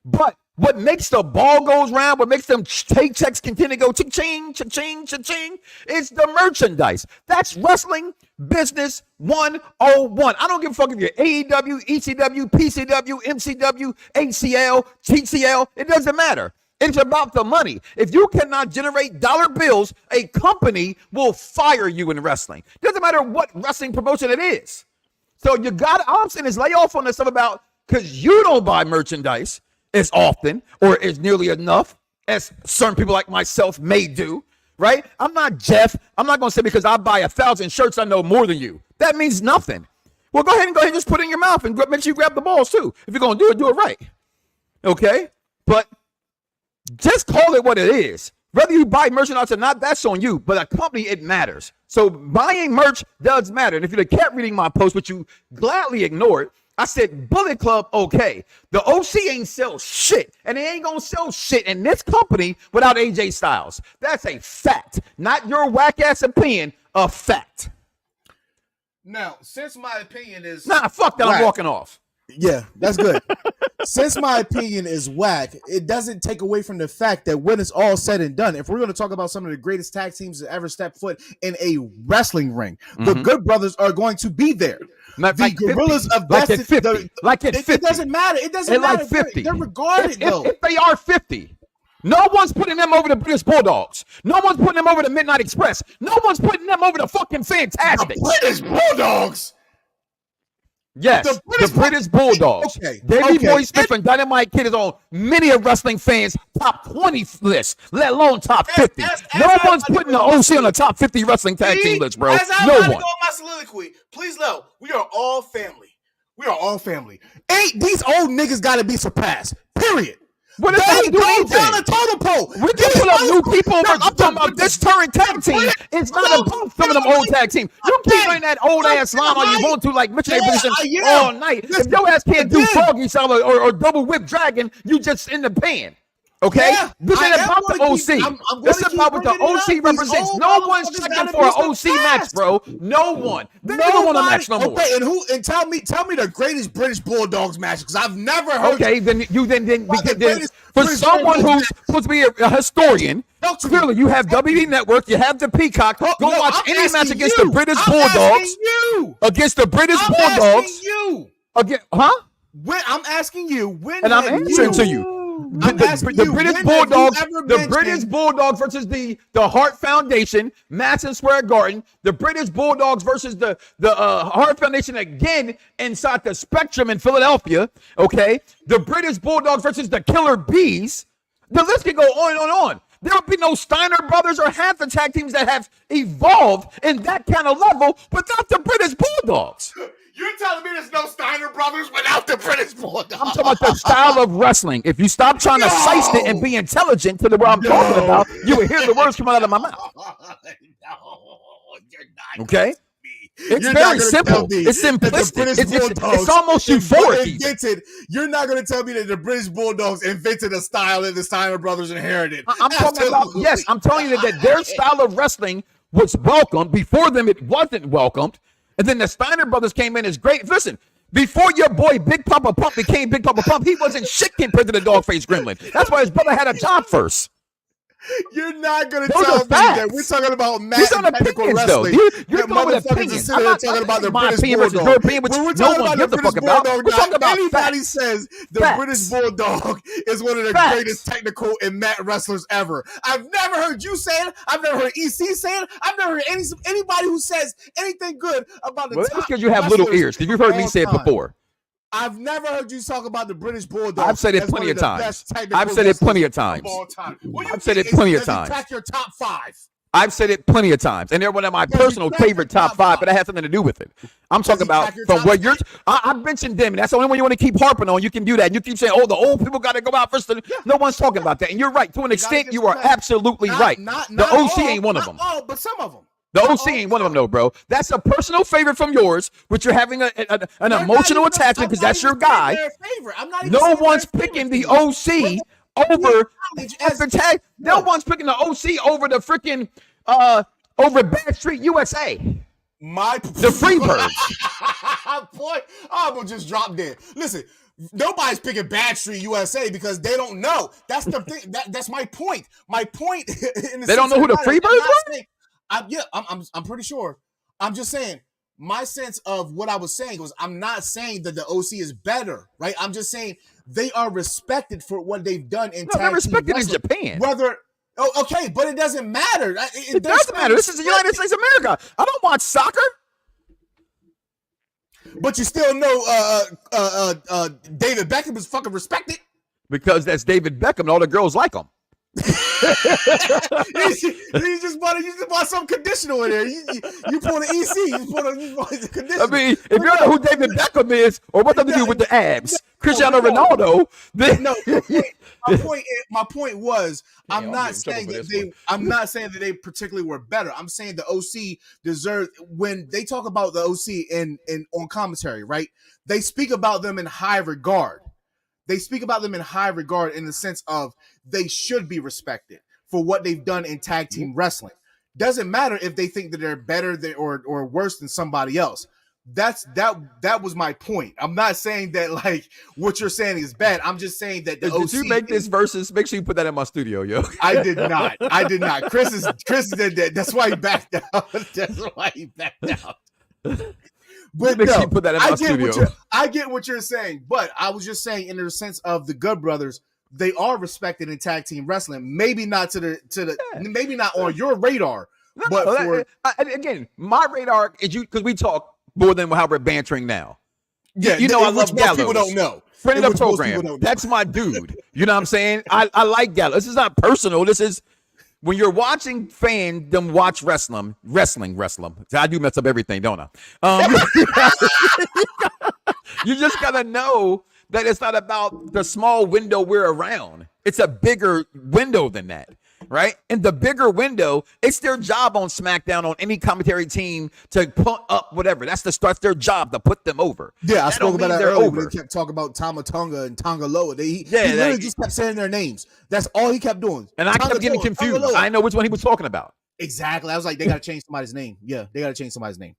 But what makes the ball goes round, what makes them checks continue to go cha-ching, cha-ching, cha-ching, is the merchandise. That's wrestling business 101. I don't give a fuck if you're AEW, ECW, PCW, MCW, ACL, TCL. It doesn't matter. It's about the money. If you cannot generate dollar bills, a company will fire you in wrestling. Doesn't matter what wrestling promotion it is. So you got to, all I'm saying is lay off on this stuff about because you don't buy merchandise as often or as nearly enough as certain people like myself may do, right? I'm not Jeff. I'm not going to say because I buy 1,000 shirts, I know more than you. That means nothing. Well, go ahead and just put it in your mouth and make sure you grab the balls too. If you're going to do it right. Okay? But just call it what it is. Whether you buy merchandise or not, that's on you. But a company, it matters. So buying merch does matter. And if you'd have kept reading my post, which you gladly ignored, I said, Bullet Club, okay. The OC ain't sell shit, and they ain't gonna sell shit in this company without AJ Styles. That's a fact. Not your whack-ass opinion, a fact. Now, since my opinion is... Nah, fuck that, I'm walking off. Yeah, that's good. Since my opinion is whack, it doesn't take away from the fact that when it's all said and done, if we're going to talk about some of the greatest tag teams that ever stepped foot in a wrestling ring, the Good Brothers are going to be there. The Gorillas of Destiny, it doesn't matter. It doesn't matter. Like 50. They're regarded though. If they are 50. No one's putting them over the British Bulldogs. No one's putting them over the Midnight Express. No one's putting them over the fucking Fantastic. The British Bulldogs. Yes, the British Bulldogs. Okay. Davey Boy Smith and Dynamite Kid is on many of wrestling fans' top 20 lists, let alone top 50. No one's putting the OC on the top 50 wrestling tag team list, bro. No one. Go my soliloquy. Please know, we are all family. We are all family. Ain't these old niggas got to be surpassed? Period. What does that do anything? Down the totem pole. We can put up new people. I'm talking about this current tag team. It's not about some of them old tag teams. You keep running that old ass line all you want to, like missionary position all night. If your ass can't do froggy style or double whip dragon, you just in the pan. Okay? Yeah, this ain't about the OC. This is about what the OC represents. No one's checking for an OC match, bro. No one. They don't want a match no more. Okay, and tell me the greatest British Bulldogs match, because I've never heard. Okay, then for someone who's supposed to be a historian, clearly you have WWE Network, you have the Peacock. Go watch any match against the British Bulldogs. Against the British Bulldogs. Again, huh? I'm asking you. And I'm answering to you. The British Bulldogs, the British Bulldogs versus the Hart Foundation, Madison Square Garden. The British Bulldogs versus the Hart Foundation again inside the Spectrum in Philadelphia. Okay, the British Bulldogs versus the Killer Bees. The list can go on and on. There would be no Steiner Brothers or half the tag teams that have evolved in that kind of level without the British Bulldogs. You're telling me there's no Steiner Brothers without the British Bulldogs? I'm talking about the style of wrestling. If you stop trying to slice it and be intelligent to the what I'm talking about, you will hear the words coming out of my mouth. Okay? It's very simple. It's simplistic. It's almost euphoric. You're not going to tell me that the British Bulldogs invented a style that the Steiner Brothers inherited. I'm talking about, yes, I'm telling you that their style of wrestling was welcomed. Before them, it wasn't welcomed. And then the Steiner Brothers came in as great. Listen, before your boy Big Papa Pump became Big Papa Pump, he wasn't shit compared to the Dogface Gremlin. That's why his brother had a job first. You're not going to tell me that we're talking about match and technical wrestling. You're going with opinions. I'm not talking about the British Bulldog. Your opinion, which no one gives a fuck about. We're talking about anybody says the British Bulldog is one of the greatest technical and mat wrestlers ever. I've never heard you say it. I've never heard EC say it. I've never heard anybody who says anything good about the top. That's because you have little ears. Because you've heard me say it before. I've never heard you talk about the British Bulldog. I've said it plenty of times. I've said it plenty of times. I've said it plenty of times. Crack your top 5. I've said it plenty of times, and they're one of my personal favorite top 5, but that has something to do with it. I'm talking about from what you're. I mentioned them, and that's the only one you want to keep harping on. You can do that. You keep saying, "Oh, the old people got to go out first." No one's talking about that, and you're right to an extent. You are absolutely right. The OC ain't one of them. Oh, but some of them. The OC ain't one of them, though, bro. That's a personal favorite from yours, which you're having an emotional attachment because that's your guy. No one's picking the OC over the tag. No one's picking the OC over the freaking over Bad Street USA. The Freebirds. Boy, I'm gonna just drop dead. Listen. Nobody's picking Bad Street USA because they don't know. That's the thing. That's my point. My point. They don't know who the Freebirds were. I'm pretty sure. I'm just saying my sense of what I was saying was I'm not saying that the OC is better, right? I'm just saying they are respected for what they've done in tag they're respected in Japan. Okay, but it doesn't matter. It doesn't matter. This is the United States of America. I don't watch soccer. But you still know David Beckham is fucking respected. Because that's David Beckham and all the girls like him. you just bought some conditional in there. You put an EC. You put the conditional. I mean, if you don't know who David Beckham is or what they do with the abs, Cristiano Ronaldo. Then my point was, I'm not saying that they particularly were better. I'm saying the OC deserved. When they talk about the OC in on commentary, right? They speak about them in high regard. They speak about them in high regard in the sense of they should be respected for what they've done in tag team wrestling. Doesn't matter if they think that they're better or worse than somebody else. that was my point. I'm not saying that like what you're saying is bad. I'm just saying that the Did you make this versus? Make sure you put that in my studio, yo. I did not. Chris did that. That's why he backed out. That's why he backed out. But make no, sure you put that in my studio. I get what you're saying, but I was just saying in the sense of the Good Brothers, they are respected in tag team wrestling. Maybe not maybe not on your radar. But again, my radar is because we talk more than how we're bantering now. Yeah, you know I love Gallows. People don't know. Friend of the program. That's my dude. You know what I'm saying? I like Gallows. This is not personal. This is when you're watching fandom watch wrestling. I do mess up everything, don't I? You just gotta know that it's not about the small window we're around. It's a bigger window than that. Right? And the bigger window, it's their job on SmackDown, on any commentary team to put up whatever. That's their job to put them over. Yeah, I spoke about that earlier. When they kept talking about Tama Tonga and Tonga Loa. He literally just kept saying their names. That's all he kept doing. And I kept getting confused. I didn't know which one he was talking about. Exactly. I was like, they got to change somebody's name. Yeah, they got to change somebody's name.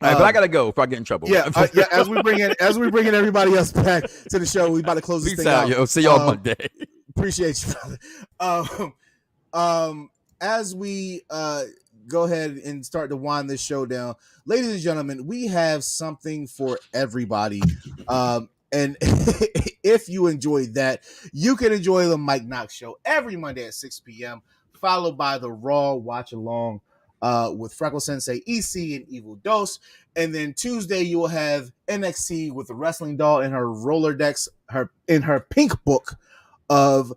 All right, but I gotta go if I get in trouble. Yeah, as we bring in everybody else back to the show, we about to close this thing out. Yo. See y'all Monday. Appreciate you, brother. As we go ahead and start to wind this show down, ladies and gentlemen, we have something for everybody. And if you enjoyed that, you can enjoy the Mike Knox Show every Monday at 6 p.m., followed by the Raw Watch Along with Freckle Sensei, EC, and Evil Dose. And then Tuesday, you will have NXT with the Wrestling Doll in her Rolodex, in her pink book of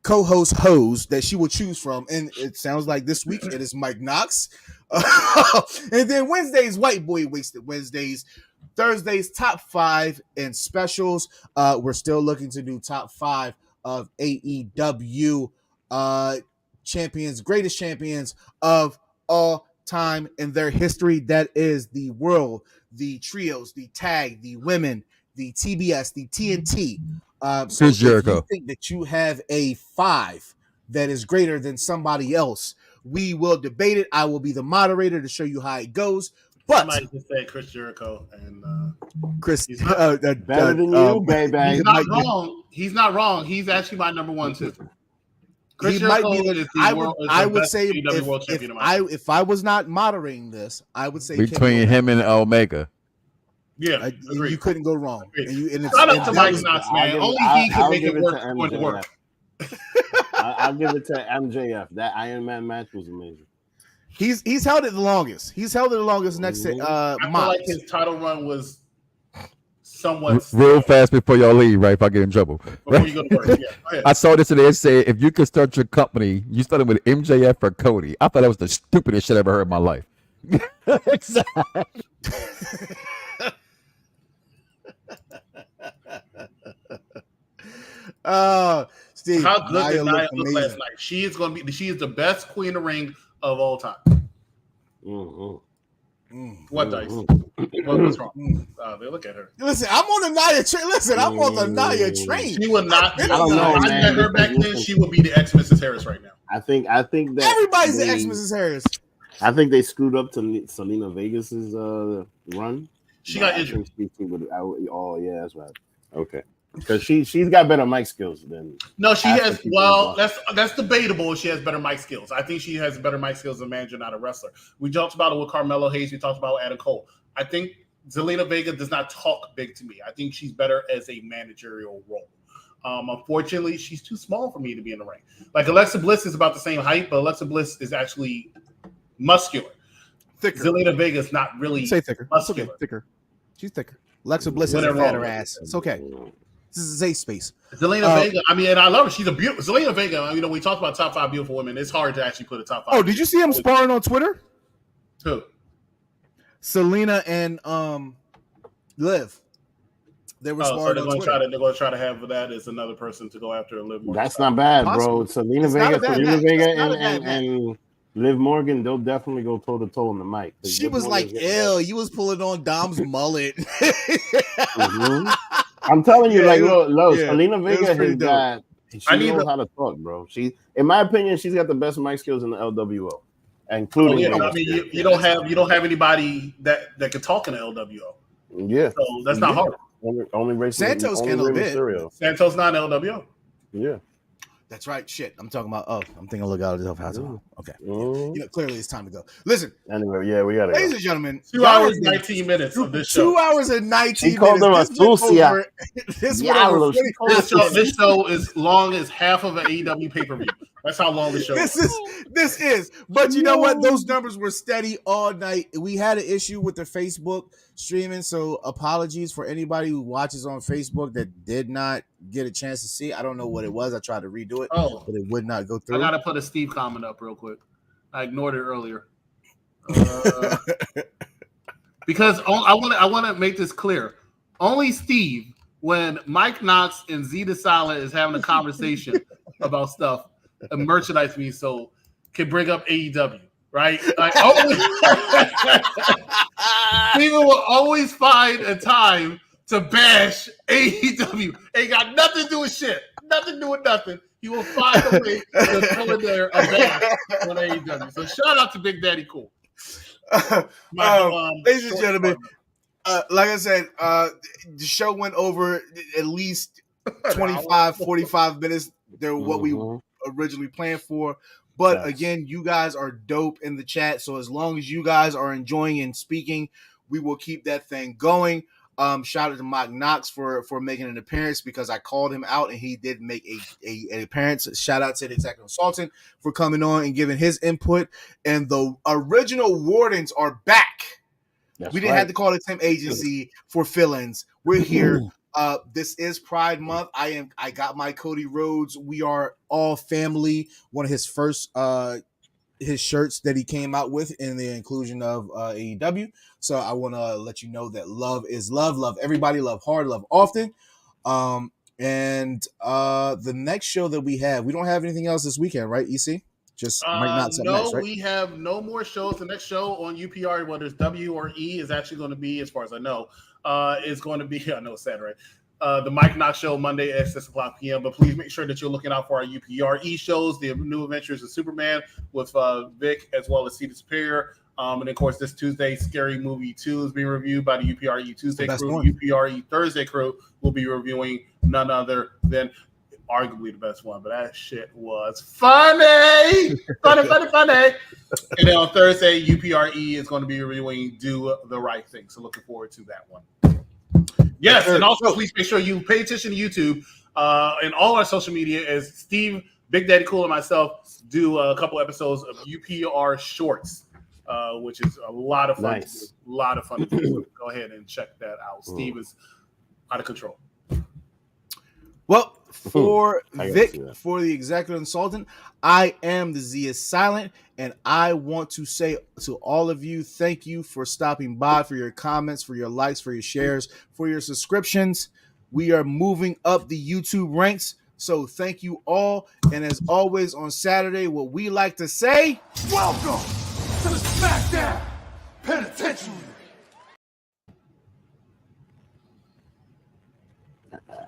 co-host hoes that she will choose from, and it sounds like this week it is Mike Knox. And then Wednesdays, White Boy Wasted Wednesdays. Thursdays, top 5 and specials. We're still looking to do top 5 of AEW champions, greatest champions of all time in their history. That is the world, the trios, the tag, the women, the TBS, the TNT. So if you think that you have a 5 that is greater than somebody else, we will debate it. I will be the moderator to show you how it goes. But somebody just said Chris Jericho, and Chris, better than you, baby. He's not wrong. He's not wrong. He's actually my number 1 too. Chris Jericho is I would say if I was not moderating this, I would say between him and Omega. Yeah, you couldn't go wrong. Shout out to Mike Knox, man. Only he can make it work. I'll give it to MJF. That Iron Man match was amazing. He's held it the longest. He's held it the longest next to I feel like his title run was somewhat real fast before y'all leave, right? If I get in trouble. Before you go to work. Yeah, go ahead. I saw this today. It said if you could start your company, you started with MJF or Cody. I thought that was the stupidest shit I ever heard in my life. Exactly. Steve, how good did Nia look last night? She is the best queen of ring of all time. What dice? What's wrong? They look at her. Listen, I'm on the Nia train. I'm on the Nia train. She would not. I don't know, man. I met her back then. She would be the ex Mrs. Harris right now. I think that everybody's the ex Mrs. Harris. I think they screwed up to Selena Vegas's run. She got injured. Oh yeah, that's right. Okay. Because she's got better mic skills than she has. Well, that's debatable. She has better mic skills. I think she has better mic skills as a manager, not a wrestler. We talked about it with Carmelo Hayes. We talked about Adam Cole. I think Zelina Vega does not talk big to me. I think she's better as a managerial role. Unfortunately, she's too small for me to be in the ring. Like Alexa Bliss is about the same height, but Alexa Bliss is actually muscular. Thicker. Zelina Vega is not really muscular. Okay. Thicker. She's thicker. Alexa Bliss has a fatter ass. It's okay. This is a safe space. Zelina Vega, and I love her. She's a beautiful. Zelina Vega, we talk about top 5 beautiful women. It's hard to actually put a top 5. Oh, did you see him sparring on Twitter? Who? Selena and Liv. They were sparring on Twitter. They're going to try to have that as another person to go after and Liv Morgan. That's not bad, bro. Selena Vega and Liv Morgan, they'll definitely go toe to toe on the mic. She was like, "Ew, you was pulling on Dom's mullet." I'm telling you, Selena Vega she knows how to talk, bro. She, in my opinion, she's got the best mic skills in the LWO. including. I mean, you don't have anybody that can talk in the LWO. Yeah, so that's not hard. Only race. Santos can a little bit. Santos not in LWO. Yeah. That's right. Shit. I'm talking about. Oh, I'm thinking look out of the house. Okay. Clearly it's time to go. Listen. Anyway, yeah, we gotta. Ladies and gentlemen, 2 hours 19 minutes of this show. 2 hours and 19 he called minutes. Them a this went over this show is long as half of an AEW pay-per-view. That's how long the show is. This is. But you know what? Those numbers were steady all night. We had an issue with the Facebook streaming, so apologies for anybody who watches on Facebook that did not get a chance to see. I don't know what it was. I tried to redo it, but it would not go through. I gotta put a Steve comment up real quick. I ignored it earlier. Because I want to make this clear. Only Steve, when Mike Knox and Zeta Silent is having a conversation about stuff, and merchandise me so can bring up AEW, right? Like Steven will always find a time to bash AEW. Ain't got nothing to do with shit. Nothing to do with nothing. He will find a way to throw in there a bash on AEW. So shout out to Big Daddy Cool. Ladies and gentlemen, like I said, the show went over at least 25, 45 minutes. They're what we originally planned for. But again, you guys are dope in the chat. So as long as you guys are enjoying and speaking, we will keep that thing going. Shout out to Mike Knox for making an appearance because I called him out and he did make an appearance. Shout out to the Executive Consultant for coming on and giving his input. And the original Wardens are back. We didn't have to call the temp agency for fill-ins. We're here. This is Pride Month. I got my Cody Rhodes. We are all family. One of his first his shirts that he came out with in the inclusion of AEW. So I want to let you know that love is love. Love everybody. Love hard. Love often. And the next show that we don't have anything else this weekend, right? EC? Just might not next, right? We have no more shows. The next show on UPR, whether it's W or E, is actually going to be, as far as I know, is going to be, I know it's sad, right? The Mike Knox Show Monday at 6 o'clock p.m. But please make sure that you're looking out for our UPR E shows, the new Adventures of Superman with Vic, as well as Cedar Superior. And of course, this Tuesday, Scary Movie 2 is being reviewed by the UPR E Tuesday crew. UPR E Thursday crew will be reviewing none other than arguably the best one, but that shit was funny. funny. And then on Thursday, UPRE is going to be reviewing Do the Right Thing. So looking forward to that one. Yes, and also please make sure you pay attention to YouTube and all our social media as Steve, Big Daddy Cool, and myself do a couple episodes of UPR Shorts, which is a lot of fun. Nice. A lot of fun to do. Go ahead and check that out. Steve is out of control. Well, for Vic, for the Executive Consultant, I am the Z is Silent, and I want to say to all of you, thank you for stopping by, for your comments, for your likes, for your shares, for your subscriptions. We are moving up the YouTube ranks, so thank you all. And as always on Saturday, what we like to say, welcome to the Smackdown Penitentiary.